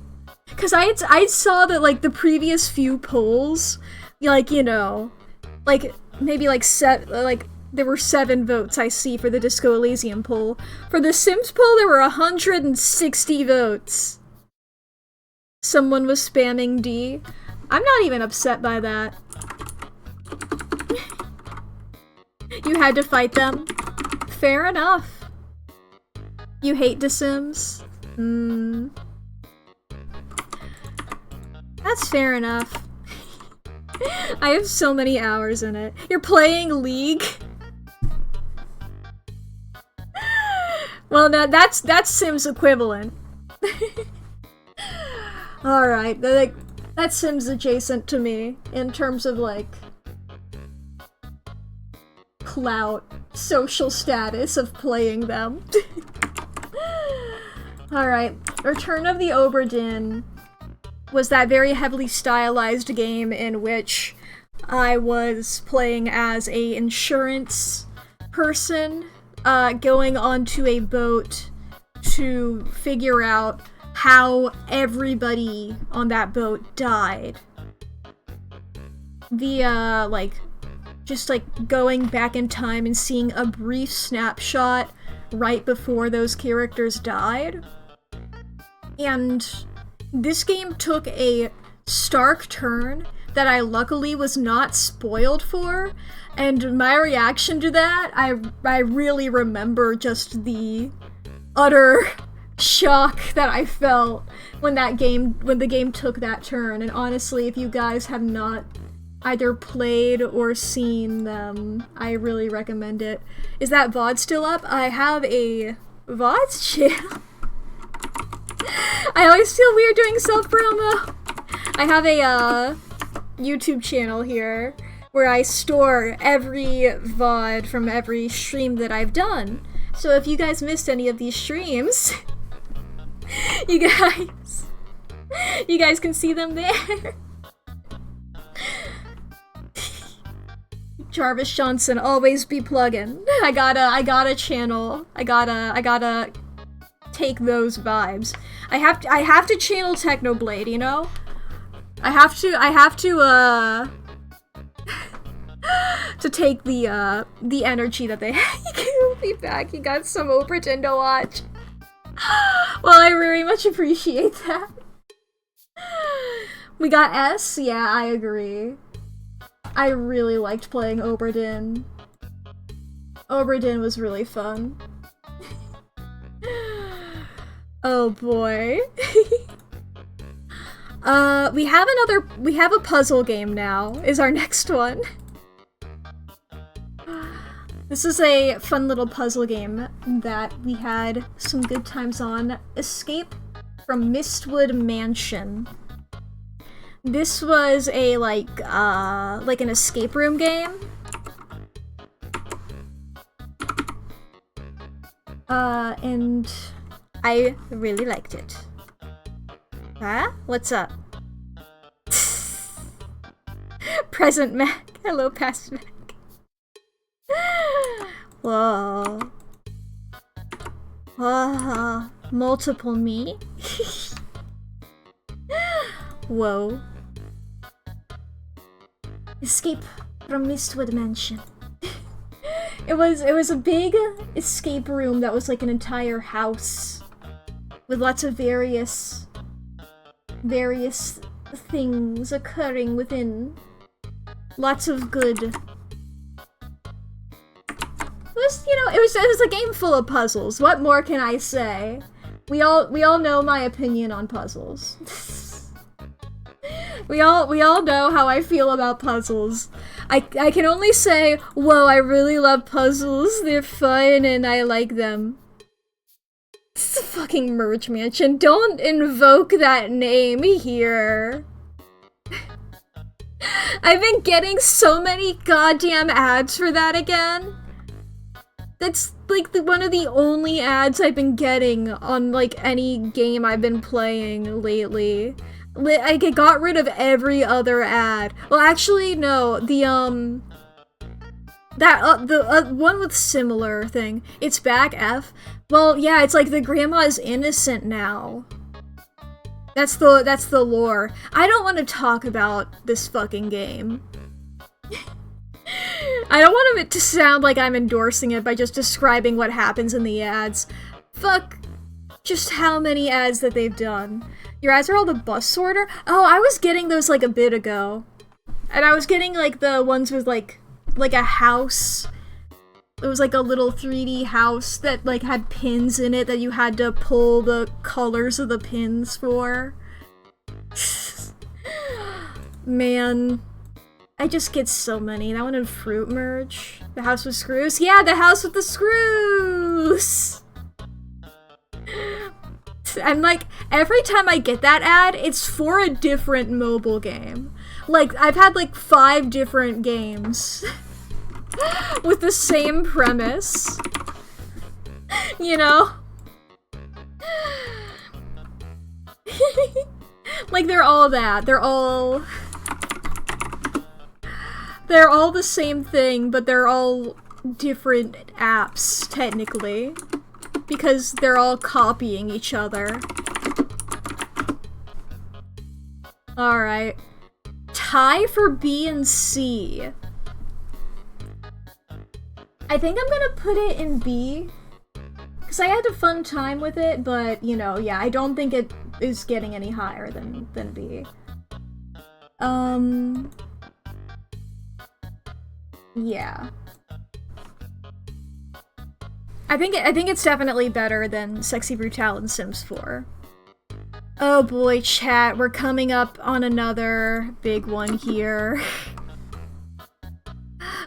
Cause I saw that like the previous few polls, like, you know, like maybe like there were 7 votes I see for the Disco Elysium poll. For the Sims poll, there were 160 votes. Someone was spamming D. I'm not even upset by that. You had to fight them? Fair enough. You hate The Sims? That's fair enough. I have so many hours in it. You're playing League? Well, no, that's Sims equivalent. Alright, like, that's Sims adjacent to me in terms of, like, clout, social status of playing them. Alright, Return of the Obra Dinn was that very heavily stylized game in which I was playing as a insurance person, going onto a boat to figure out how everybody on that boat died. Via, like, just like going back in time and seeing a brief snapshot right before those characters died. And this game took a stark turn that I luckily was not spoiled for, and my reaction to that, I really remember just the utter shock that I felt when the game took that turn. And honestly, if you guys have not either played or seen them, I really recommend it. Is that VOD still up? I have a VOD channel. I always feel weird doing self-promo. I have a YouTube channel here where I store every VOD from every stream that I've done. So if you guys missed any of these streams, you guys can see them there. Jarvis Johnson, always be plugging. I got a channel. I gotta take those vibes. I have to channel Technoblade, you know? I have to to take the energy that they You'll be back. You got some Obra Dinn to watch. Well, I very much appreciate that. We got S? Yeah, I agree. I really liked playing Obra Dinn. Obra Dinn was really fun. Oh boy. We have a puzzle game now, is our next one. This is a fun little puzzle game that we had some good times on. Escape from Mistwood Mansion. This was a, like an escape room game. And I really liked it. Huh? What's up? Present Mac. Hello, past Mac. Whoa. Multiple me? Whoa. Escape from Mistwood Mansion. It was a big escape room that was like an entire house with lots of various things occurring within. Lots of good. It was, you know, it was a game full of puzzles. What more can I say? We all know my opinion on puzzles. We all know how I feel about puzzles. I can only say, whoa, I really love puzzles. They're fun and I like them. It's a fucking merch mansion. Don't invoke that name here. I've been getting so many goddamn ads for that again. That's like one of the only ads I've been getting on like any game I've been playing lately. I got rid of every other ad. Well, actually, no. The one with similar thing. It's back, F. Well, yeah, it's like the grandma is innocent now. That's the lore. I don't want to talk about this fucking game. I don't want it to sound like I'm endorsing it by just describing what happens in the ads. Fuck just how many ads that they've done. Your ads are all the bus sorter? Oh, I was getting those like a bit ago. And I was getting like the ones with like a house. It was like a little 3D house that like had pins in it that you had to pull the colors of the pins for. Man, I just get so many. That one in Fruit Merge. The house with screws? Yeah, the house with the screws! I'm like, every time I get that ad, it's for a different mobile game. Like, I've had like 5 different games with the same premise. You know? Like, they're all that. They're all the same thing, but they're all different apps, technically. Because they're all copying each other. Alright. Tie for B and C. I think I'm gonna put it in B. Because I had a fun time with it, but, you know, yeah, I don't think it is getting any higher than B. Yeah. I think it's definitely better than Sexy Brutale in Sims 4. Oh boy, chat, we're coming up on another big one here.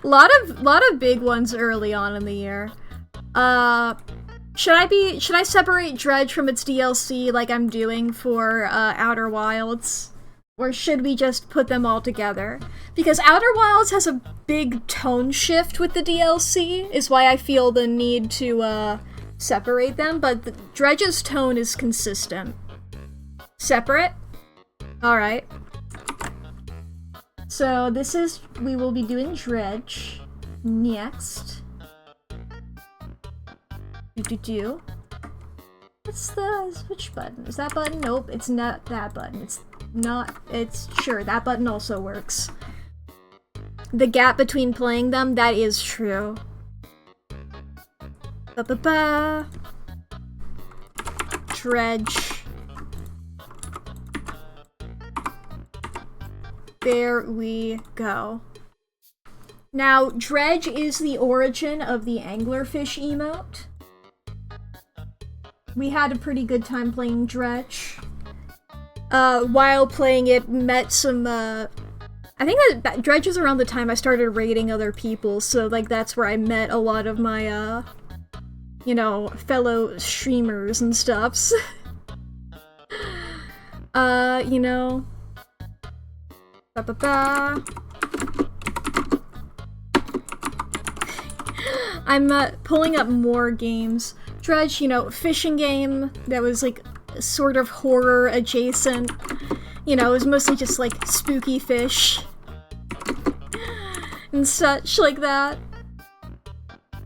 lot of big ones early on in the year. Should I separate Dredge from its DLC like I'm doing for Outer Wilds? Or should we just put them all together? Because Outer Wilds has a big tone shift with the DLC, is why I feel the need to separate them, but Dredge's tone is consistent. Separate? Alright. So we will be doing Dredge next. Which button? Is that button? Nope, it's not that button. Sure, that button also works. The gap between playing them, that is true. Ba-ba-ba. Dredge. There we go. Now, Dredge is the origin of the anglerfish emote. We had a pretty good time playing Dredge. While playing it, met some, I think that Dredge is around the time I started raiding other people, so, like, that's where I met a lot of my, you know, fellow streamers and stuffs. You know... Ba-ba-ba. I'm, pulling up more games. Dredge, you know, fishing game that was, like, sort of horror adjacent. You know, it was mostly just like spooky fish and such like that.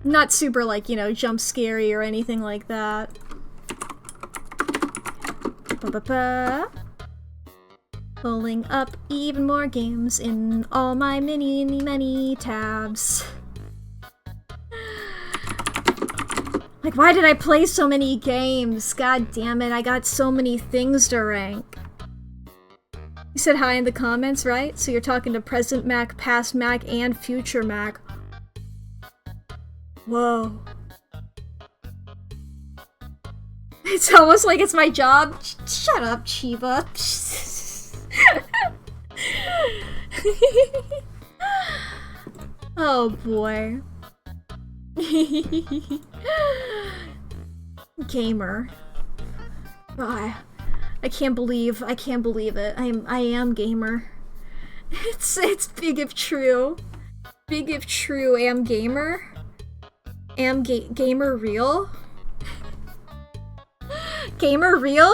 Not super like, you know, jump scary or anything like that. Ba-ba-ba. Pulling up even more games in all my many tabs. Like, why did I play so many games? God damn it, I got so many things to rank. You said hi in the comments, right? So you're talking to present Mac, past Mac, and future Mac. Whoa. It's almost like it's my job. Shut up, Chiba. Oh boy. Gamer. Ah, I can't believe it. I am gamer. It's big if true. Big if true, am gamer. Am gamer real? Gamer real?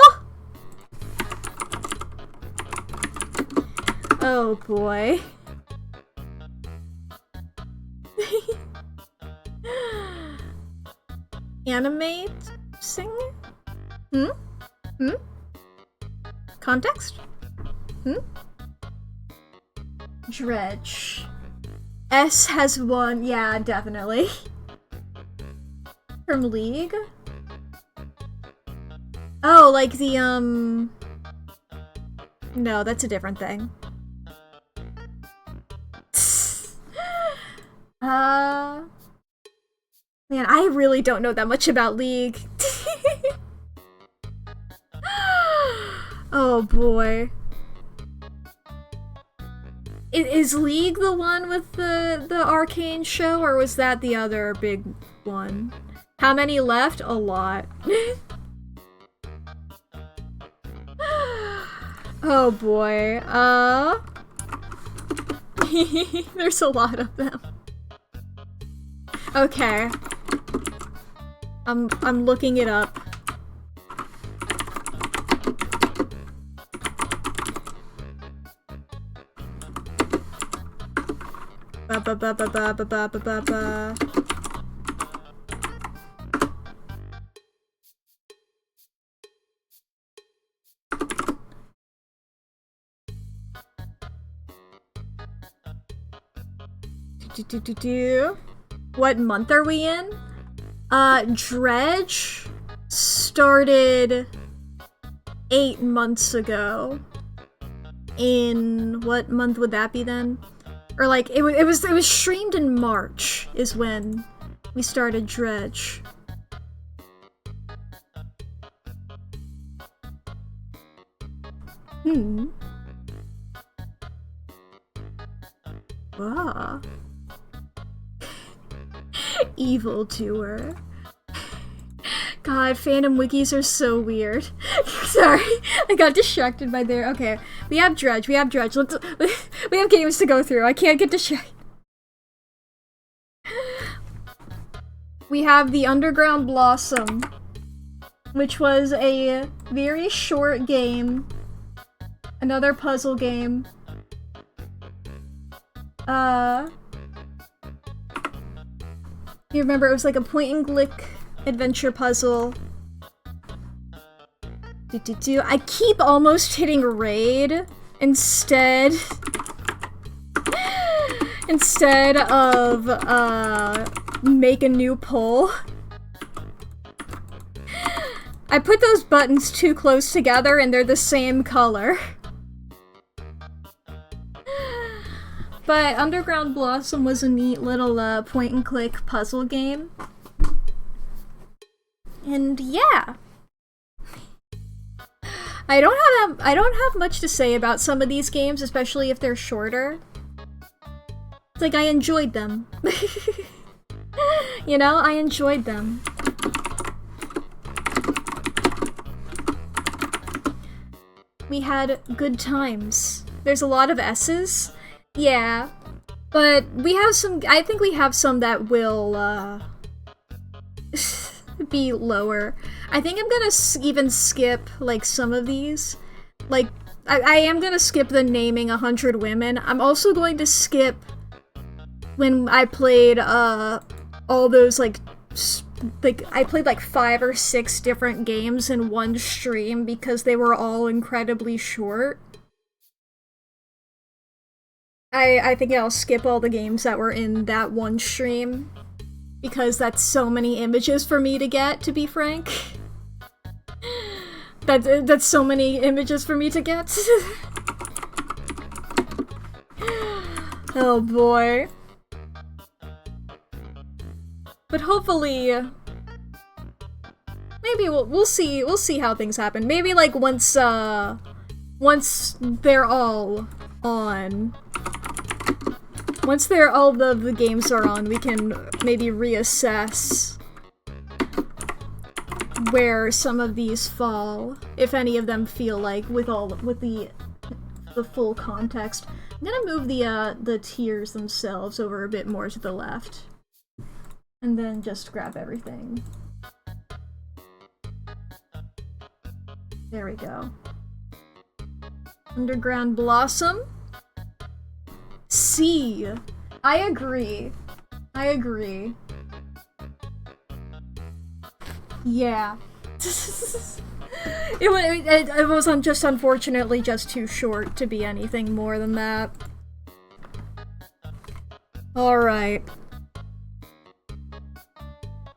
Oh boy. Animate? Sing? Hmm? Hmm? Context? Hmm? Dredge. S has one, yeah, definitely. From League? Oh, like the, no, that's a different thing. Man, I really don't know that much about League. Oh boy. Is League the one with the arcane show, or was that the other big one? How many left? A lot. Oh boy. There's a lot of them. Okay. I'm looking it up. Ba ba ba ba ba ba ba ba ba. What month are we in? Dredge started 8 months ago. In what month would that be then? Or like it was streamed in March is when we started Dredge. Ah. Evil doer. God, fandom wikis are so weird. Sorry, I got distracted by there. Okay, we have Dredge. We have games to go through. I can't get distracted. We have the Underground Blossom, which was a very short game. Another puzzle game. You remember, it was like a point-and-click adventure puzzle. I keep almost hitting raid instead of make a new poll. I put those buttons too close together and they're the same color. But Underground Blossom was a neat little point-and-click puzzle game. And yeah. I don't have much to say about some of these games, especially if they're shorter. It's like I enjoyed them. You know, I enjoyed them. We had good times. There's a lot of S's. Yeah, but we have some, I think we have some that will, be lower. I think I'm gonna even skip, like, some of these. Like, I am gonna skip the naming 100 women. I'm also going to skip when I played, all those, like, I played, like, 5 or 6 different games in one stream because they were all incredibly short. I think I'll skip all the games that were in that one stream, because that's so many images for me to get, to be frank. That's so many images for me to get. Oh boy. But hopefully, maybe we'll see how things happen. Maybe like once they're all on. Once all the games are on, we can maybe reassess where some of these fall, if any of them feel like, with the full context. I'm gonna move the tiers themselves over a bit more to the left. And then just grab everything. There we go. Underground Blossom. C. I agree. I agree. Yeah. It was just unfortunately just too short to be anything more than that. Alright.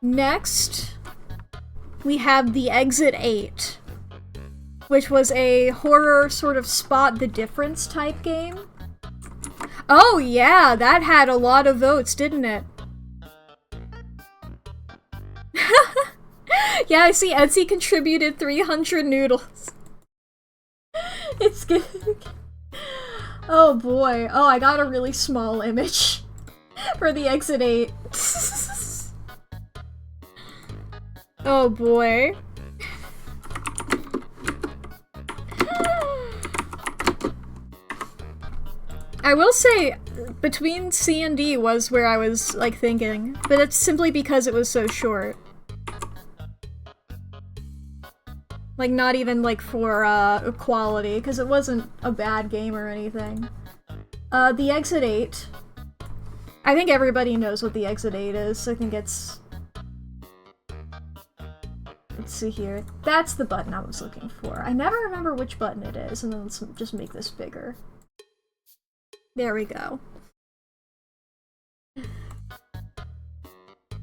Next, we have the Exit 8, which was a horror sort of spot the difference type game. Oh yeah, that had a lot of votes, didn't it? Yeah, I see Etsy contributed 300 noodles. It's good. Oh boy. Oh, I got a really small image for the Exit 8. Oh boy. I will say, between C and D was where I was, like, thinking, but it's simply because it was so short. Like, not even, like, for, quality, because it wasn't a bad game or anything. The Exit 8. I think everybody knows what the Exit 8 is. I think it's... Let's see here. That's the button I was looking for. I never remember which button it is, and then let's just make this bigger. There we go.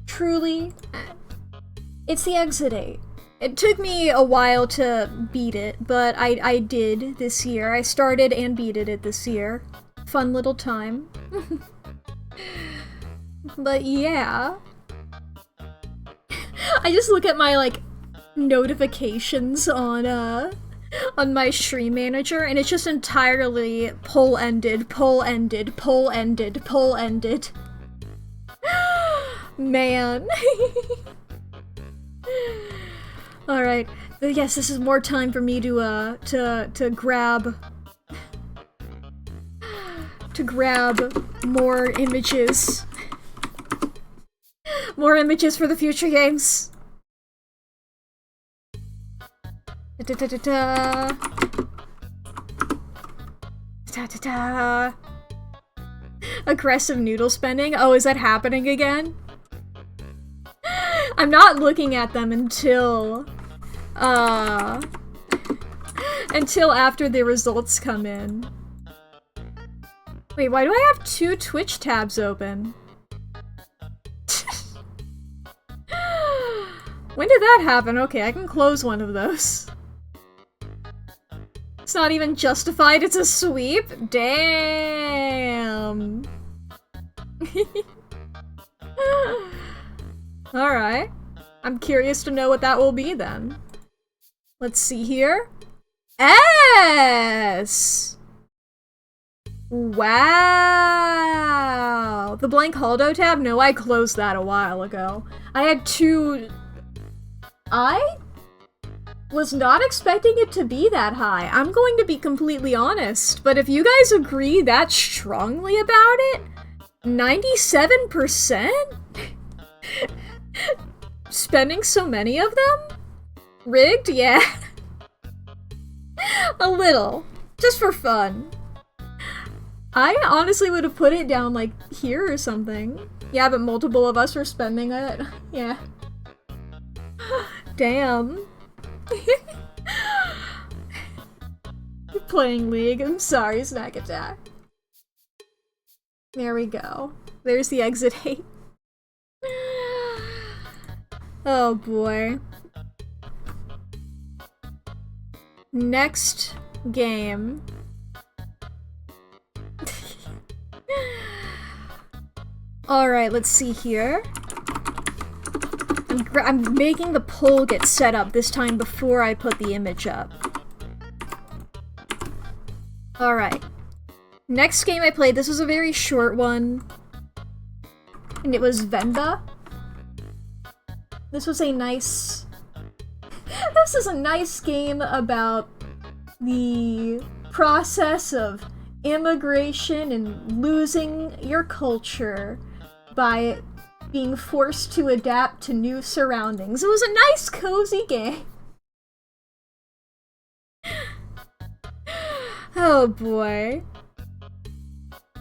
Truly, it's the Exit 8. It took me a while to beat it, but I did this year. I started and beated it this year. Fun little time. But yeah. I just look at my, like, notifications on my stream manager, and it's just entirely poll ended, poll ended, poll ended, poll ended. Man. Alright. Yes, this is more time for me to grab more images. More images for the future games. Da-da-da-da-da. Da-da-da. Aggressive noodle spending? Oh, is that happening again? I'm not looking at them until after the results come in. Wait, why do I have 2 Twitch tabs open? When did that happen? Okay, I can close one of those. It's not even justified, it's a sweep? Damn. Alright. I'm curious to know what that will be then. Let's see here. S! Wow! The blank Haldo tab? No, I closed that a while ago. I had 2... I was not expecting it to be that high. I'm going to be completely honest, but if you guys agree that strongly about it, 97%? Spending so many of them? Rigged? Yeah. A little. Just for fun. I honestly would have put it down, like, here or something. Yeah, but multiple of us were spending it. Yeah. Damn. Playing League. I'm sorry, Snack Attack. There we go. There's the Exit 8. Oh boy. Next game. Alright, let's see here. I'm making the poll get set up this time before I put the image up. Alright. Next game I played, this was a very short one. And it was Venda. This was a nice House is a nice game about the process of immigration and losing your culture by being forced to adapt to new surroundings. It was a nice, cozy game. Oh boy.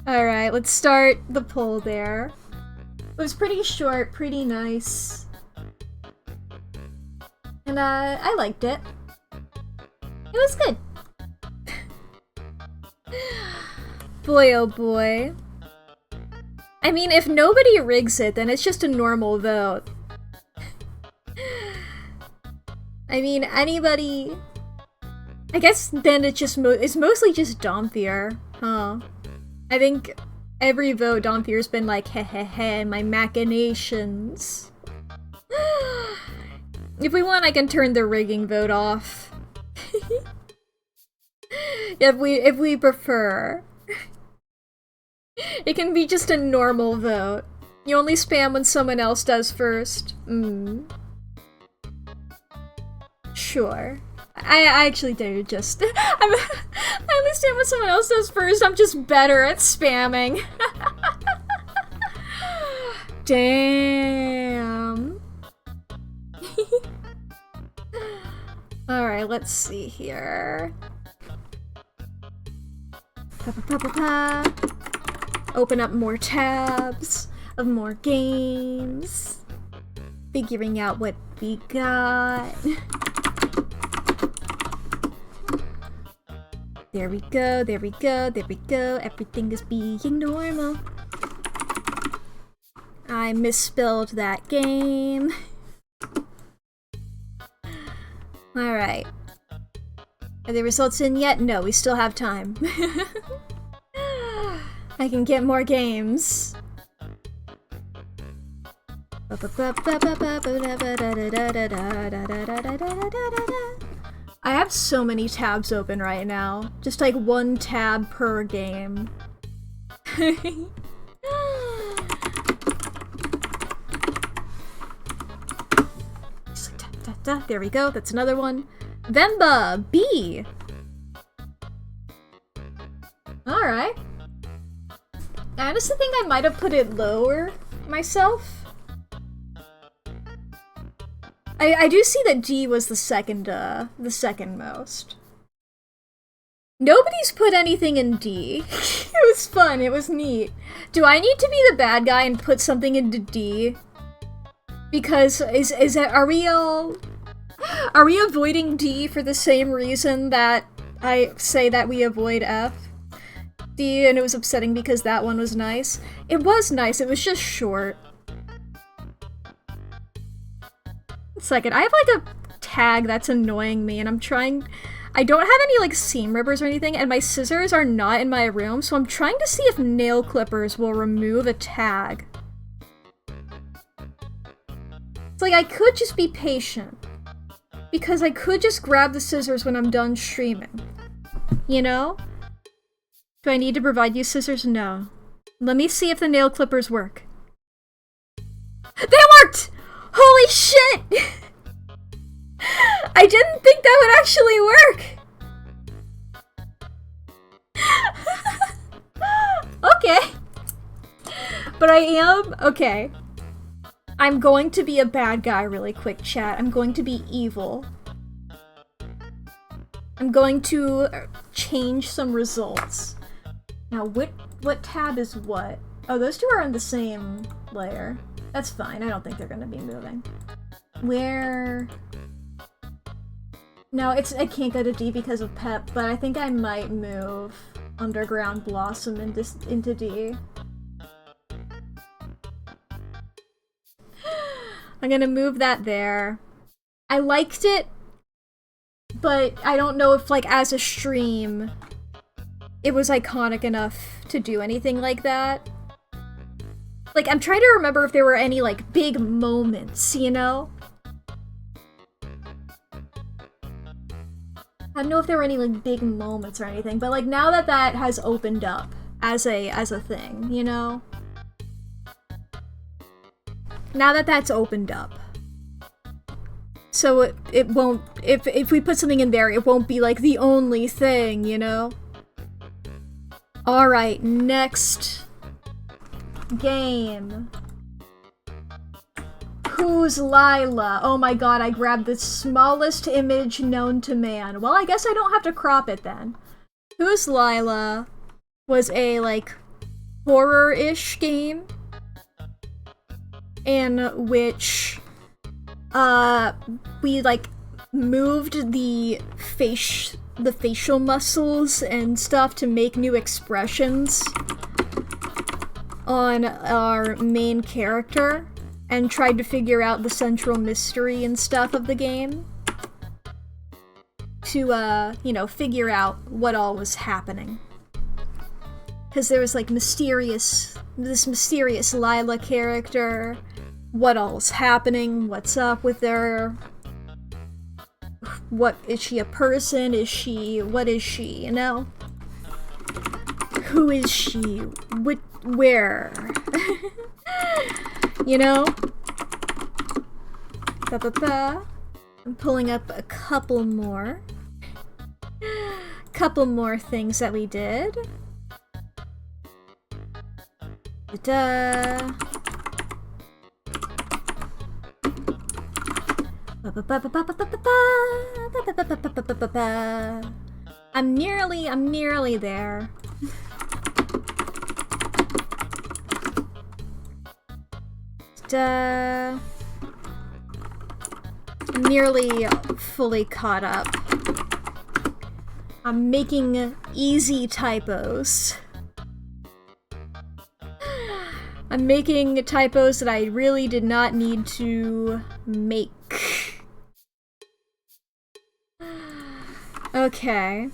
Alright, let's start the poll there. It was pretty short, pretty nice. And I liked it. It was good. Boy oh boy. I mean, if nobody rigs it, then it's just a normal vote. I mean, anybody... I guess then it's mostly just Domthier, huh? I think every vote Domthier's been like, heh, my machinations. If we want, I can turn the rigging vote off. if we prefer. It can be just a normal vote. You only spam when someone else does first. Sure. I actually do just... I only spam when someone else does first. I'm just better at spamming. Damn. Alright, let's see here. Open up more tabs of more games. Figuring out what we got. There we go, there we go, there we go. Everything is being normal. I misspelled that game. Alright. Are the results in yet? No, we still have time. I can get more games. I have so many tabs open right now. Just like one tab per game. There we go, that's another one. Vemba! B! Alright. I honestly think I might have put it lower myself. I do see that D was the second most. Nobody's put anything in D. It was fun, it was neat. Do I need to be the bad guy and put something into D? Because are we avoiding D for the same reason that I say that we avoid F? D, and it was upsetting because that one was nice. It was nice, it was just short. Second, I have like a tag that's annoying me and I don't have any like seam rippers or anything and my scissors are not in my room, so I'm trying to see if nail clippers will remove a tag. It's like I could just be patient because I could just grab the scissors when I'm done streaming. You know? Do I need to provide you scissors? No. Let me see if the nail clippers work. They worked! Holy shit! I didn't think that would actually work! Okay. But I am... okay. I'm going to be a bad guy really quick, chat. I'm going to be evil. I'm going to change some results. Now, what tab is what? Oh, those two are on the same layer. That's fine, I don't think they're gonna be moving. Where... no, I can't go to D because of Pep, but I think I might move Underground Blossom into D. I'm gonna move that there. I liked it, but I don't know if, like, as a stream, it was iconic enough to do anything like that. Like, I'm trying to remember if there were any, like, big moments, you know? I don't know if there were any, like, big moments or anything, but, like, now that that has opened up as a thing, you know? Now that that's opened up, So it won't, if we put something in there, it won't be like the only thing, you know? Alright, next game. Who's Lila? Oh my god, I grabbed the smallest image known to man. Well, I guess I don't have to crop it then. Who's Lila was a, like, horror-ish game in which, we, like, moved the facial muscles and stuff to make new expressions on our main character and tried to figure out the central mystery and stuff of the game to, you know, figure out what all was happening. Because there was, like, this mysterious Lila character, what all's happening, what's up with her, what, is she a person, what is she, you know? Who is she? Where? You know? I'm pulling up a couple more things that we did. I'm nearly there. I'm nearly fully caught up. I'm making easy typos. I'm making typos that I really did not need to make. Okay.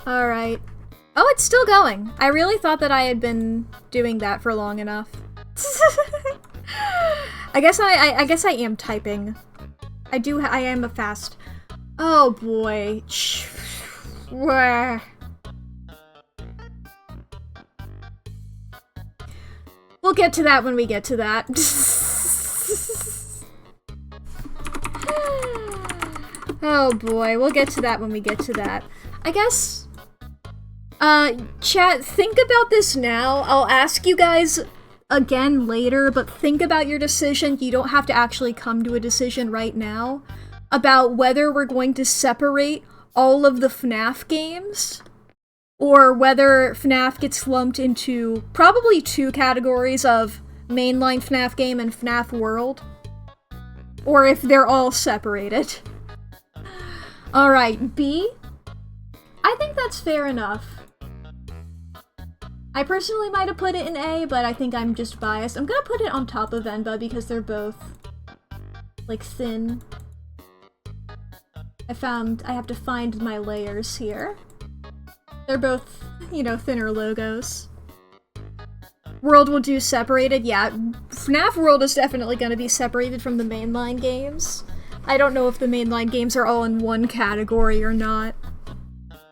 Alright. Oh, it's still going. I really thought that I had been doing that for long enough. I guess I am typing. I am a fast. Oh boy. We'll get to that when we get to that. Oh boy, we'll get to that when we get to that. I guess, chat, think about this now. I'll ask you guys again later, but think about your decision. You don't have to actually come to a decision right now about whether we're going to separate all of the FNAF games or whether FNAF gets lumped into probably two categories of mainline FNAF game and FNAF World, or if they're all separated. Alright, B? I think that's fair enough. I personally might have put it in A, but I think I'm just biased. I'm gonna put it on top of Enba because they're both, like, thin. I have to find my layers here. They're both, you know, thinner logos. World will do separated, yeah. FNAF World is definitely gonna be separated from the mainline games. I don't know if the mainline games are all in one category or not.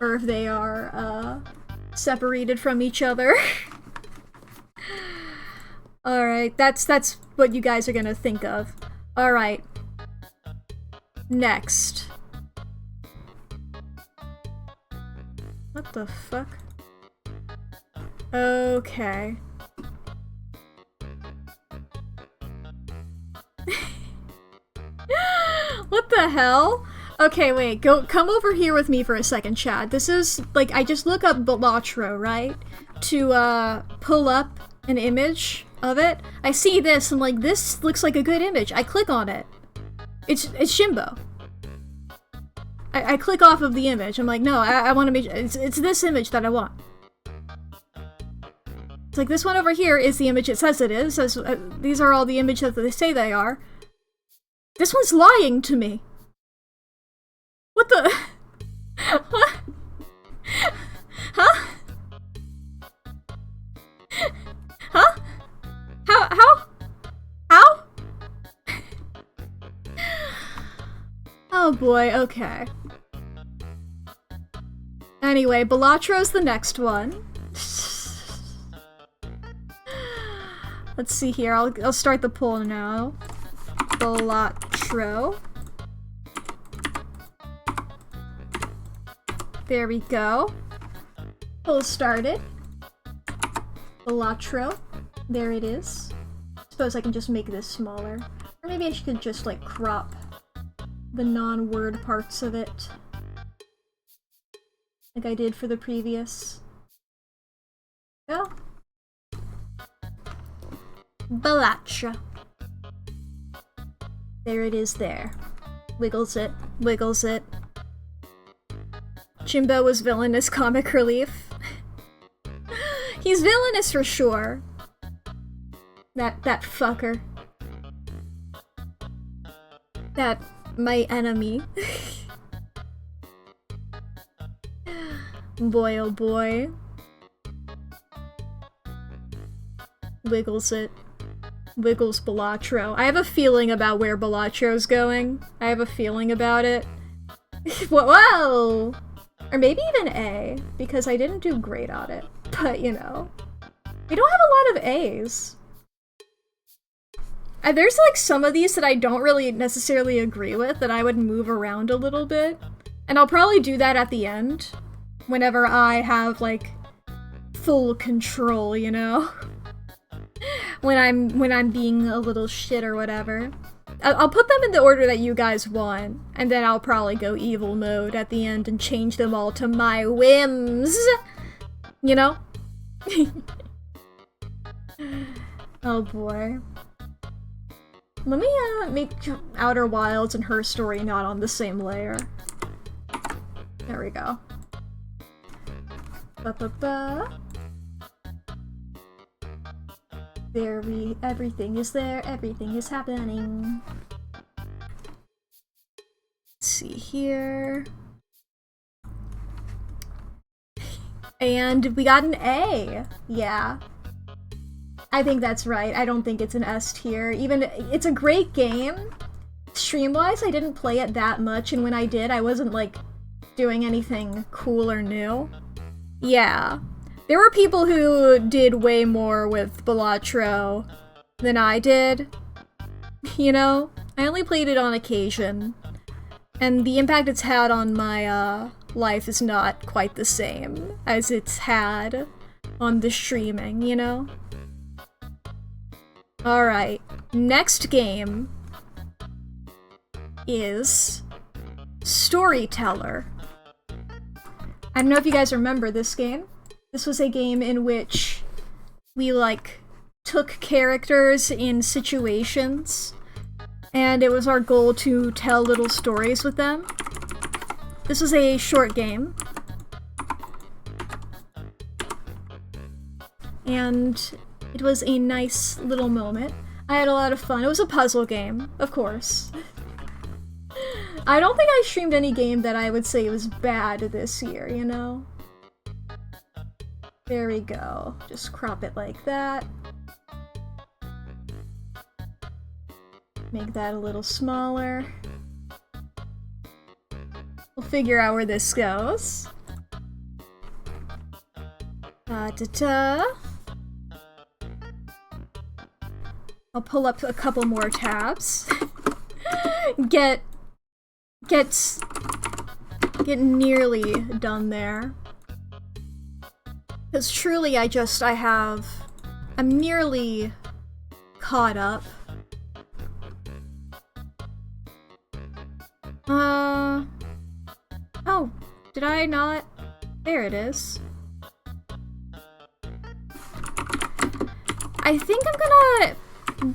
Or if they are, separated from each other. Alright, that's what you guys are gonna think of. Alright. Next. What the fuck? Okay. What the hell? Okay, wait, come over here with me for a second, Chad. This is, like, I just look up Balatro, right? To, pull up an image of it. I see this, I'm like, this looks like a good image. I click on it. It's Shimbo. I click off of the image. I'm like, no, I want to make, it's this image that I want. It's like, this one over here is the image it says it is. These are all the images that they say they are. This one's lying to me. What the? What? Huh? Huh? How? Oh boy, okay. Anyway, Balatro's the next one. Let's see here. I'll start the poll now. Balatro. There we go. Poll started. Balatro. There it is. Suppose I can just make this smaller. Or maybe I should just like crop the non-word parts of it. Like I did for the previous. Go. Balatro. There it is there. Wiggles it. Wiggles it. Jimbo was villainous comic relief. He's villainous for sure. That fucker. That my enemy. Boy oh boy. Wiggles it. Wiggles Balatro. I have a feeling about where Balatro's going. I have a feeling about it. Whoa! Or maybe even A, because I didn't do great on it. But, you know. We don't have a lot of A's. There's like some of these that I don't really necessarily agree with, that I would move around a little bit. And I'll probably do that at the end. Whenever I have, like, full control, you know? when I'm being a little shit or whatever. I'll put them in the order that you guys want, and then I'll probably go evil mode at the end and change them all to my whims! You know? Oh boy. Let me make Outer Wilds and Her Story not on the same layer. There we go. Ba-ba-ba. Everything is there, everything is happening. Let's see here. And we got an A! Yeah. I think that's right. I don't think it's an S tier. Even, it's a great game. Stream-wise, I didn't play it that much, and when I did, I wasn't, like, doing anything cool or new. Yeah. There were people who did way more with Balatro than I did. You know? I only played it on occasion. And the impact it's had on my, life is not quite the same as it's had on the streaming, you know? Alright, next game is Storyteller. I don't know if you guys remember this game. This was a game in which we, like, took characters in situations, and it was our goal to tell little stories with them. This was a short game. And it was a nice little moment. I had a lot of fun. It was a puzzle game, of course. I don't think I streamed any game that I would say was bad this year, you know? There we go. Just crop it like that. Make that a little smaller. We'll figure out where this goes. Da-da-da. I'll pull up a couple more tabs. Get nearly done there. Because truly I'm nearly caught up. Oh, did I not? There it is. I think I'm gonna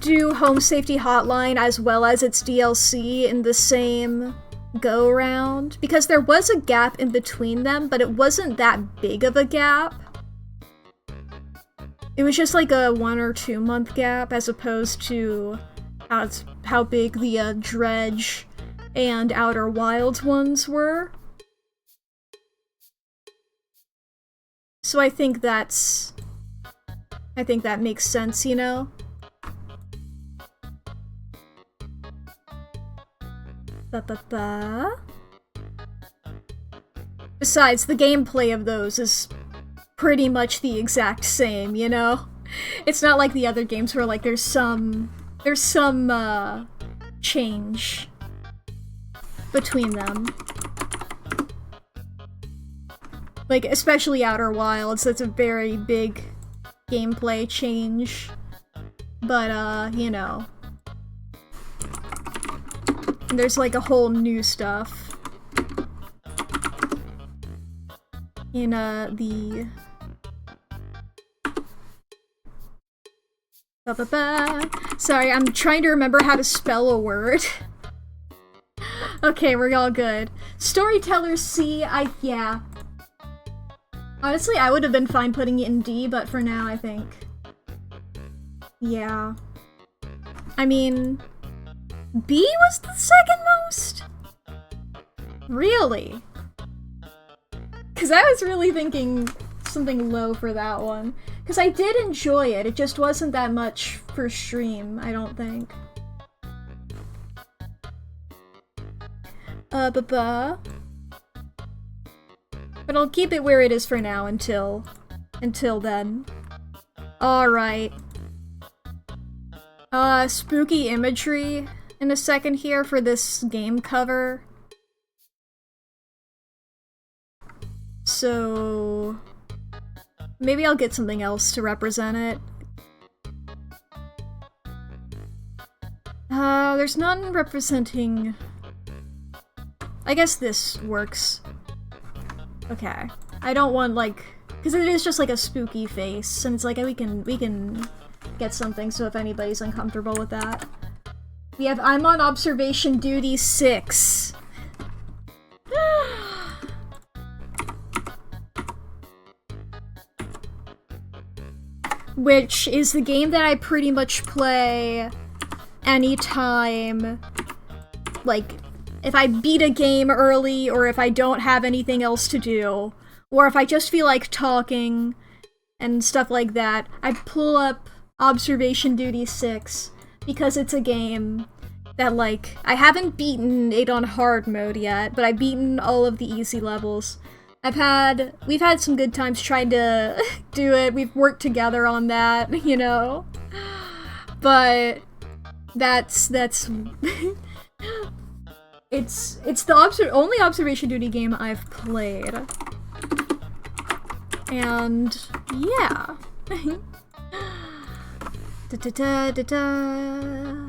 do Home Safety Hotline as well as its DLC in the same go-round, because there was a gap in between them, but it wasn't that big of a gap. It was just like a 1 or 2 month gap, as opposed to how big the Dredge and Outer Wilds ones were. So I think that makes sense, you know? Ba-ba-ba. Besides, the gameplay of those is pretty much the exact same, you know? It's not like the other games where like there's some change between them. Like, especially Outer Wilds, that's a very big gameplay change. But, you know. And there's like a whole new stuff in, the... Sorry, I'm trying to remember how to spell a word. Okay, we're all good. Storyteller C, yeah. Honestly, I would have been fine putting it in D, but for now, I think. Yeah. I mean, B was the second most? Really? Because I was really thinking something low for that one. Because I did enjoy it, it just wasn't that much for stream, I don't think. But I'll keep it where it is for now until then. Alright. Spooky imagery in a second here for this game cover. So... maybe I'll get something else to represent it. There's none representing... I guess this works. Okay. I don't want, like... because it is just like a spooky face, and it's like, we can get something, so if anybody's uncomfortable with that. We have I'm on observation duty 6. Which is the game that I pretty much play anytime, like, if I beat a game early, or if I don't have anything else to do, or if I just feel like talking and stuff like that, I pull up Observation Duty 6, because it's a game that, like, I haven't beaten it on hard mode yet, but I've beaten all of the easy levels. We've had some good times trying to do it, we've worked together on that, you know? But that's it's the only Observation Duty game I've played. And yeah. Da da da da da.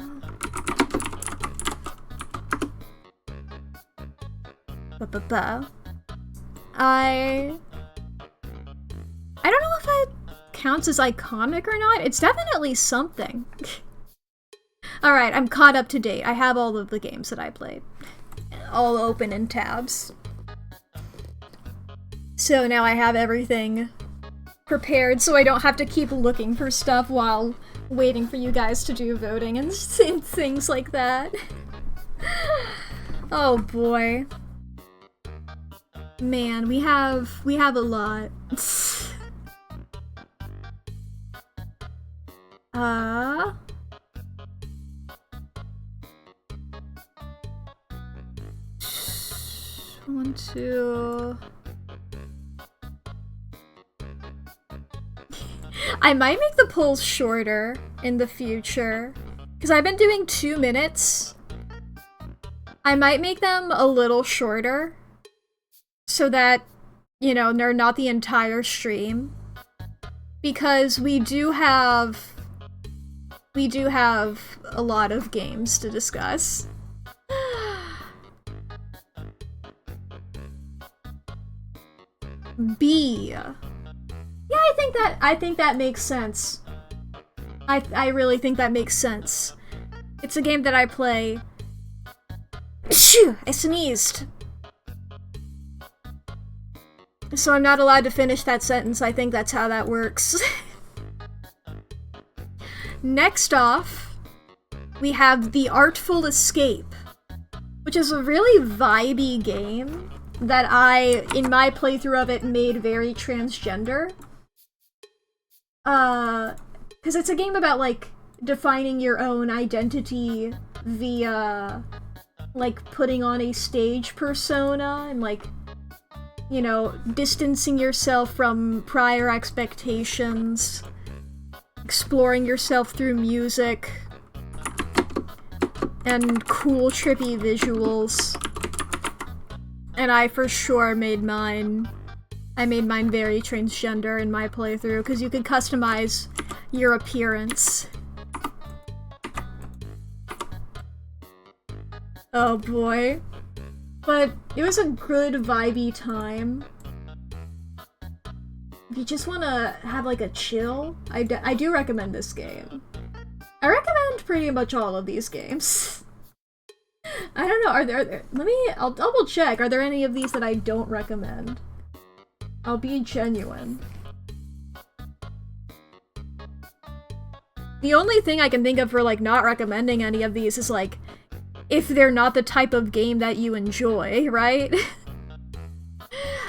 Ba ba ba. I don't know if it counts as iconic or not. It's definitely something. Alright, I'm caught up to date. I have all of the games that I played. All open in tabs. So now I have everything prepared so I don't have to keep looking for stuff while waiting for you guys to do voting and things like that. Oh boy. Man, we have a lot. One, two. I might make the polls shorter in the future, because I've been doing 2 minutes. I might make them a little shorter, so that, you know, they're not the entire stream. Because we do have a lot of games to discuss. B. Yeah, I think that makes sense. I really think that makes sense. It's a game that I play. Phew, I sneezed. So I'm not allowed to finish that sentence. I think that's how that works. Next off, we have The Artful Escape, which is a really vibey game that in my playthrough of it, made very transgender. Because it's a game about, like, defining your own identity via, like, putting on a stage persona and, like, you know, distancing yourself from prior expectations. exploring yourself through music and cool, trippy visuals. And I for sure made mine. I made mine very transgender in my playthrough, because you could customize your appearance. Oh boy. But it was a good vibey time. If you just want to have like a chill, I do recommend this game. I recommend pretty much all of these games. I don't know, are there I'll double check. Are there any of these that I don't recommend? I'll be genuine. The only thing I can think of for like not recommending any of these is like, if they're not the type of game that you enjoy, right?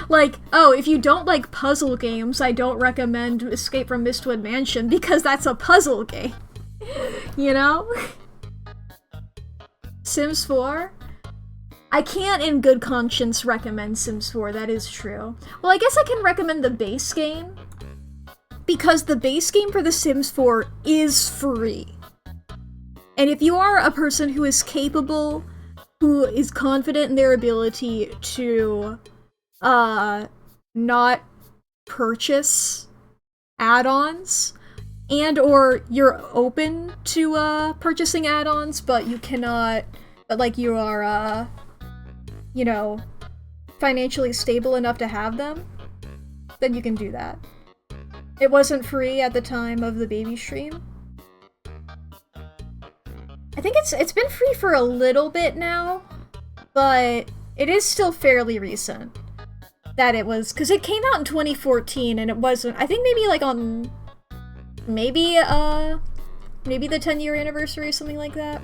Like, oh, if you don't like puzzle games, I don't recommend Escape from Mistwood Mansion because that's a puzzle game. You know? Sims 4? I can't in good conscience recommend Sims 4, that is true. Well, I guess I can recommend the base game, because the base game for The Sims 4 is free. And if you are a person who is capable, who is confident in their ability to not purchase add-ons, and or you're open to purchasing add-ons, but you cannot, but like you are you know, financially stable enough to have them, then you can do that. It wasn't free at the time of the baby stream. I think it's been free for a little bit now, but it is still fairly recent that it was, because it came out in 2014 and it wasn't, I think maybe like on, maybe the 10-year anniversary, something like that.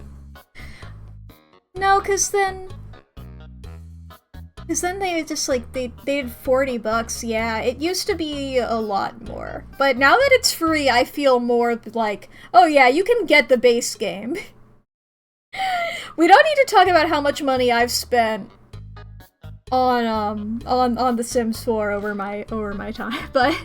No, because then they just like, they did $40, yeah, it used to be a lot more. But now that it's free, I feel more like, oh yeah, you can get the base game. We don't need to talk about how much money I've spent on The Sims 4 over my time, but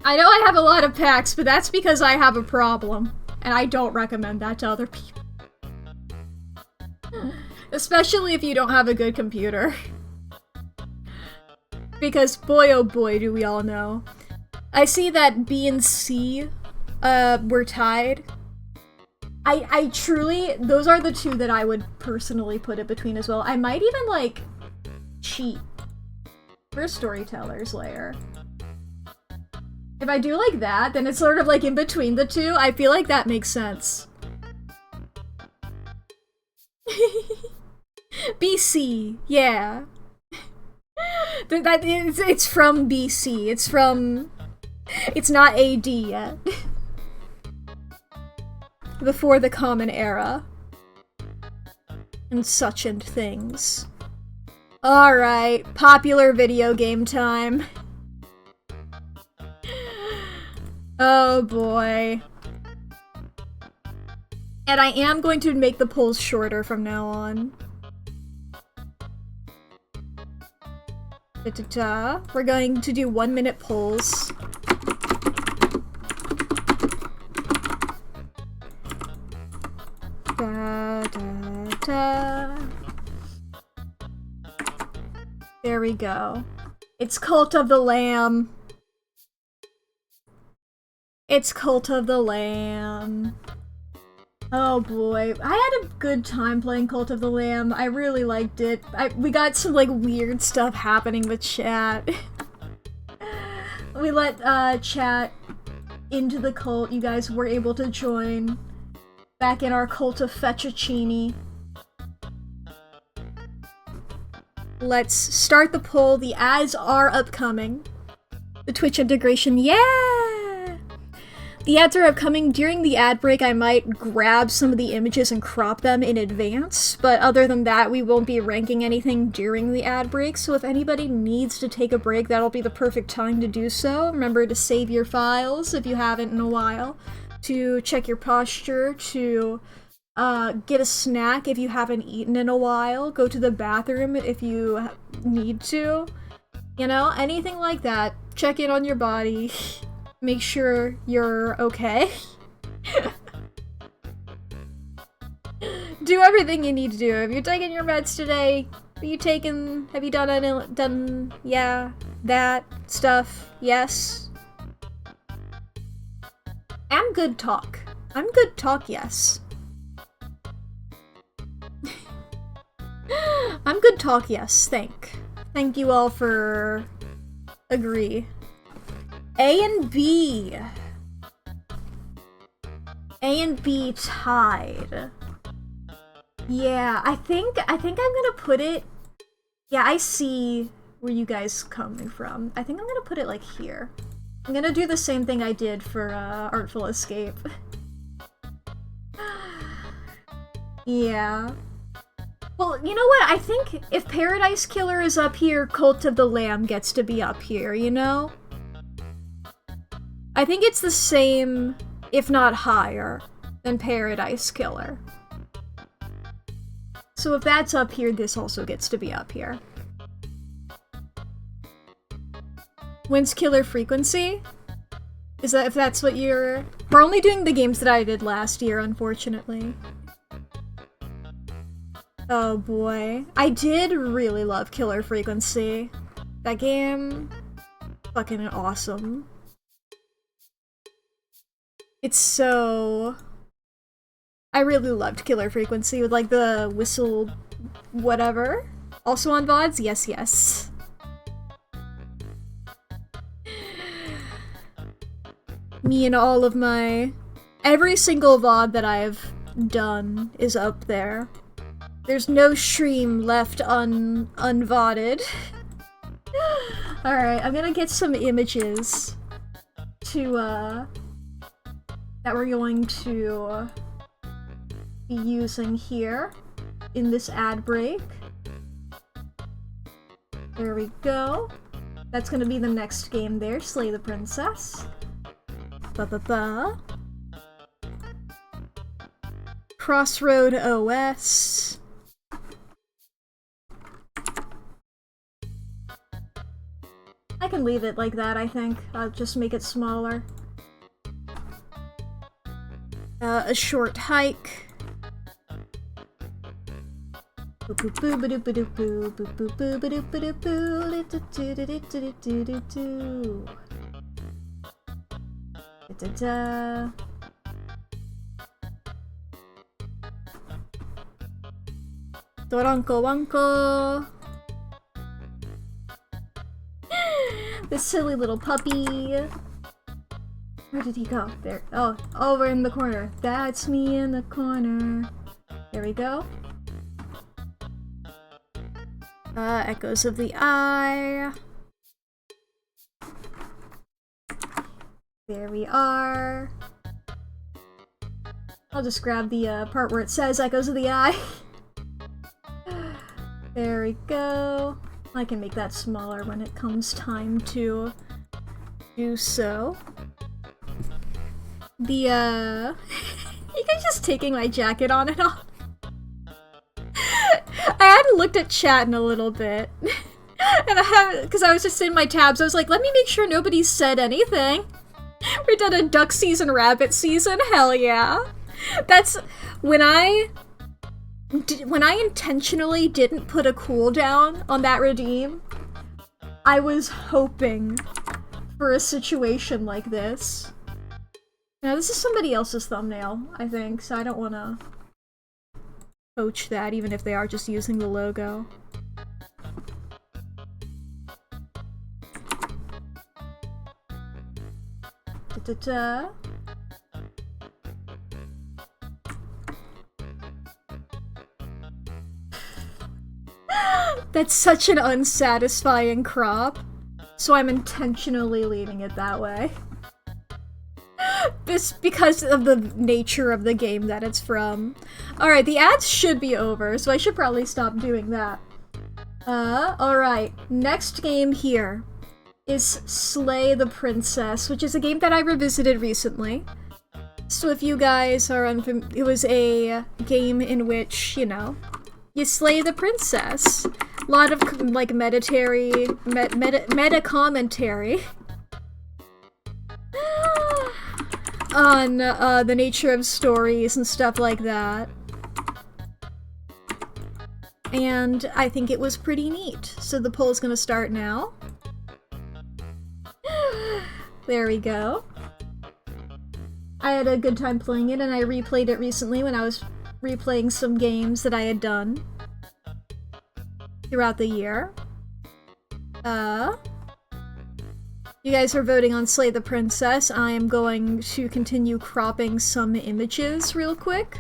I know I have a lot of packs, but that's because I have a problem, and I don't recommend that to other people. Especially if you don't have a good computer. Because boy oh boy do we all know. I see that B and C were tied. I truly, those are the two that I would personally put it between as well. I might even like cheat for Storyteller's Lair. If I do like that, then it's sort of like in between the two. I feel like that makes sense. BC, yeah. It's from BC. It's not AD yet. Before the Common Era. And such and things. Alright, popular video game time. Oh boy. And I am going to make the polls shorter from now on. Da-da-da. We're going to do 1-minute polls. Da-da-da. There we go. It's Cult of the Lamb. It's Cult of the Lamb. Oh boy, I had a good time playing Cult of the Lamb. I really liked it. We got some like weird stuff happening with chat. We let chat into the cult. You guys were able to join back in our cult of Fettuccine. Let's start the poll. The ads are upcoming. The Twitch integration, yeah! The ads are upcoming. During the ad break, I might grab some of the images and crop them in advance, but other than that, we won't be ranking anything during the ad break, so if anybody needs to take a break, that'll be the perfect time to do so. Remember to save your files if you haven't in a while, to check your posture, to get a snack if you haven't eaten in a while, go to the bathroom if you need to, you know, anything like that. Check in on your body. make sure you're okay. Do everything you need to do. If you're taking your meds today, have you done yeah, that stuff, yes. I'm good talk, yes. I'm good talk, yes, thank you all for agree. A and B tied. Yeah, I think I'm gonna put it... Yeah, I see where you guys coming from. I think I'm gonna put it like here. I'm gonna do the same thing I did for Artful Escape. Yeah. Well, you know what? I think if Paradise Killer is up here, Cult of the Lamb gets to be up here, you know? I think it's the same, if not higher, than Paradise Killer. So if that's up here, this also gets to be up here. When's Killer Frequency? Is that if that's what you're... We're only doing the games that I did last year, unfortunately. Oh boy. I did really love Killer Frequency. That game... fucking awesome. It's so... I really loved Killer Frequency with like the whistle... whatever. Also on VODs? Yes, yes. Me and all of my... Every single VOD that I've done is up there. There's no stream left unvodded. Alright, I'm gonna get some images to, that we're going to be using here in this ad break. There we go. That's gonna be the next game there, Slay the Princess. Ba-ba-ba. Crossroad OS. I can leave it like that, I think. I'll just make it smaller. A short hike. Doronko Wanko. This silly little puppy. Where did he go? There. Oh, over in the corner. That's me in the corner. There we go. Echoes of the Eye. There we are. I'll just grab the part where it says Echoes of the Eye. There we go. I can make that smaller when it comes time to do so. The, you guys just taking my jacket on and off. I hadn't looked at chat in a little bit. And I haven't, because I was just in my tabs, I was like, let me make sure nobody said anything. We did a duck season, rabbit season, hell yeah. That's, when I intentionally didn't put a cooldown on that redeem, I was hoping for a situation like this. Now, this is somebody else's thumbnail, I think, so I don't want to poach that, even if they are just using the logo. Da-da-da. That's such an unsatisfying crop, so I'm intentionally leaving it that way. This because of the nature of the game that it's from. Alright, the ads should be over, so I should probably stop doing that. Alright, next game here is Slay the Princess, which is a game that I revisited recently. So if you guys are unfamiliar, it was a game in which, you know, you slay the princess. A lot of, like, meta commentary. on the nature of stories and stuff like that. And I think it was pretty neat. So the poll's gonna start now. There we go. I had a good time playing it, and I replayed it recently when I was replaying some games that I had done throughout the year. You guys are voting on Slay the Princess. I am going to continue cropping some images real quick.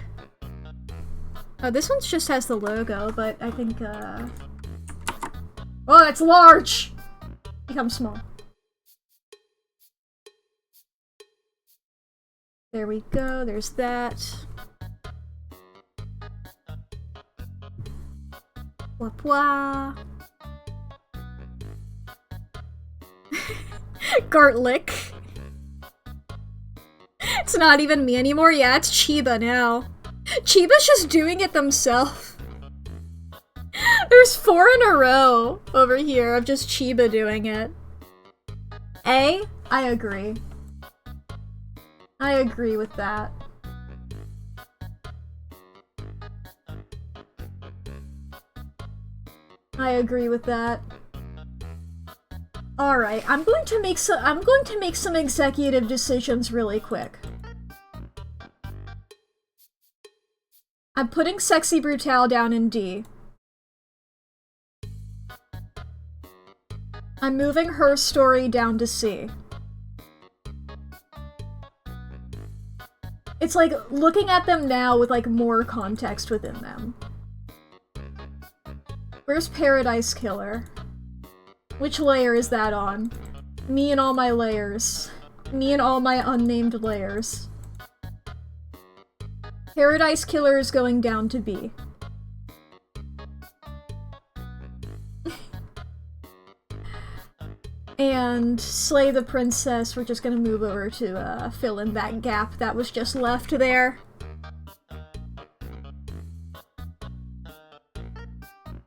This one just has the logo, but I think, oh, that's large! Become small. There we go, there's that. Wah wah. Gartlick. It's not even me anymore. Yeah, it's Chiba now. Chiba's just doing it themselves. There's 4 in a row over here of just Chiba doing it. I agree. I agree with that. I agree with that. Alright, I'm going to make some executive decisions really quick. I'm putting Sexy Brutale down in D. I'm moving Her Story down to C. It's like looking at them now with like more context within them. Where's Paradise Killer? Which layer is that on? Me and all my layers. Me and all my unnamed layers. Paradise Killer is going down to B. And Slay the Princess, we're just gonna move over to fill in that gap that was just left there.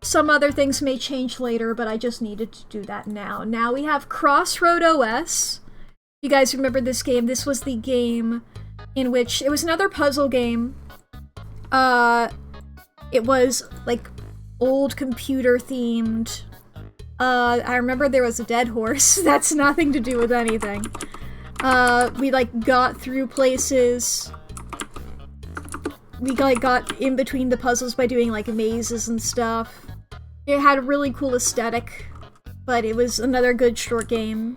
Some other things may change later, but I just needed to do that now. Now we have Crossroad OS. You guys remember this game? This was the game in which it was another puzzle game. It was like old computer themed. I remember there was a dead horse. That's nothing to do with anything. We like got through places. We like got in between the puzzles by doing like mazes and stuff. It had a really cool aesthetic, but it was another good short game.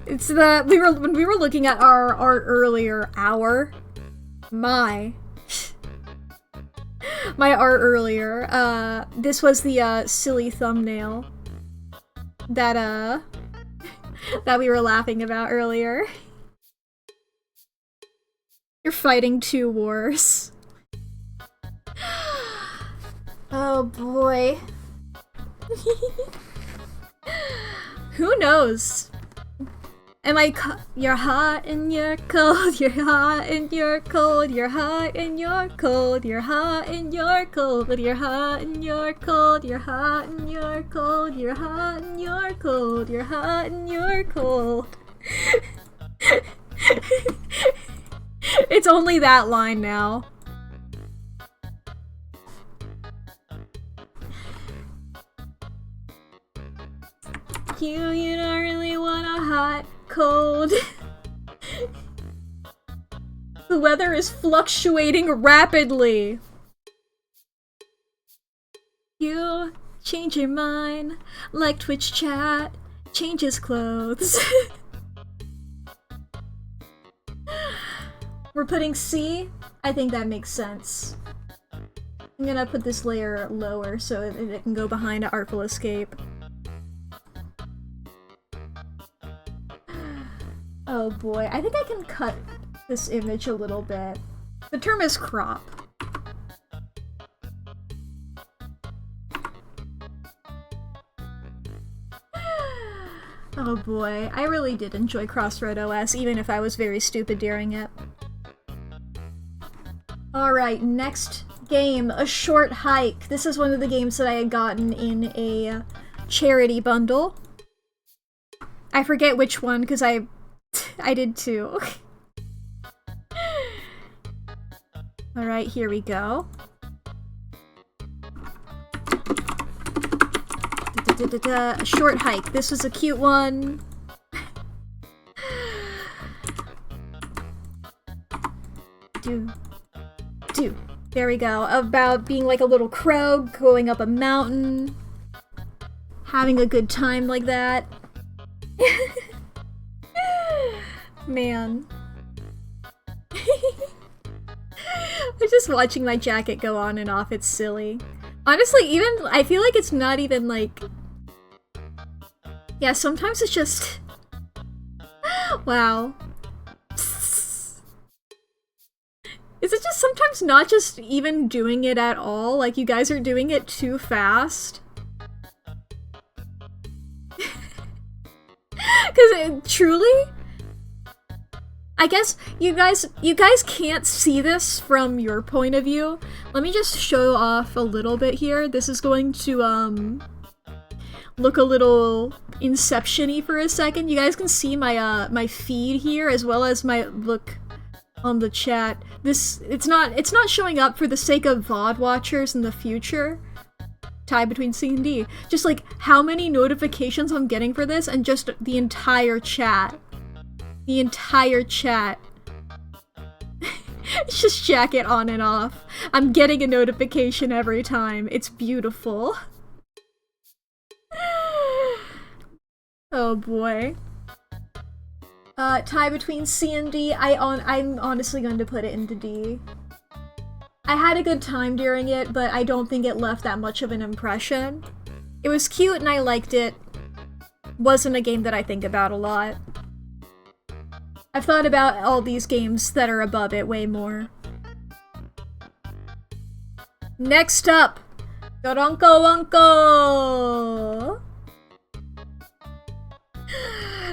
It's when we were looking at our art earlier, my art earlier, this was the silly thumbnail that that we were laughing about earlier. You're fighting 2 wars. Oh boy. Who knows? Am I you're hot and you're cold, you're hot and you're cold, you're hot and you're cold, you're hot and you're cold, but you're hot and you're cold, you're hot and you're cold, you're hot and you're cold, you're hot and you're cold. It's only that line now. You don't really want a hot cold. The weather is fluctuating rapidly. You change your mind like Twitch chat changes clothes. We're putting C? I think that makes sense. I'm gonna put this layer lower so it can go behind an Artful Escape. Oh boy, I think I can cut this image a little bit. The term is crop. Oh boy, I really did enjoy Crossroad OS, even if I was very stupid during it. Alright, next game, A Short Hike. This is one of the games that I had gotten in a charity bundle. I forget which one, because I I did too. Alright, here we go. A short hike. This was a cute one. Do. There we go. About being like a little crow going up a mountain. Having a good time like that. Man. I'm just watching my jacket go on and off. It's silly. Honestly, even I feel like it's not even like... Yeah, sometimes it's just... Wow. Is it just sometimes not just even doing it at all? Like, you guys are doing it too fast? Because truly, I guess you guys can't see this from your point of view. Let me just show off a little bit here. This is going to look a little Inception-y for a second. You guys can see my my feed here as well as my look on the chat. It's not showing up for the sake of VOD watchers in the future. Tie between C and D. Just like how many notifications I'm getting for this and just the entire chat. The entire chat. It's just jacket on and off. I'm getting a notification every time. It's beautiful. Oh boy. Tie between C and D. I'm honestly going to put it into D. I had a good time during it, but I don't think it left that much of an impression. It was cute and I liked it. Wasn't a game that I think about a lot. I've thought about all these games that are above it way more. Next up! Doronko Wonko!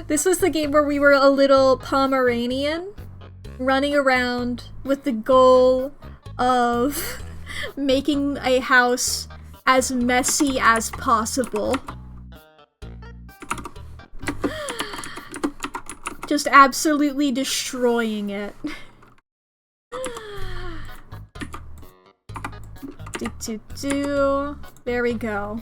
This was the game where we were a little Pomeranian, running around with the goal of making a house as messy as possible. Just absolutely destroying it. There we go.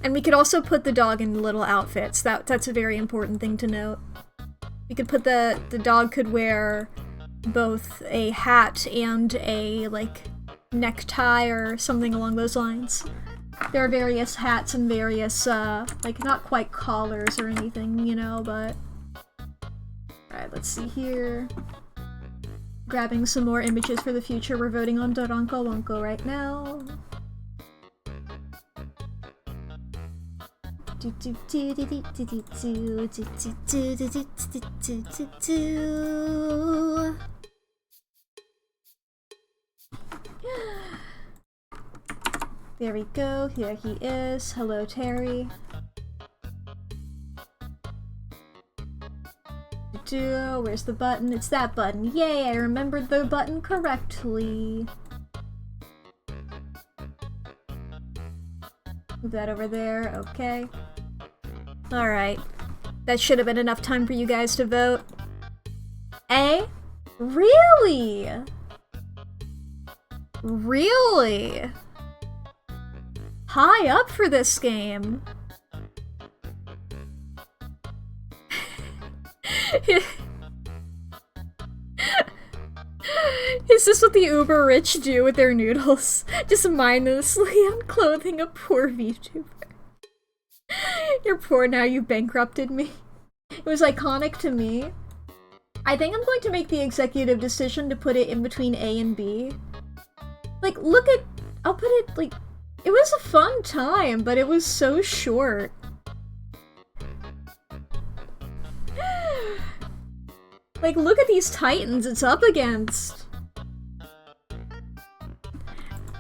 And we could also put the dog in little outfits. That's a very important thing to note. We could put the dog could wear both a hat and a, like, necktie or something along those lines. There are various hats and various, like, not quite collars or anything, you know, but... Alright, let's see here. Grabbing some more images for the future. We're voting on Doronko Wonko right now. There we go, here he is. Hello, Terry. Where's the button? It's that button. Yay, I remembered the button correctly. Move that over there, okay. Alright. That should have been enough time for you guys to vote. A? Really? Really? High up for this game. Is this what the uber rich do with their noodles? Just mindlessly unclothing a poor VTuber. You're poor now, you bankrupted me. It was iconic to me. I think I'm going to make the executive decision to put it in between A and B. Like, look at... I'll put it, like... It was a fun time, but it was so short. Like, look at these titans it's up against.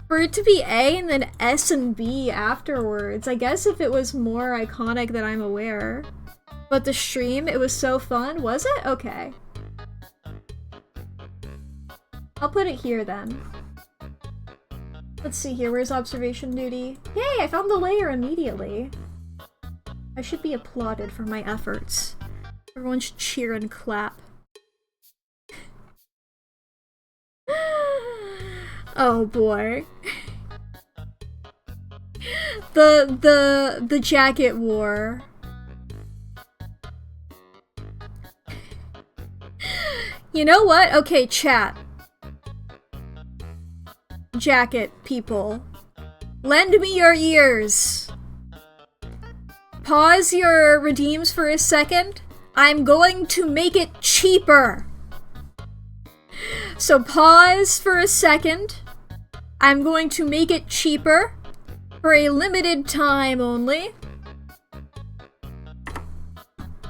For it to be A and then S and B afterwards, I guess if it was more iconic than I'm aware. But the stream, it was so fun, was it? Okay. I'll put it here then. Let's see here, where's observation duty? Yay, I found the layer immediately. I should be applauded for my efforts. Everyone should cheer and clap. Oh boy. The jacket war. You know what? Okay, chat. Jacket people. Lend me your ears. Pause your redeems for a second. I'm going to make it cheaper. So pause for a second. I'm going to make it cheaper for a limited time only.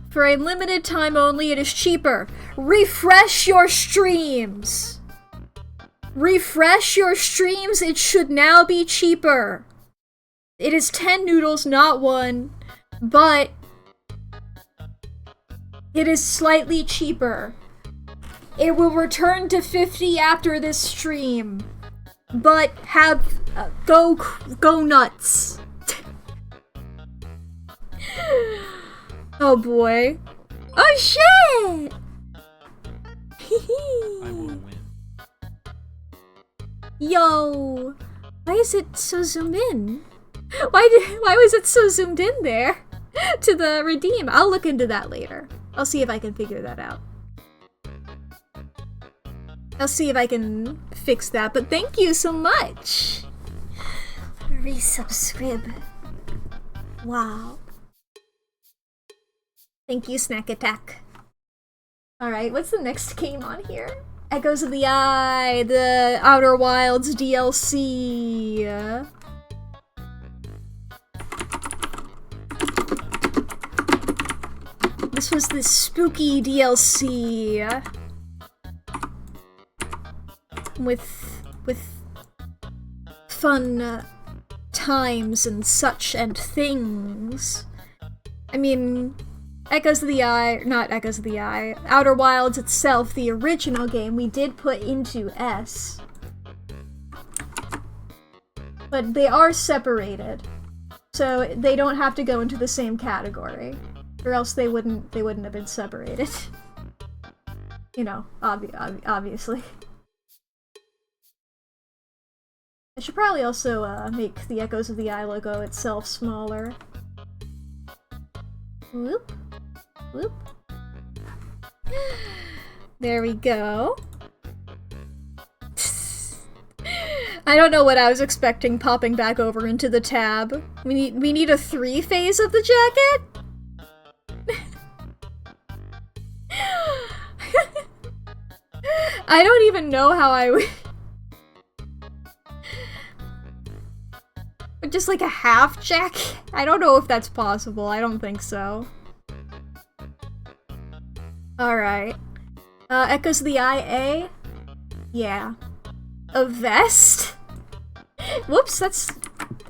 For a limited time only, it is cheaper. Refresh your streams. Refresh your streams, it should now be cheaper. It is 10 noodles, not 1, but it is slightly cheaper. It will return to 50 after this stream, but have go nuts. Oh boy. Oh shit!
I will win.
Yo, why is it so zoomed in? Why was it so zoomed in there to the redeem? I'll look into that later. I'll see if I can figure that out. I'll see if I can fix that, but thank you so much. Resubscribe. Wow. Thank you, Snack Attack. Alright, what's the next game on here? Echoes of the Eye, the Outer Wilds DLC. This was the spooky DLC. With fun times and such and things. I mean, Echoes of the Eye, not Echoes of the Eye, Outer Wilds itself, the original game, we did put into S. But they are separated, so they don't have to go into the same category, or else they wouldn't have been separated. You know, obviously. I should probably also make the Echoes of the Eye logo itself smaller. Whoop. Whoop. There we go. I don't know what I was expecting popping back over into the tab. We need a 3-phase of the jacket? I don't even know how I would... Just like a half jacket? I don't know if that's possible. I don't think so. Alright. Echoes of the Eye A? Yeah. A vest? Whoops, that's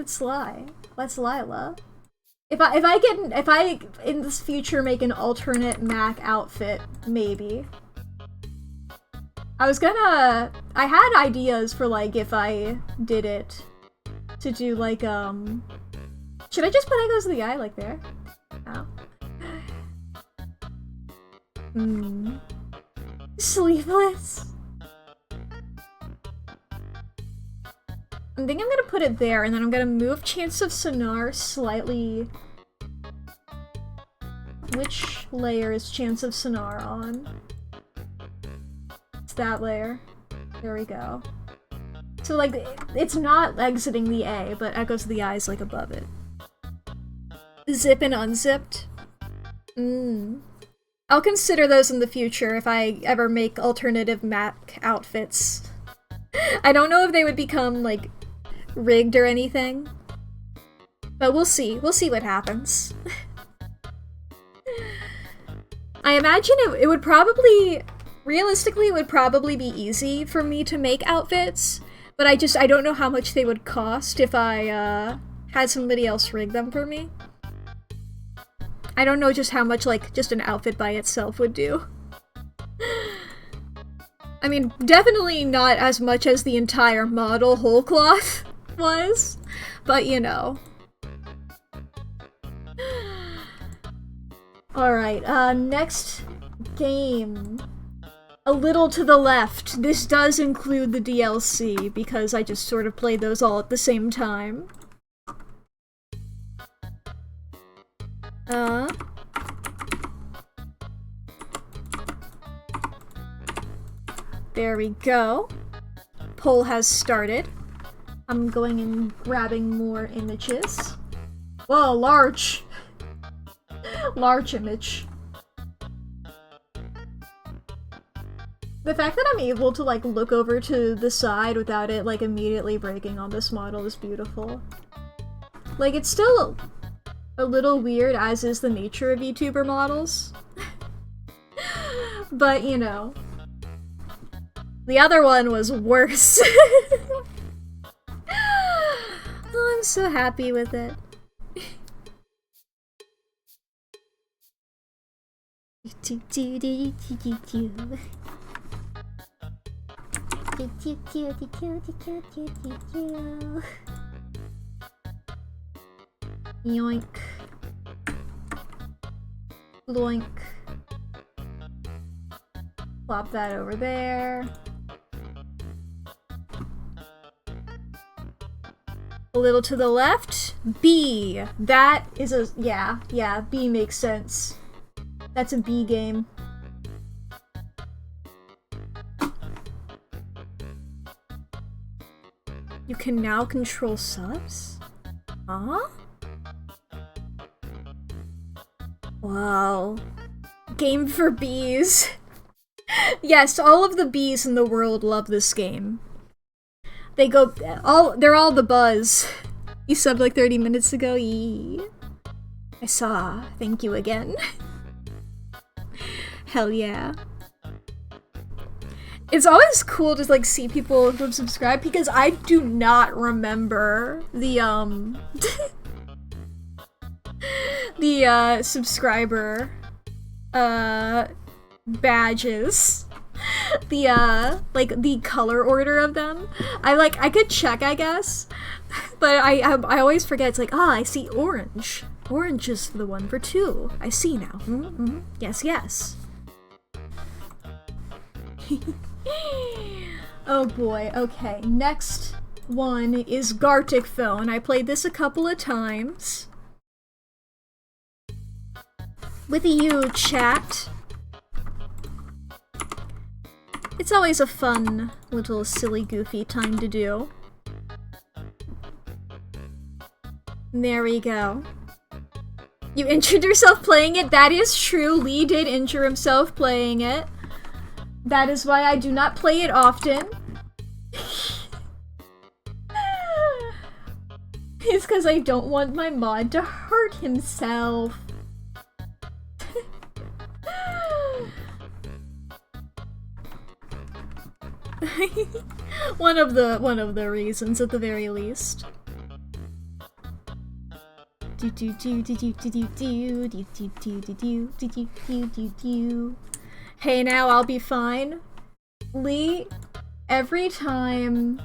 Sly. That's Lila. If I in this future make an alternate Mack outfit, maybe. I had ideas for like if I did it to do like should I just put Echoes of the Eye like there? Oh. Sleeveless. I think I'm gonna put it there, and then I'm gonna move Chance of Sonar slightly. Which layer is Chance of Sonar on? It's that layer. There we go. So, like, it's not exiting the A, but Echoes of the Eye is, like, above it. Zip and unzipped? I'll consider those in the future if I ever make alternative Mack outfits. I don't know if they would become, like, rigged or anything. But we'll see. We'll see what happens. I imagine it would probably... Realistically, it would probably be easy for me to make outfits, but I don't know how much they would cost if I, had somebody else rig them for me. I don't know just how much, like, just an outfit by itself would do. I mean, definitely not as much as the entire model whole cloth was, but you know. Alright, next game. A little to the left. This does include the DLC, because I just sort of played those all at the same time. There we go. Poll has started. I'm going and grabbing more images. Whoa, large! Large image. The fact that I'm able to, like, look over to the side without it, like, immediately breaking on this model is beautiful. Like, it's still a little weird, as is the nature of VTuber models. But, you know. The other one was worse. Oh, I'm so happy with it. Yoink. Bloink. Plop that over there. A little to the left. B. That is a... yeah, B makes sense. That's a B game. You can now control subs? Huh? Wow. Game for bees. Yes, all of the bees in the world love this game. They go... they're all the buzz. You subbed like 30 minutes ago? Yee. I saw. Thank you again. Hell yeah. It's always cool to like see people who subscribe because I do not remember the the subscriber badges. The like the color order of them. I could check, I guess, but I always forget. It's like, I see orange. Orange is the one for 2. I see now. Mm-hmm. Yes. Oh boy, okay. Next one is Gartic Phone. I played this a couple of times. With you, chat. It's always a fun, little silly, goofy time to do. There we go. You injured yourself playing it? That is true. Lee did injure himself playing it. That is why I do not play it often. It's because I don't want my mod to hurt himself. one of the reasons at the very least. Hey now, I'll be fine. Lee, every time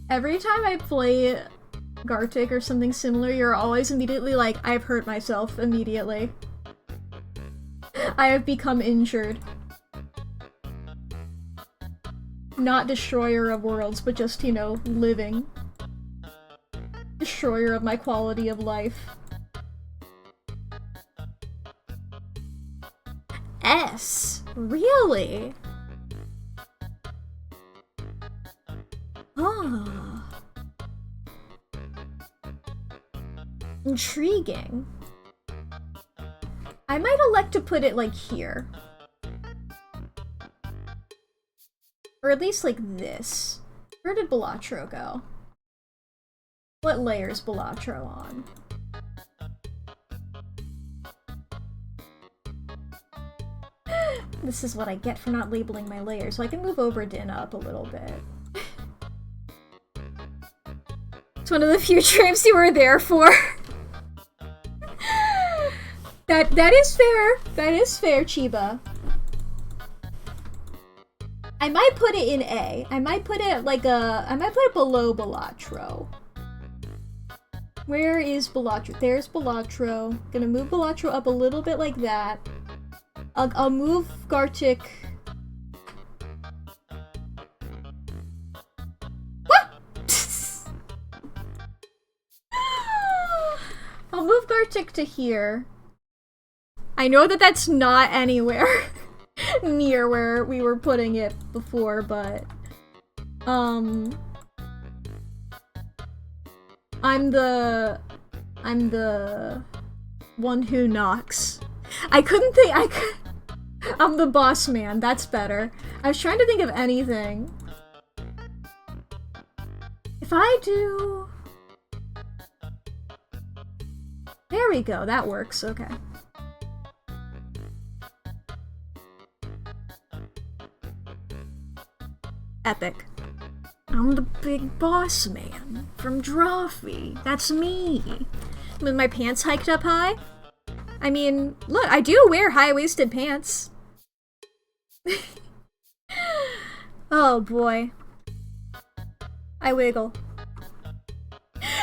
I play Gartic or something similar, you're always immediately like, I've hurt myself immediately. I have become injured. Not destroyer of worlds, but just, you know, living. Destroyer of my quality of life. S? Really? Ah. Intriguing. I might elect to put it like here. Or at least like this. Where did Balatro go? What layer is Balatro on? This is what I get for not labeling my layers, so I can move Oberdin up a little bit. It's one of the few trips you were there for. That is fair. That is fair, Chiba. I might put it in A. I might put it like I might put it below Balatro. Where is Balatro? There's Balatro. Gonna move Balatro up a little bit like that. I'll move Gartic. What? I'll move Gartic to here. I know that that's not anywhere near where we were putting it before, but I'm the one who knocks. I'm the boss man, that's better. I was trying to think of anything. If I do... There we go, that works, okay. Epic. I'm the big boss man from Drawfee. That's me. With my pants hiked up high. I mean, look, I do wear high-waisted pants. Oh boy. I wiggle.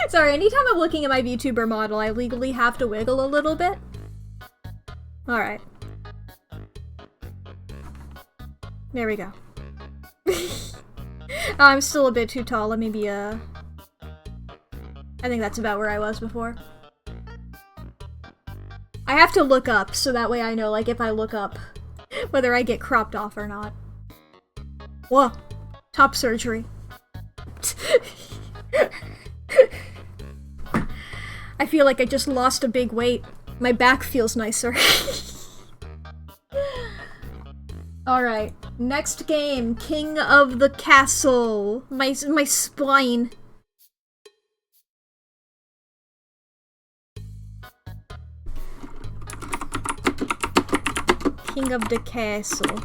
Sorry, anytime I'm looking at my VTuber model, I legally have to wiggle a little bit. Alright. There we go. Oh, I'm still a bit too tall. Let me be I think that's about where I was before. I have to look up, so that way I know, like, if I look up, whether I get cropped off or not. Whoa. Top surgery. I feel like I just lost a big weight. My back feels nicer. Alright, next game, King of the Castle. My spine. King of the Castle.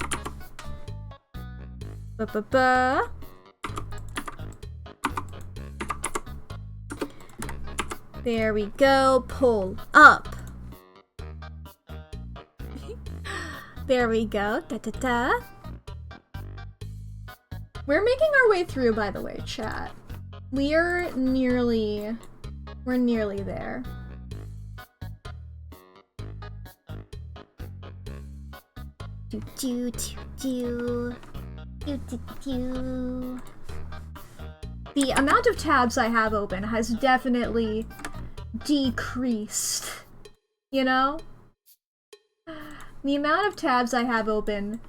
Ba-ba-ba. There we go, pull up. There we go, da-da-da. We're making our way through, by the way, chat. We're nearly there. Do do do do do do do. The amount of tabs I have open has definitely decreased. You know? The amount of tabs I have open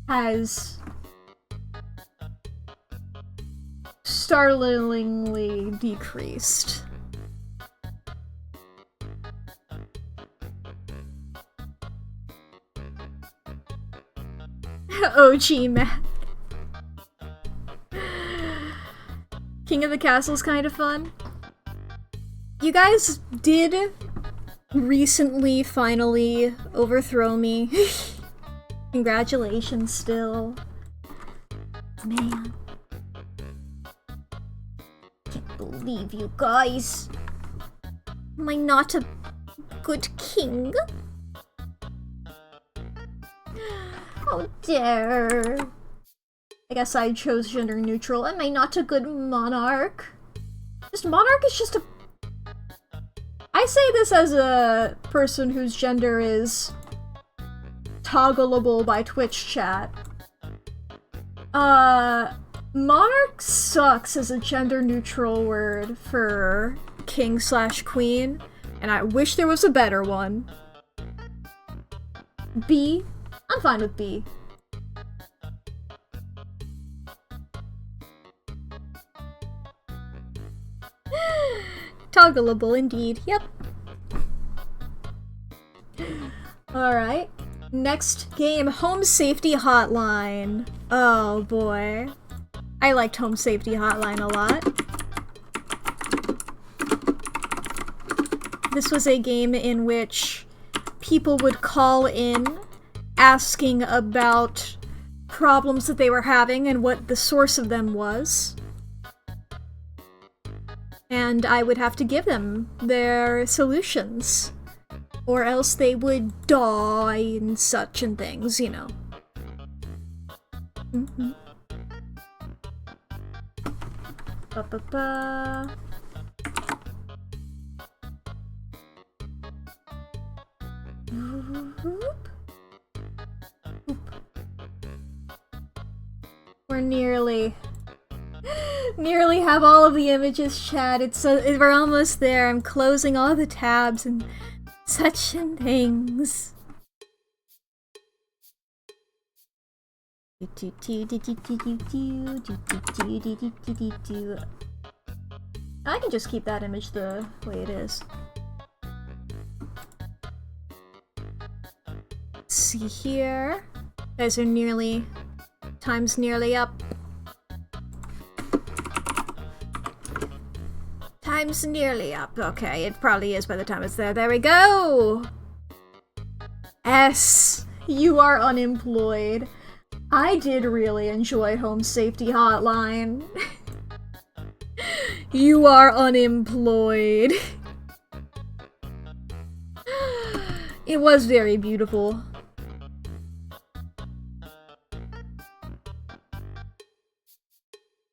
has startlingly decreased. OG Mack. King of the Castle's kind of fun. You guys did recently finally overthrow me. Congratulations still. Man. Can't believe you guys. Am I not a good king? How dare. I guess I chose gender neutral. Am I not a good monarch? Monarch is just a... I say this as a person whose gender is toggleable by Twitch chat. Monarch sucks as a gender neutral word for king/queen, and I wish there was a better one. B? I'm fine with B. Toggleable indeed, yep. Alright. Next game, Home Safety Hotline. Oh boy. I liked Home Safety Hotline a lot. This was a game in which people would call in asking about problems that they were having and what the source of them was. And I would have to give them their solutions. Or else they would die and such and things, you know. Mm-hmm. Ba-ba-ba. We're nearly have all of the images, chat. We're almost there. I'm closing all the tabs and such and things. I can just keep that image the way it is. Let's see here. Guys are nearly... Time's nearly up. Time's nearly up. Okay, it probably is by the time it's there. There we go! S. You are unemployed. I did really enjoy Home Safety Hotline. You are unemployed. It was very beautiful.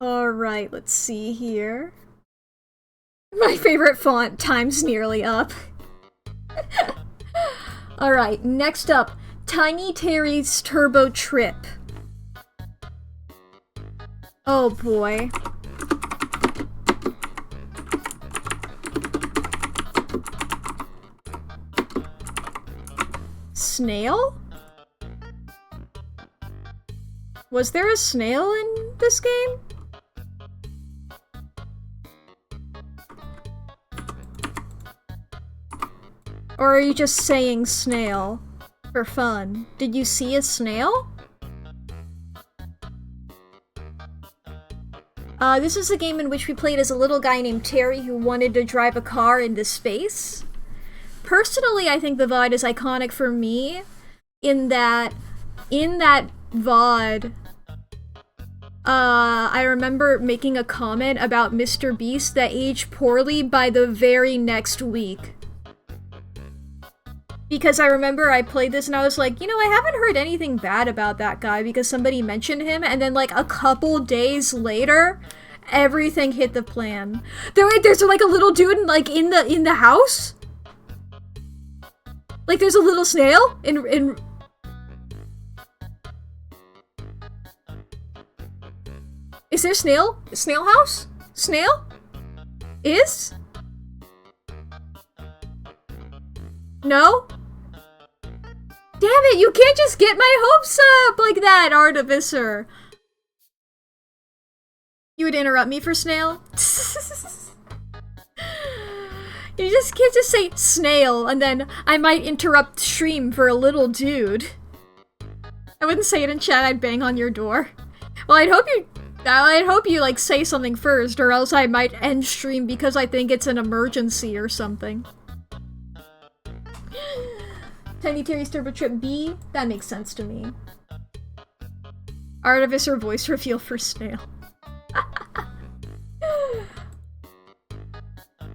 Alright, let's see here. My favorite font, time's nearly up. Alright, next up, Tiny Terry's Turbo Trip. Oh boy. Snail? Was there a snail in this game? Or are you just saying snail for fun? Did you see a snail? This is a game in which we played as a little guy named Terry who wanted to drive a car into space. Personally, I think the VOD is iconic for me in that VOD, I remember making a comment about Mr. Beast that aged poorly by the very next week. Because I remember I played this and I was like, you know, I haven't heard anything bad about that guy because somebody mentioned him, and then like a couple days later, everything hit the plan. There's like a little dude in the house? Like there's a little snail in Is there snail? Snail house? Snail? Is? No? Damn it, you can't just get my hopes up like that, Artificer! You would interrupt me for snail? You just can't just say snail and then I might interrupt stream for a little dude. I wouldn't say it in chat, I'd bang on your door. Well, I'd hope you like say something first, or else I might end stream because I think it's an emergency or something. Tiny Terry's Turbo Trip B? That makes sense to me. Artificer voice reveal for snail.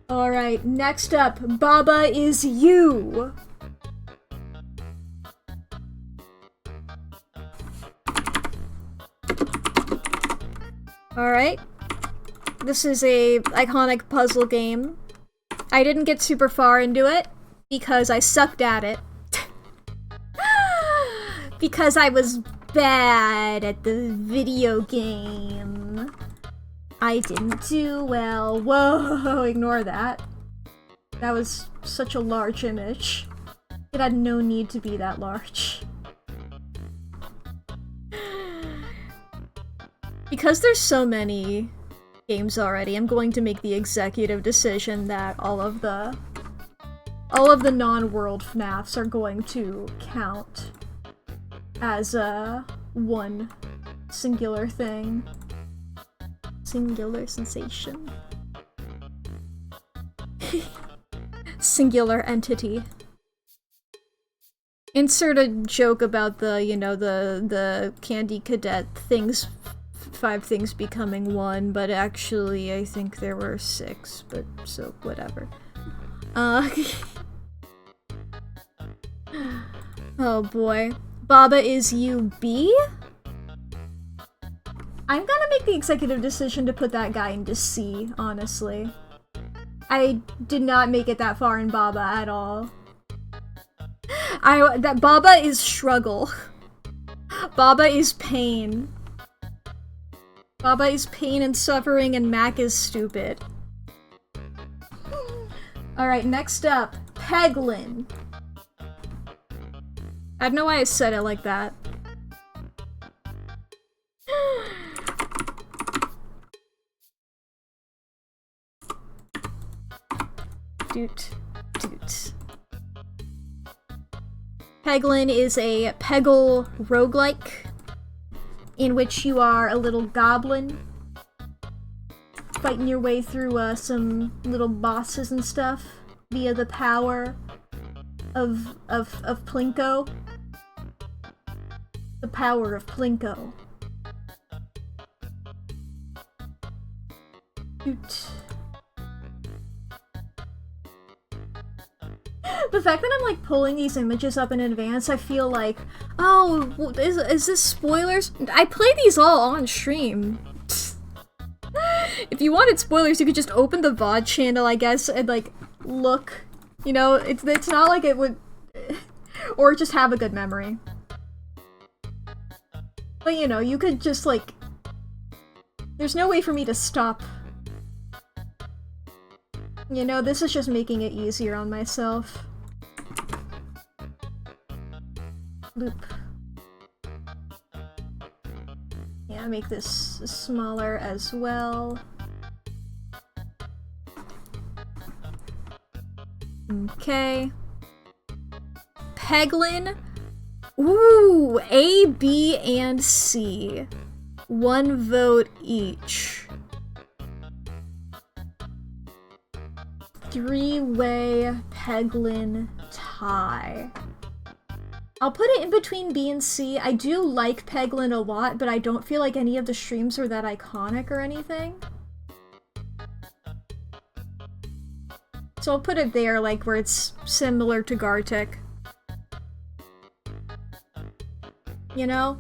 Alright, next up, Baba Is You! Alright. This is a iconic puzzle game. I didn't get super far into it because I sucked at it. Because I was bad at the video game. I didn't do well. Whoa, ignore that. That was such a large image. It had no need to be that large. Because there's so many games already, I'm going to make the executive decision that all of the non-world FNAFs are going to count as one singular thing. Singular sensation. Singular entity. Insert a joke about the, you know, the Candy Cadet things, 5 things becoming 1, but actually I think there were 6, but so whatever. Oh boy. Baba Is You B? I'm gonna make the executive decision to put that guy into C, honestly. I did not make it that far in Baba at all. That Baba is struggle. Baba is pain. Baba is pain and suffering, and Mack is stupid. Alright, next up, Peglin. I don't know why I said it like that. Doot. Doot. Peglin is a Peggle roguelike, in which you are a little goblin, fighting your way through some little bosses and stuff via the power of Plinko. The power of Plinko. Doot. The fact that I'm like pulling these images up in advance, I feel like, oh, is this spoilers? I play these all on stream. If you wanted spoilers, you could just open the VOD channel, I guess, and like look. You know, it's not like it would, or just have a good memory. But you know, you could just like, there's no way for me to stop. You know, this is just making it easier on myself. Loop. Yeah, make this smaller as well. Okay. Peglin. Ooh, A, B, and C. 1 vote each. 3-way Peglin tie. I'll put it in between B and C. I do like Peglin a lot, but I don't feel like any of the streams are that iconic or anything. So I'll put it there, like, where it's similar to Gartic. You know?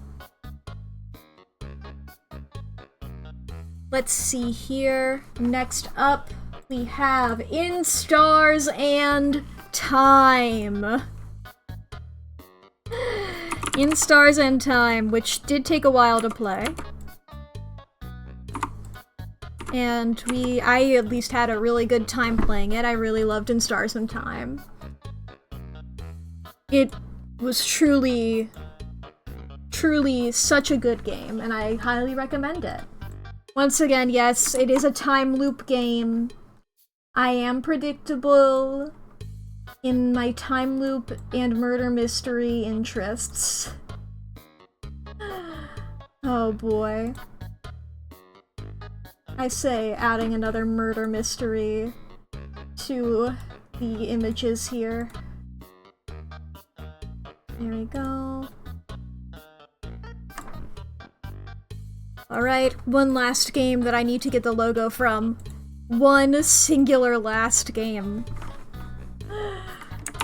Let's see here. Next up, we have In Stars and Time. In Stars and Time, which did take a while to play. And I at least had a really good time playing it. I really loved In Stars and Time. It was truly such a good game, and I highly recommend it. Once again, yes, it is a time loop game. I am predictable in my time loop and murder mystery interests. Oh boy. I say adding another murder mystery to the images here. There we go. Alright, one last game that I need to get the logo from. One singular last game.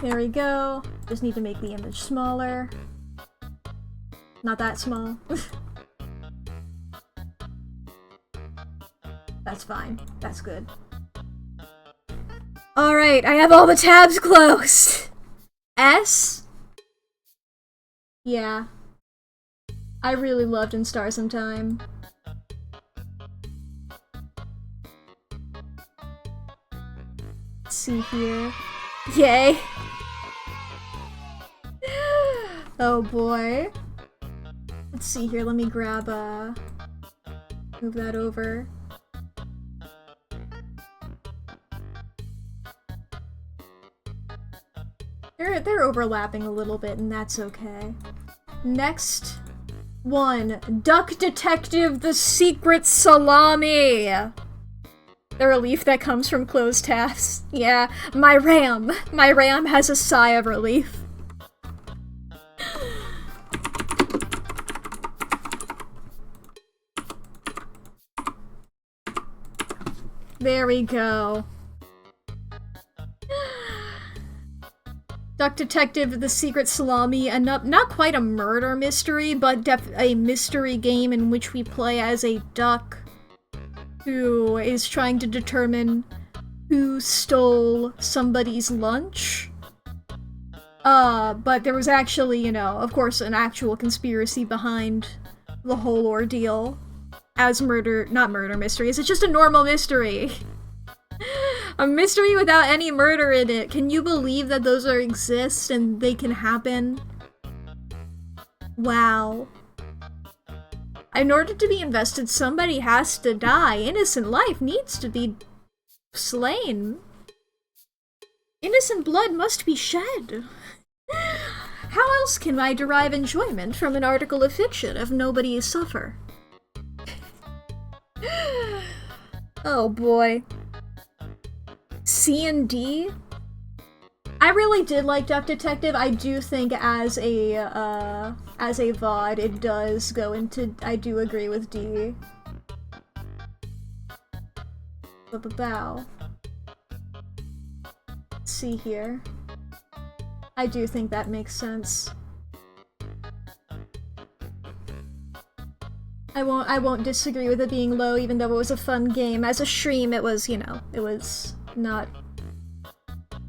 There we go. Just need to make the image smaller. Not that small. That's fine. That's good. Alright, I have all the tabs closed! S? Yeah. I really loved In Stars and Time. Let's see here. Yay! Oh boy. Let's see here, let me grab move that over. They're overlapping a little bit, and that's okay. Next one, Duck Detective: The Secret Salami! The relief that comes from closed tabs. Yeah, my RAM has a sigh of relief. There we go. Duck Detective: The Secret Salami, and not quite a murder mystery, but a mystery game in which we play as a duck who is trying to determine who stole somebody's lunch. But there was actually, you know, of course, an actual conspiracy behind the whole ordeal. As not murder mysteries, it's just a normal mystery. A mystery without any murder in it. Can you believe that those exist and they can happen? Wow. In order to be invested, somebody has to die. Innocent life needs to be slain. Innocent blood must be shed. How else can I derive enjoyment from an article of fiction if nobody suffer? Oh boy. C&D? I really did like Duck Detective. I do think as a VOD, it does go into... I do agree with D. Bow. Let's see here. I do think that makes sense. I won't disagree with it being low, even though it was a fun game. As a stream, it was, you know, it was not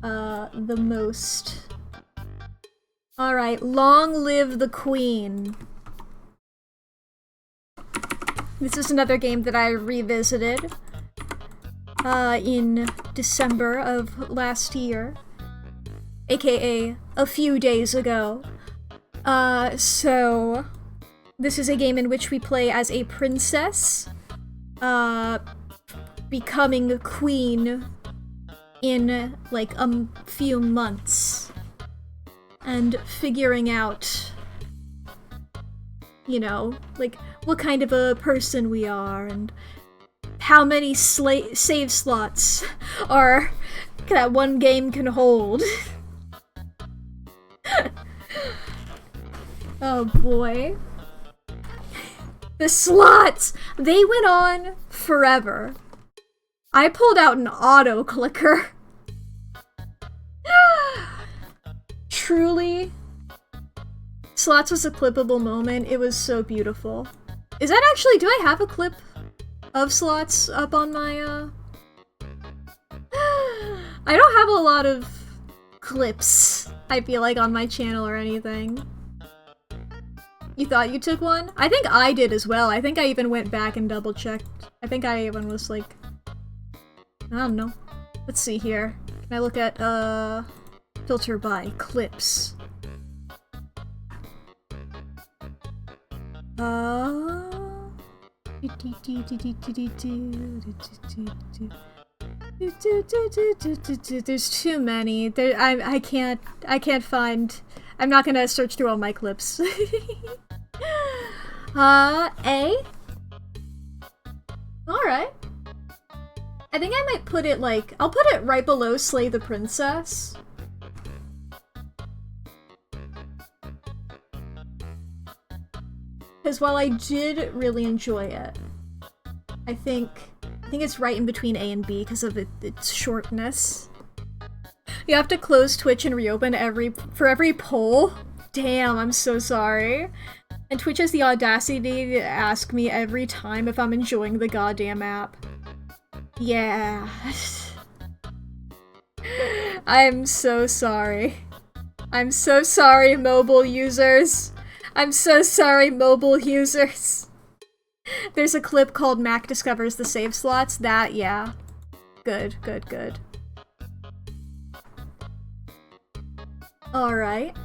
the most. Alright, long live the Queen. This is another game that I revisited in December of last year, aka a few days ago. So this is a game in which we play as a princess, becoming a queen in like a few months, and figuring out, you know, like what kind of a person we are and how many save slots are that one game can hold. Oh boy. The slots! They went on forever. I pulled out an auto clicker. Truly, slots was a clippable moment. It was so beautiful. Is that actually, do I have a clip of slots up on my, I don't have a lot of clips, I feel like, on my channel or anything. You thought you took one? I think I did as well. I think I even went back and double checked. I think I even was like, I don't know. Let's see here. Can I look at, filter by clips? There's too many. I can't find. I'm not gonna search through all my clips. A? Alright. I think I might put it like, I'll put it right below Slay the Princess. Because while I did really enjoy it, I think it's right in between A and B because of its shortness. You have to close Twitch and reopen for every poll? Damn, I'm so sorry. And Twitch has the audacity to ask me every time if I'm enjoying the goddamn app. Yeah. I'm so sorry. I'm so sorry, mobile users. I'm so sorry, mobile users. There's a clip called Mack discovers the save slots. That, yeah. Good, good, good. Alright.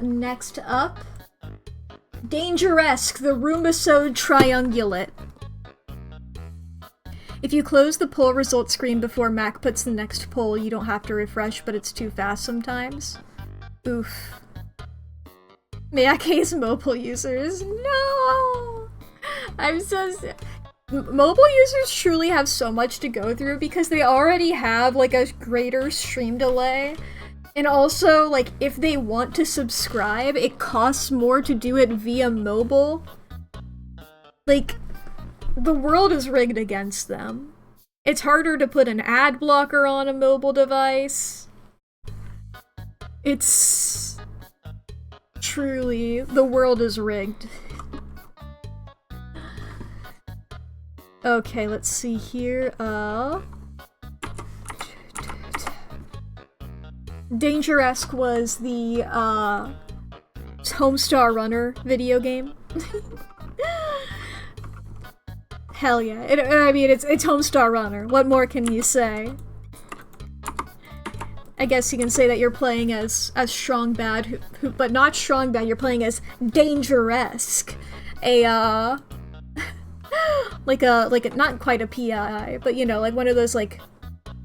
Next up. Dangeresque, the Roombasode Triungulate. If you close the poll result screen before Mack puts the next poll, you don't have to refresh, but it's too fast sometimes. Oof. Miyake's mobile users. No! I'm so mobile users truly have so much to go through because they already have like a greater stream delay. And also, like, if they want to subscribe, it costs more to do it via mobile. Like, the world is rigged against them. It's harder to put an ad blocker on a mobile device. It's truly, the world is rigged. Okay, let's see here. Dangeresque was the, Homestar Runner video game. Hell yeah. I mean, it's Homestar Runner. What more can you say? I guess you can say that you're playing as Strong Bad, but not Strong Bad, you're playing as Dangeresque. Like a, not quite a PI, but you know, like one of those, like,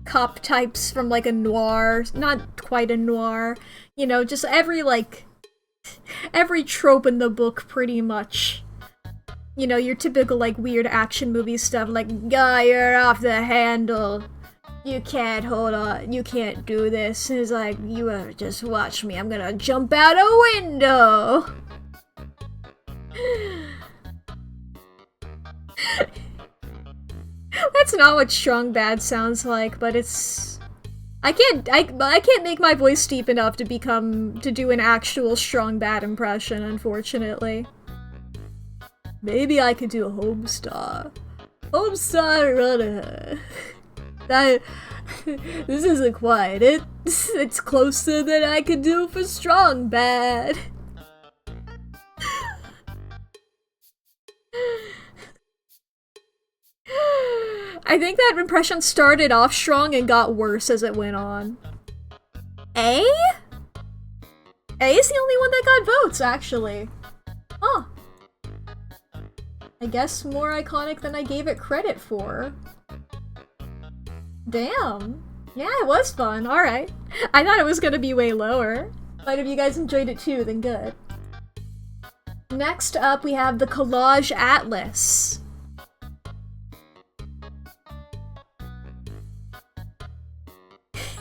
cop types from, like, a noir, not quite a noir, you know, just every trope in the book, pretty much. You know, your typical, like, weird action movie stuff, like, guy, you're off the handle. You can't hold on, you can't do this. And it's like, you just watch me, I'm gonna jump out a window! That's not what Strong Bad sounds like, but it's... I can't make my voice deep enough to do an actual Strong Bad impression, unfortunately. Maybe I could do a Homestar. Homestar Runner. This isn't quite it. It's closer than I could do for Strong Bad. I think that impression started off strong and got worse as it went on. A? A is the only one that got votes, actually. Huh. I guess more iconic than I gave it credit for. Damn. Yeah, it was fun. Alright. I thought it was gonna be way lower. But if you guys enjoyed it too, then good. Next up, we have the Collage Atlas.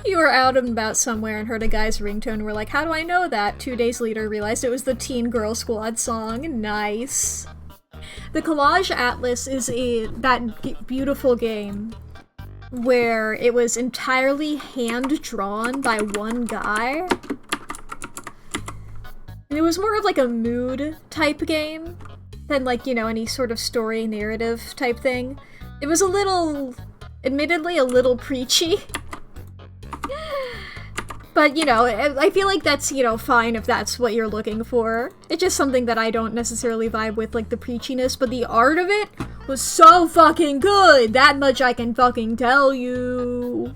You were out and about somewhere and heard a guy's ringtone and were like, how do I know that? 2 days later, realized it was the Teen Girl Squad song. Nice. The Collage Atlas is that beautiful game where it was entirely hand-drawn by one guy. And it was more of like a mood type game than like, you know, any sort of story narrative type thing. It was a little, admittedly a little preachy. But, you know, I feel like that's, you know, fine if that's what you're looking for. It's just something that I don't necessarily vibe with, like, the preachiness, but the art of it was so fucking good! That much I can fucking tell you!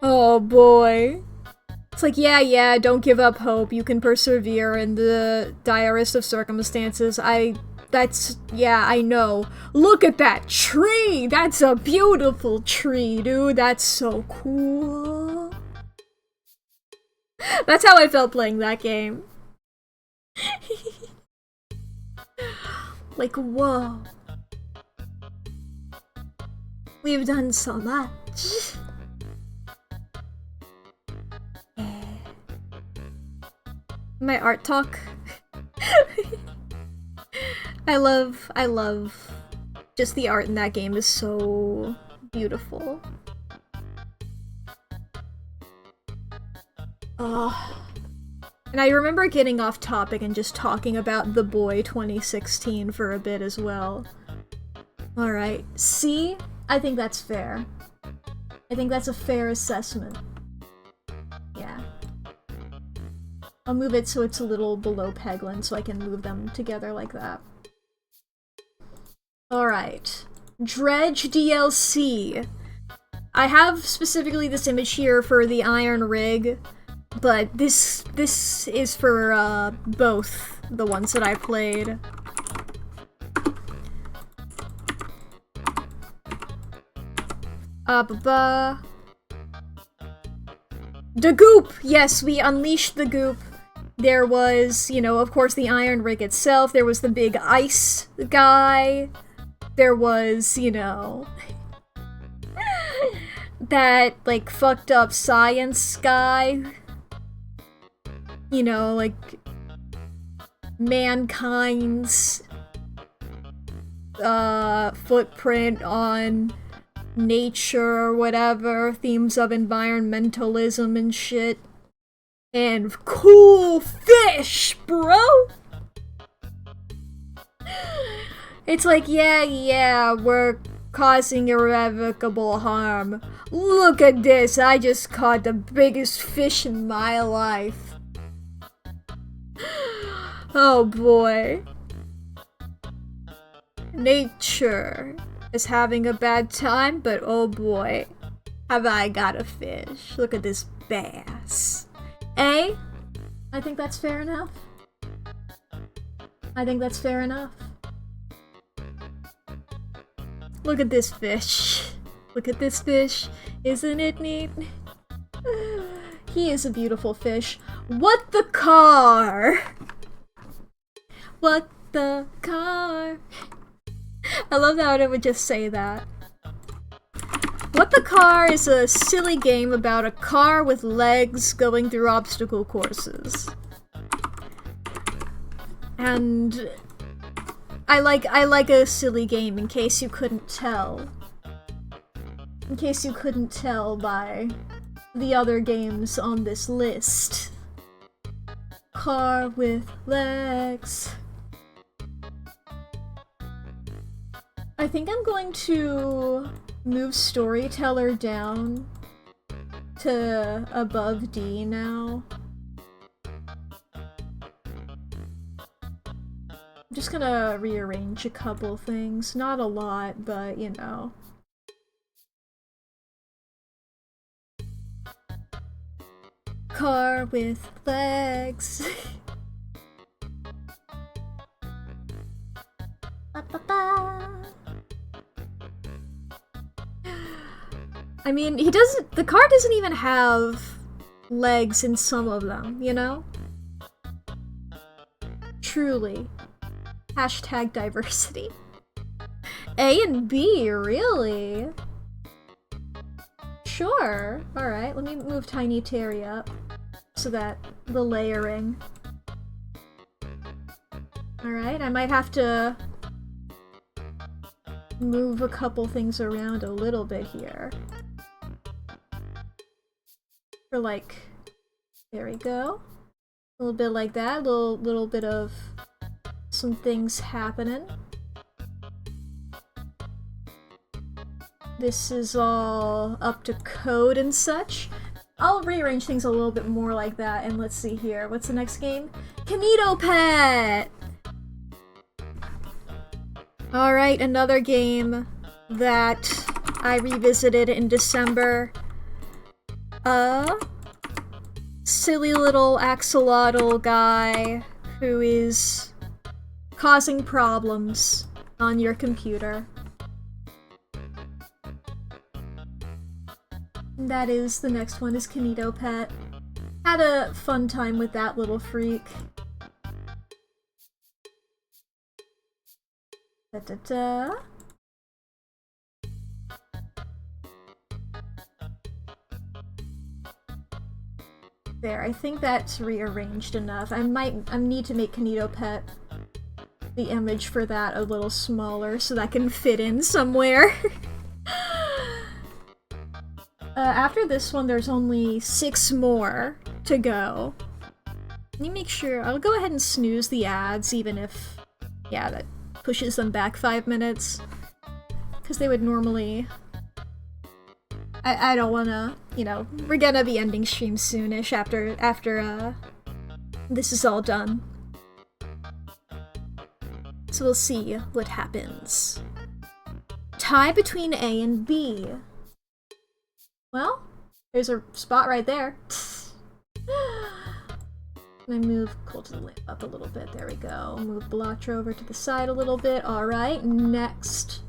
Oh boy. It's like, yeah, don't give up hope, you can persevere in the direst of circumstances. Yeah, I know. Look at that tree! That's a beautiful tree, dude. That's so cool. That's how I felt playing that game. Like, whoa. We've done so much. My art talk. I love just the art in that game is so beautiful. Oh. And I remember getting off topic and just talking about The Boy 2016 for a bit as well. Alright, C? I think that's fair. I think that's a fair assessment. Yeah. I'll move it so it's a little below Peglin so I can move them together like that. Alright. Dredge DLC. I have specifically this image here for the Iron Rig, but this is for both the ones that I played. The Goop! Yes, we unleashed the Goop. There was, you know, of course the Iron Rig itself, there was the big ice guy, there was, you know, that, like, fucked up science guy, you know, like, mankind's, footprint on nature or whatever, themes of environmentalism and shit. And cool fish, bro! It's like, yeah, we're causing irrevocable harm. Look at this, I just caught the biggest fish in my life. Oh boy. Nature is having a bad time, but oh boy, have I got a fish. Look at this bass. I think that's fair enough. I think that's fair enough. Look at this fish. Look at this fish. Isn't it neat? He is a beautiful fish. What the car? What the car? I love how it would just say that. What the Car is a silly game about a car with legs going through obstacle courses. And I like a silly game, in case you couldn't tell. In case you couldn't tell by the other games on this list. Car with legs. I think I'm going to move Storyteller down to above D now. I'm just gonna rearrange a couple things. Not a lot, but you know. Car with legs. I mean, the car doesn't even have legs in some of them, you know? Truly. Hashtag diversity. A and B, really? Sure. Alright, let me move Tiny Terry up so that the layering. Alright, I might have to move a couple things around a little bit here. For like, there we go. A little bit like that, little bit of some things happening. This is all up to code and such. I'll rearrange things a little bit more like that, and let's see here. What's the next game? Kanito Pet! Alright, another game that I revisited in December. Silly little axolotl guy who is causing problems on your computer. That is, the next one is Kanito Pet. Had a fun time with that little freak. Da-da-da. There, I think that's rearranged enough. I need to make Kanito Pet the image for that a little smaller so that can fit in somewhere. After this one, there's only 6 more to go. Let me make sure. I'll go ahead and snooze the ads, even if, yeah, that pushes them back 5 minutes. Because they would normally... I don't wanna, you know, we're gonna be ending stream soonish after this is all done. So we'll see what happens. Tie between A and B. Well, there's a spot right there. Let me move Cold to the Lamp up a little bit. There we go. Move Blotcher over to the side a little bit. Alright, next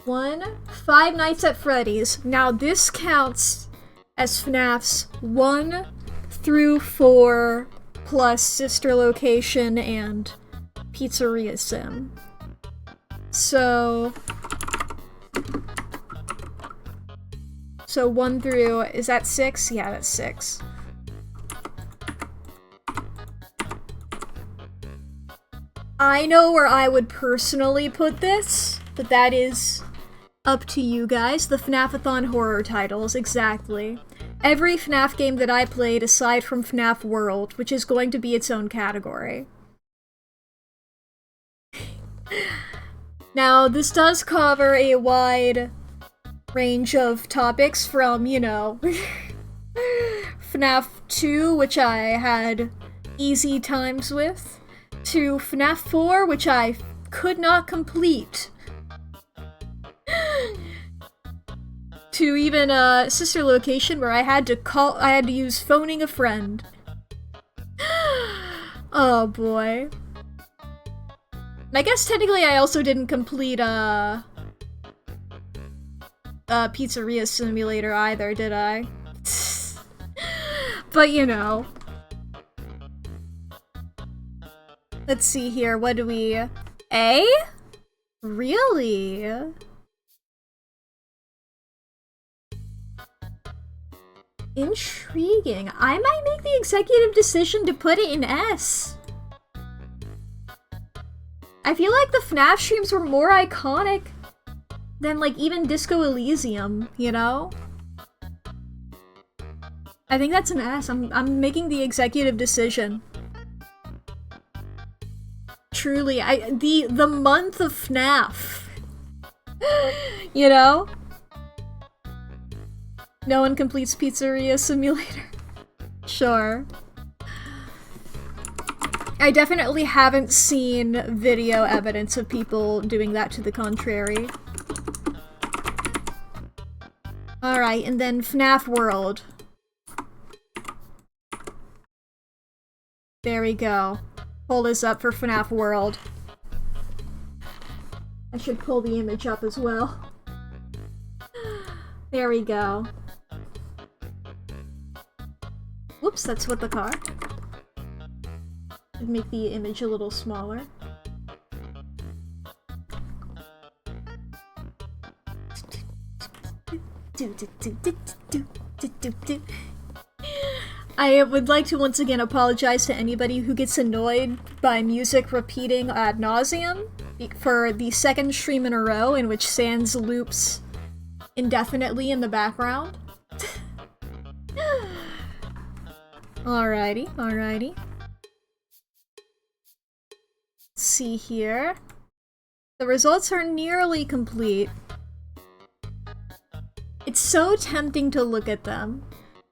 one. Five Nights at Freddy's. Now this counts as FNAF's 1 through 4 plus Sister Location and Pizzeria Sim. So 1 through, is that 6? Yeah, that's 6. I know where I would personally put this, but that is up to you guys. The FNAF-a-thon horror titles, exactly. Every FNAF game that I played aside from FNAF World, which is going to be its own category. Now, this does cover a wide range of topics from, you know, FNAF 2, which I had easy times with, to FNAF 4, which I could not complete, to even a sister location where I had to use phoning a friend. Oh boy. And I guess technically I also didn't complete Pizzeria Simulator either, did I? But you know. Let's see here, what do we... A? Really? Intriguing. I might make the executive decision to put it in S. I feel like the FNAF streams were more iconic than, like, even Disco Elysium, you know? I think that's an S. I'm making the executive decision. Truly, the month of FNAF. You know? No one completes Pizzeria Simulator. Sure. I definitely haven't seen video evidence of people doing that to the contrary. Alright, and then FNAF World. There we go. Pull this up for FNAF World. I should pull the image up as well. There we go. Whoops, that's what the car. Should make the image a little smaller. I would like to once again apologize to anybody who gets annoyed by music repeating ad nauseum for the second stream in a row in which Sans loops indefinitely in the background. Alrighty, alrighty. Let's see here. The results are nearly complete. It's so tempting to look at them.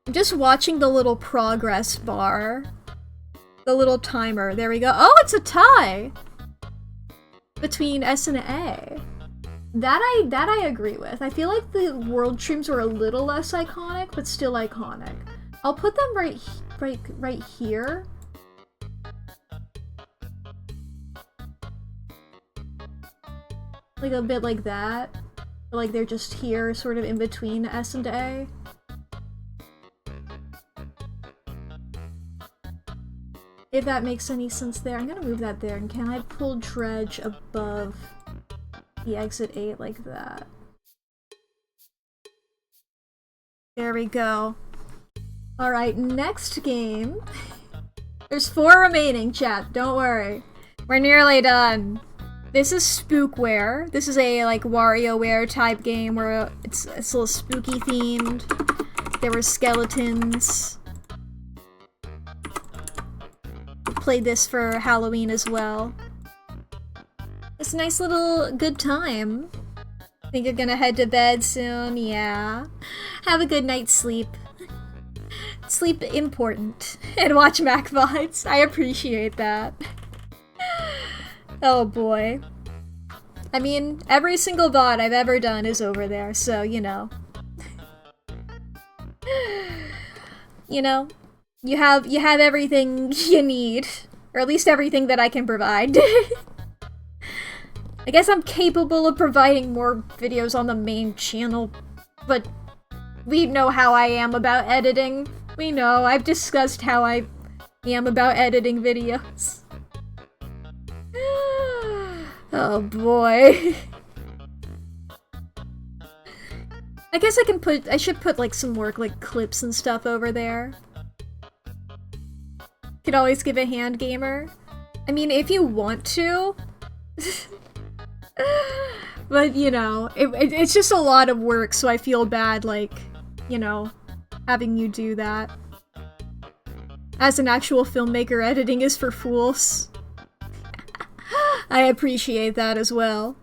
I'm just watching the little progress bar. The little timer. There we go. Oh, it's a tie! Between S and A. That I agree with. I feel like the world streams were a little less iconic, but still iconic. I'll put them right here. Like a bit like that. Like they're just here, sort of in between S and A. If that makes any sense there. I'm gonna move that there, and can I pull Dredge above the exit 8 like that? There we go. Alright, next game. There's 4 remaining, chat, don't worry. We're nearly done. This is Spookware. This is a, like, WarioWare type game where it's a little spooky themed. There were skeletons. Played this for Halloween as well. It's a nice little good time. Think you're gonna head to bed soon? Yeah. Have a good night's sleep. Sleep important. And watch Mack VODs. I appreciate that. Oh boy. I mean, every single VOD I've ever done is over there, so you know. You know, you have everything you need. Or at least everything that I can provide. I guess I'm capable of providing more videos on the main channel, but we know how I am about editing. We know, I've discussed how I am about editing videos. Oh boy. I guess I should put like some more like clips and stuff over there. Could always give a hand gamer. I mean, if you want to. But, you know, it's just a lot of work, so I feel bad, like, you know, having you do that. As an actual filmmaker, editing is for fools. I appreciate that as well.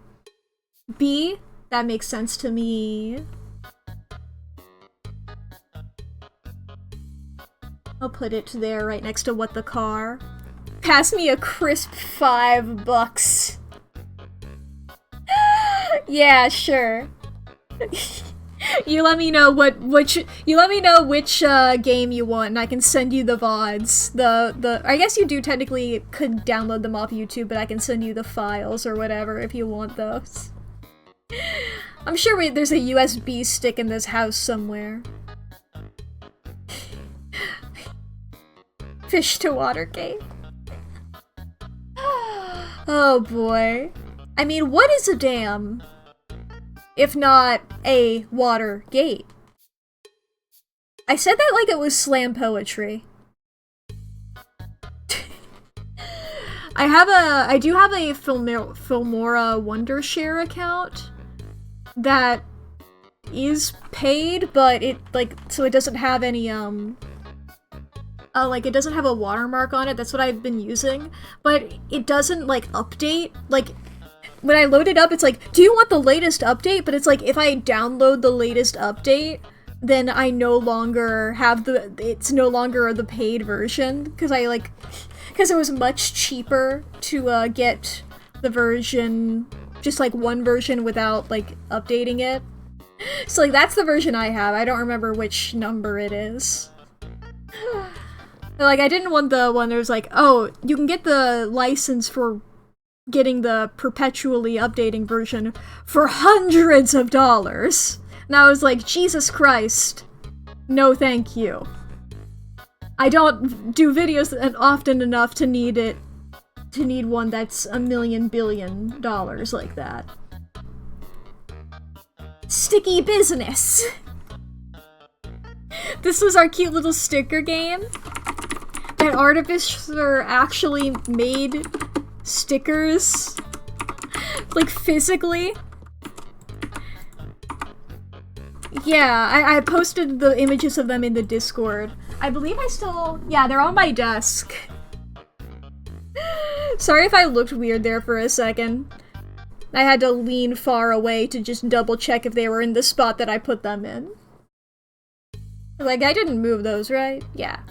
B? That makes sense to me. I'll put it there right next to what the car. Pass me a crisp $5. Yeah, sure. You let me know which game you want, and I can send you the VODs. I guess you do technically could download them off YouTube, but I can send you the files or whatever if you want those. I'm sure there's a USB stick in this house somewhere. Fish to water gate. Oh boy. I mean, what is a dam if not a water gate? I said that like it was slam poetry. I do have a Filmora Wondershare account that is paid, but so it doesn't have any, it doesn't have a watermark on it. That's what I've been using, but it doesn't, update. When I load it up, it's like, do you want the latest update? But it's like, if I download the latest update, then I no longer have it's no longer the paid version, because it was much cheaper to, get the version, just, one version without, updating it. So, that's the version I have. I don't remember which number it is. I didn't want the one that was oh, you can get the license for getting the perpetually updating version for hundreds of dollars. And I was like, Jesus Christ. No thank you. I don't do videos often enough to need one that's $1 million billion like that. Sticky business! This was our cute little sticker game. That Artificer actually made stickers, physically. Yeah, I posted the images of them in the Discord. I believe yeah, they're on my desk. Sorry if I looked weird there for a second. I had to lean far away to just double check if they were in the spot that I put them in. I didn't move those, right? Yeah.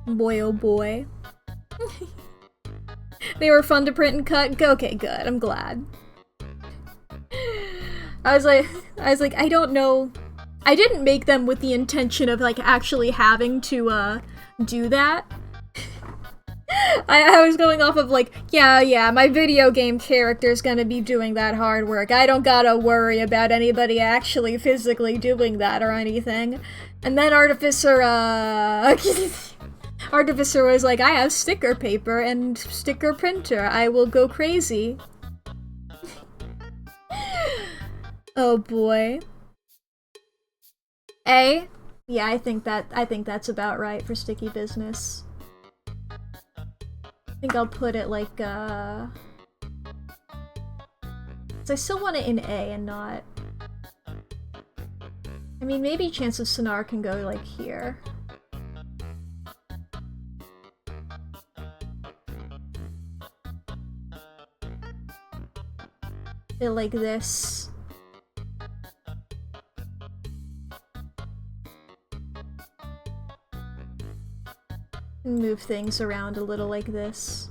Boy, oh boy. They were fun to print and cut? Okay, good. I'm glad. I was like, I don't know. I didn't make them with the intention of, actually having to, do that. I was going off of, yeah, my video game character's gonna be doing that hard work. I don't gotta worry about anybody actually physically doing that or anything. And then Artificer was like, I have sticker paper and sticker printer. I will go crazy. Oh boy. A? Yeah, I think that's about right for sticky business. I think I'll put it so I still want it in A and not... I mean, maybe Chance of Sonar can go, here. It like this. Move things around a little like this.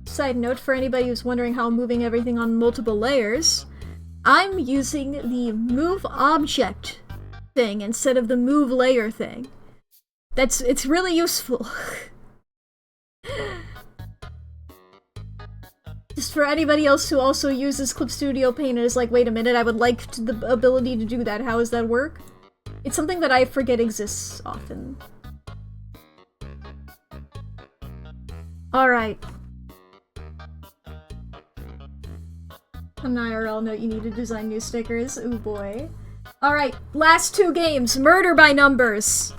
Side note for anybody who's wondering how I'm moving everything on multiple layers, I'm using the move object thing instead of the move layer thing. It's really useful. Just for anybody else who also uses Clip Studio Paint and is like, wait a minute, I would like the ability to do that. How does that work? It's something that I forget exists often. Alright. An IRL note, you need to design new stickers. Ooh boy. Alright, last two games. Murder by Numbers.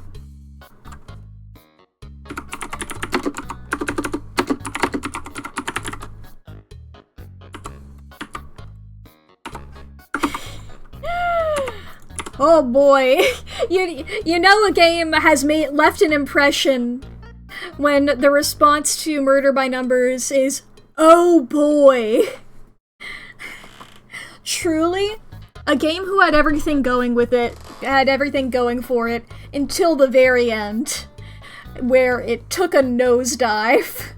Oh boy. You know a game has left an impression when the response to Murder by Numbers is, "Oh boy." Truly, a game who had everything going with it, had everything going for it, until the very end, where it took a nosedive.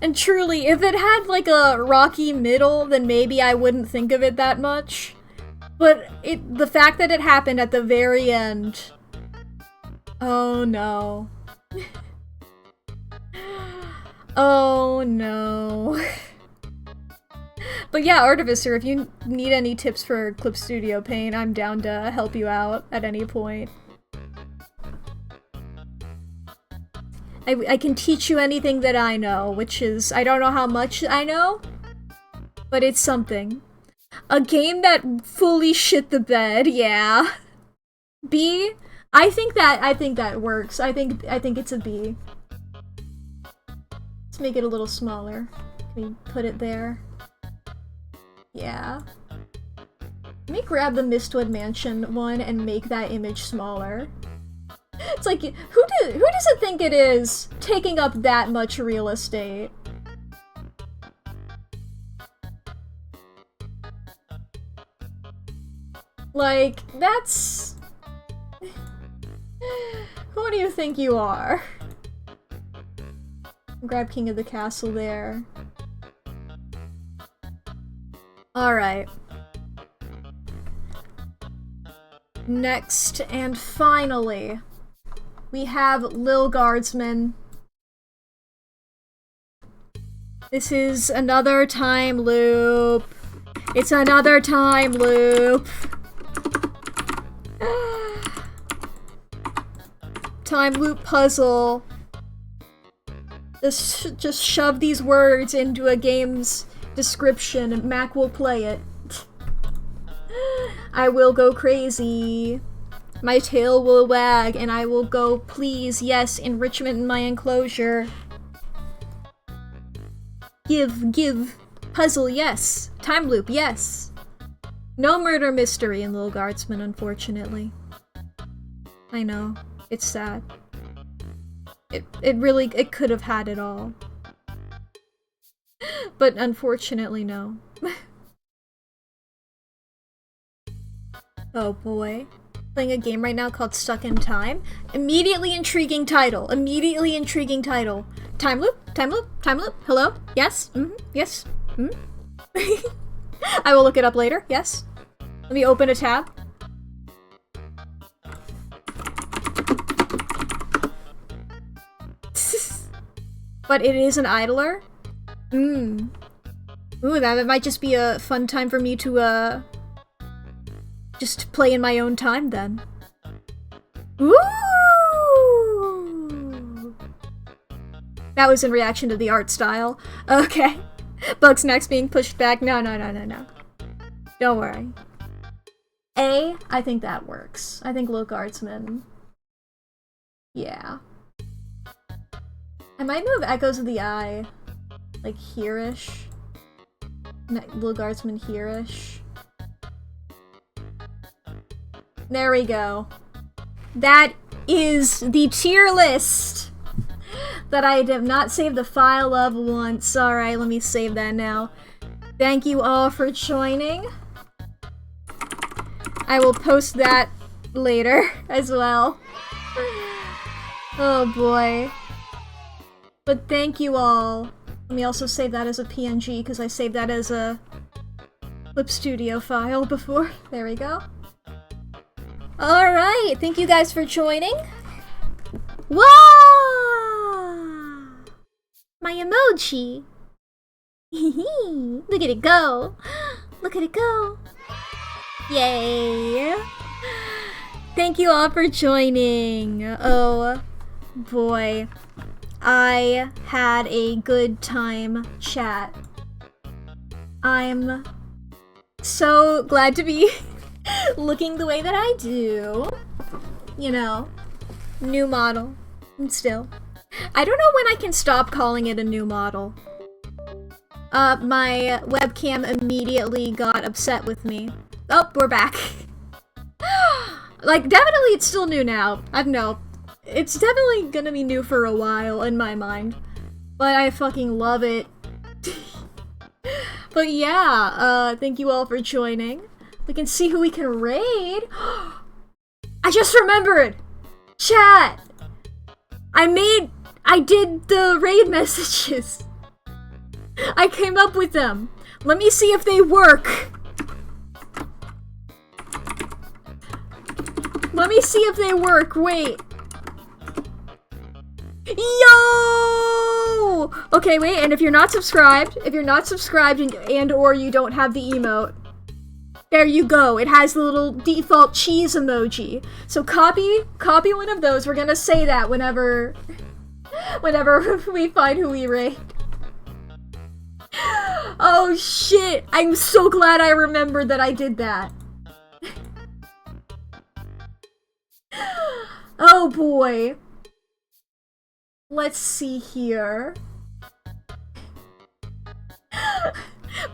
And truly, if it had like a rocky middle, then maybe I wouldn't think of it that much. But the fact that it happened at the very end... Oh no. Oh no. But yeah, Artificer, if you need any tips for Clip Studio Paint, I'm down to help you out at any point. I can teach you anything that I know, which is, I don't know how much I know, but it's something. A game that fully shit the bed, yeah. B? I think that works. I think it's a B. Let's make it a little smaller. Can we put it there? Yeah. Let me grab the Mistwood Mansion one and make that image smaller. It's like, who does it think it is taking up that much real estate? Like, that's... Who do you think you are? Grab King of the Castle there. Alright. Next, and finally, we have Lil Guardsman. This is another time loop. It's another time loop. Time loop puzzle. Just shove these words into a game's description and Mack will play it. I will go crazy. My tail will wag and I will go, please, yes, enrichment in my enclosure. Give. Puzzle, yes. Time loop, yes. No murder mystery in Lil Guardsman, unfortunately. I know. It's sad. It could have had it all. But unfortunately, no. Oh boy. Playing a game right now called Stuck in Time. Immediately intriguing title. Immediately intriguing title. Time loop? Time loop? Time loop? Hello? Yes? Yes? I will look it up later. Yes? Let me open a tab. But it is an idler? Ooh, that might just be a fun time for me to, just play in my own time, then. Ooh! That was in reaction to the art style. Okay. Bugsnax being pushed back. No. Don't worry. A, I think that works. I think Lil Guardsman. Yeah. I might move Echoes of the Eye, like, here-ish. Lil Guardsman here-ish. There we go. That is the tier list that I have not saved the file of once. Alright, let me save that now. Thank you all for joining. I will post that later as well. Oh boy. But thank you all. Let me also save that as a PNG because I saved that as a Clip Studio file before. There we go. Alright, thank you guys for joining. Wow! My emoji! Look at it go! Look at it go! Yay! Thank you all for joining. Oh boy. I had a good time chat. I'm so glad to be looking the way that I do. You know, new model. Still. I don't know when I can stop calling it a new model. My webcam immediately got upset with me. Oh, we're back. Like, definitely it's still new now. It's definitely gonna be new for a while in my mind, but I fucking love it. But yeah, thank you all for joining. We can see who we can raid. I just remembered! Chat! I did the raid messages. I came up with them. Let me see if they work. Let me see if they work. Wait. Yo! Okay, wait, and if you're not subscribed and or you don't have the emote, there you go. It has the little default cheese emoji. So copy one of those. We're gonna say that whenever we find who we raid. Oh shit! I'm so glad I remembered that I did that. Oh boy. Let's see here.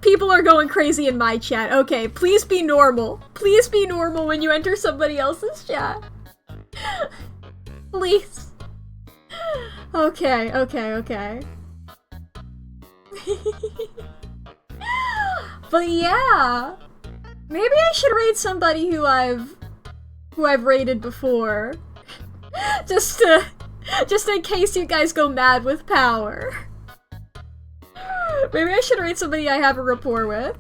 People are going crazy in my chat. Okay, please be normal. Please be normal when you enter somebody else's chat. Please. Okay. But yeah. Maybe I should raid somebody who I've raided before. Just in case you guys go mad with power. Maybe I should raid somebody I have a rapport with.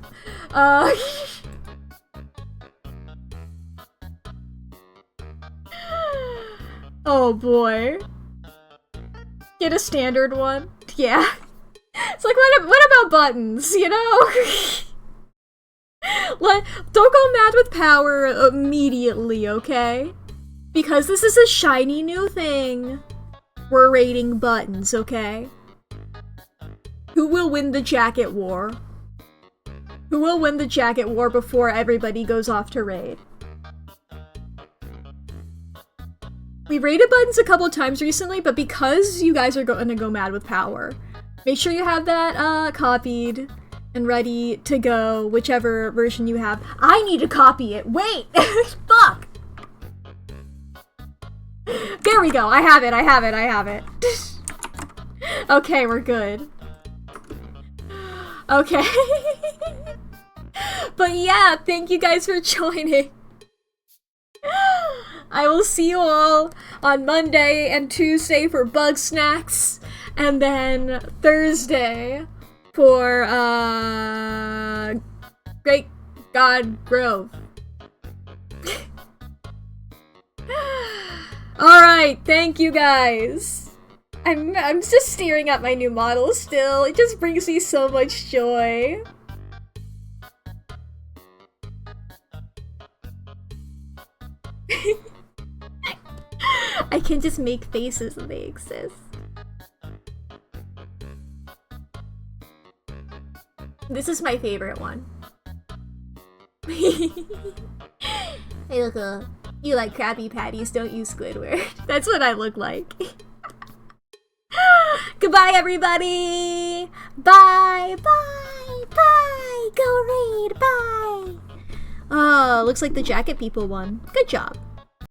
Oh boy. Get a standard one? Yeah. It's like, what about buttons, you know? Like, don't go mad with power immediately, okay? Because this is a shiny new thing. We're raiding buttons, okay? Who will win the jacket war? Who will win the jacket war before everybody goes off to raid? We raided buttons a couple times recently, but because you guys are gonna go mad with power, make sure you have that copied and ready to go, whichever version you have. I need to copy it. Wait! Fuck! There we go. I have it. Okay, we're good. Okay. But yeah, thank you guys for joining. I will see you all on Monday and Tuesday for bug snacks, and then Thursday for Great God Grove. Alright, thank you guys. I'm just staring at my new model still. It just brings me so much joy. I can just make faces and they exist. This is my favorite one. Hey, look, you like Krabby Patties, don't you, Squidward? That's what I look like. Goodbye, everybody! Bye! Bye! Bye! Go raid! Bye! Oh, looks like the jacket people won. Good job.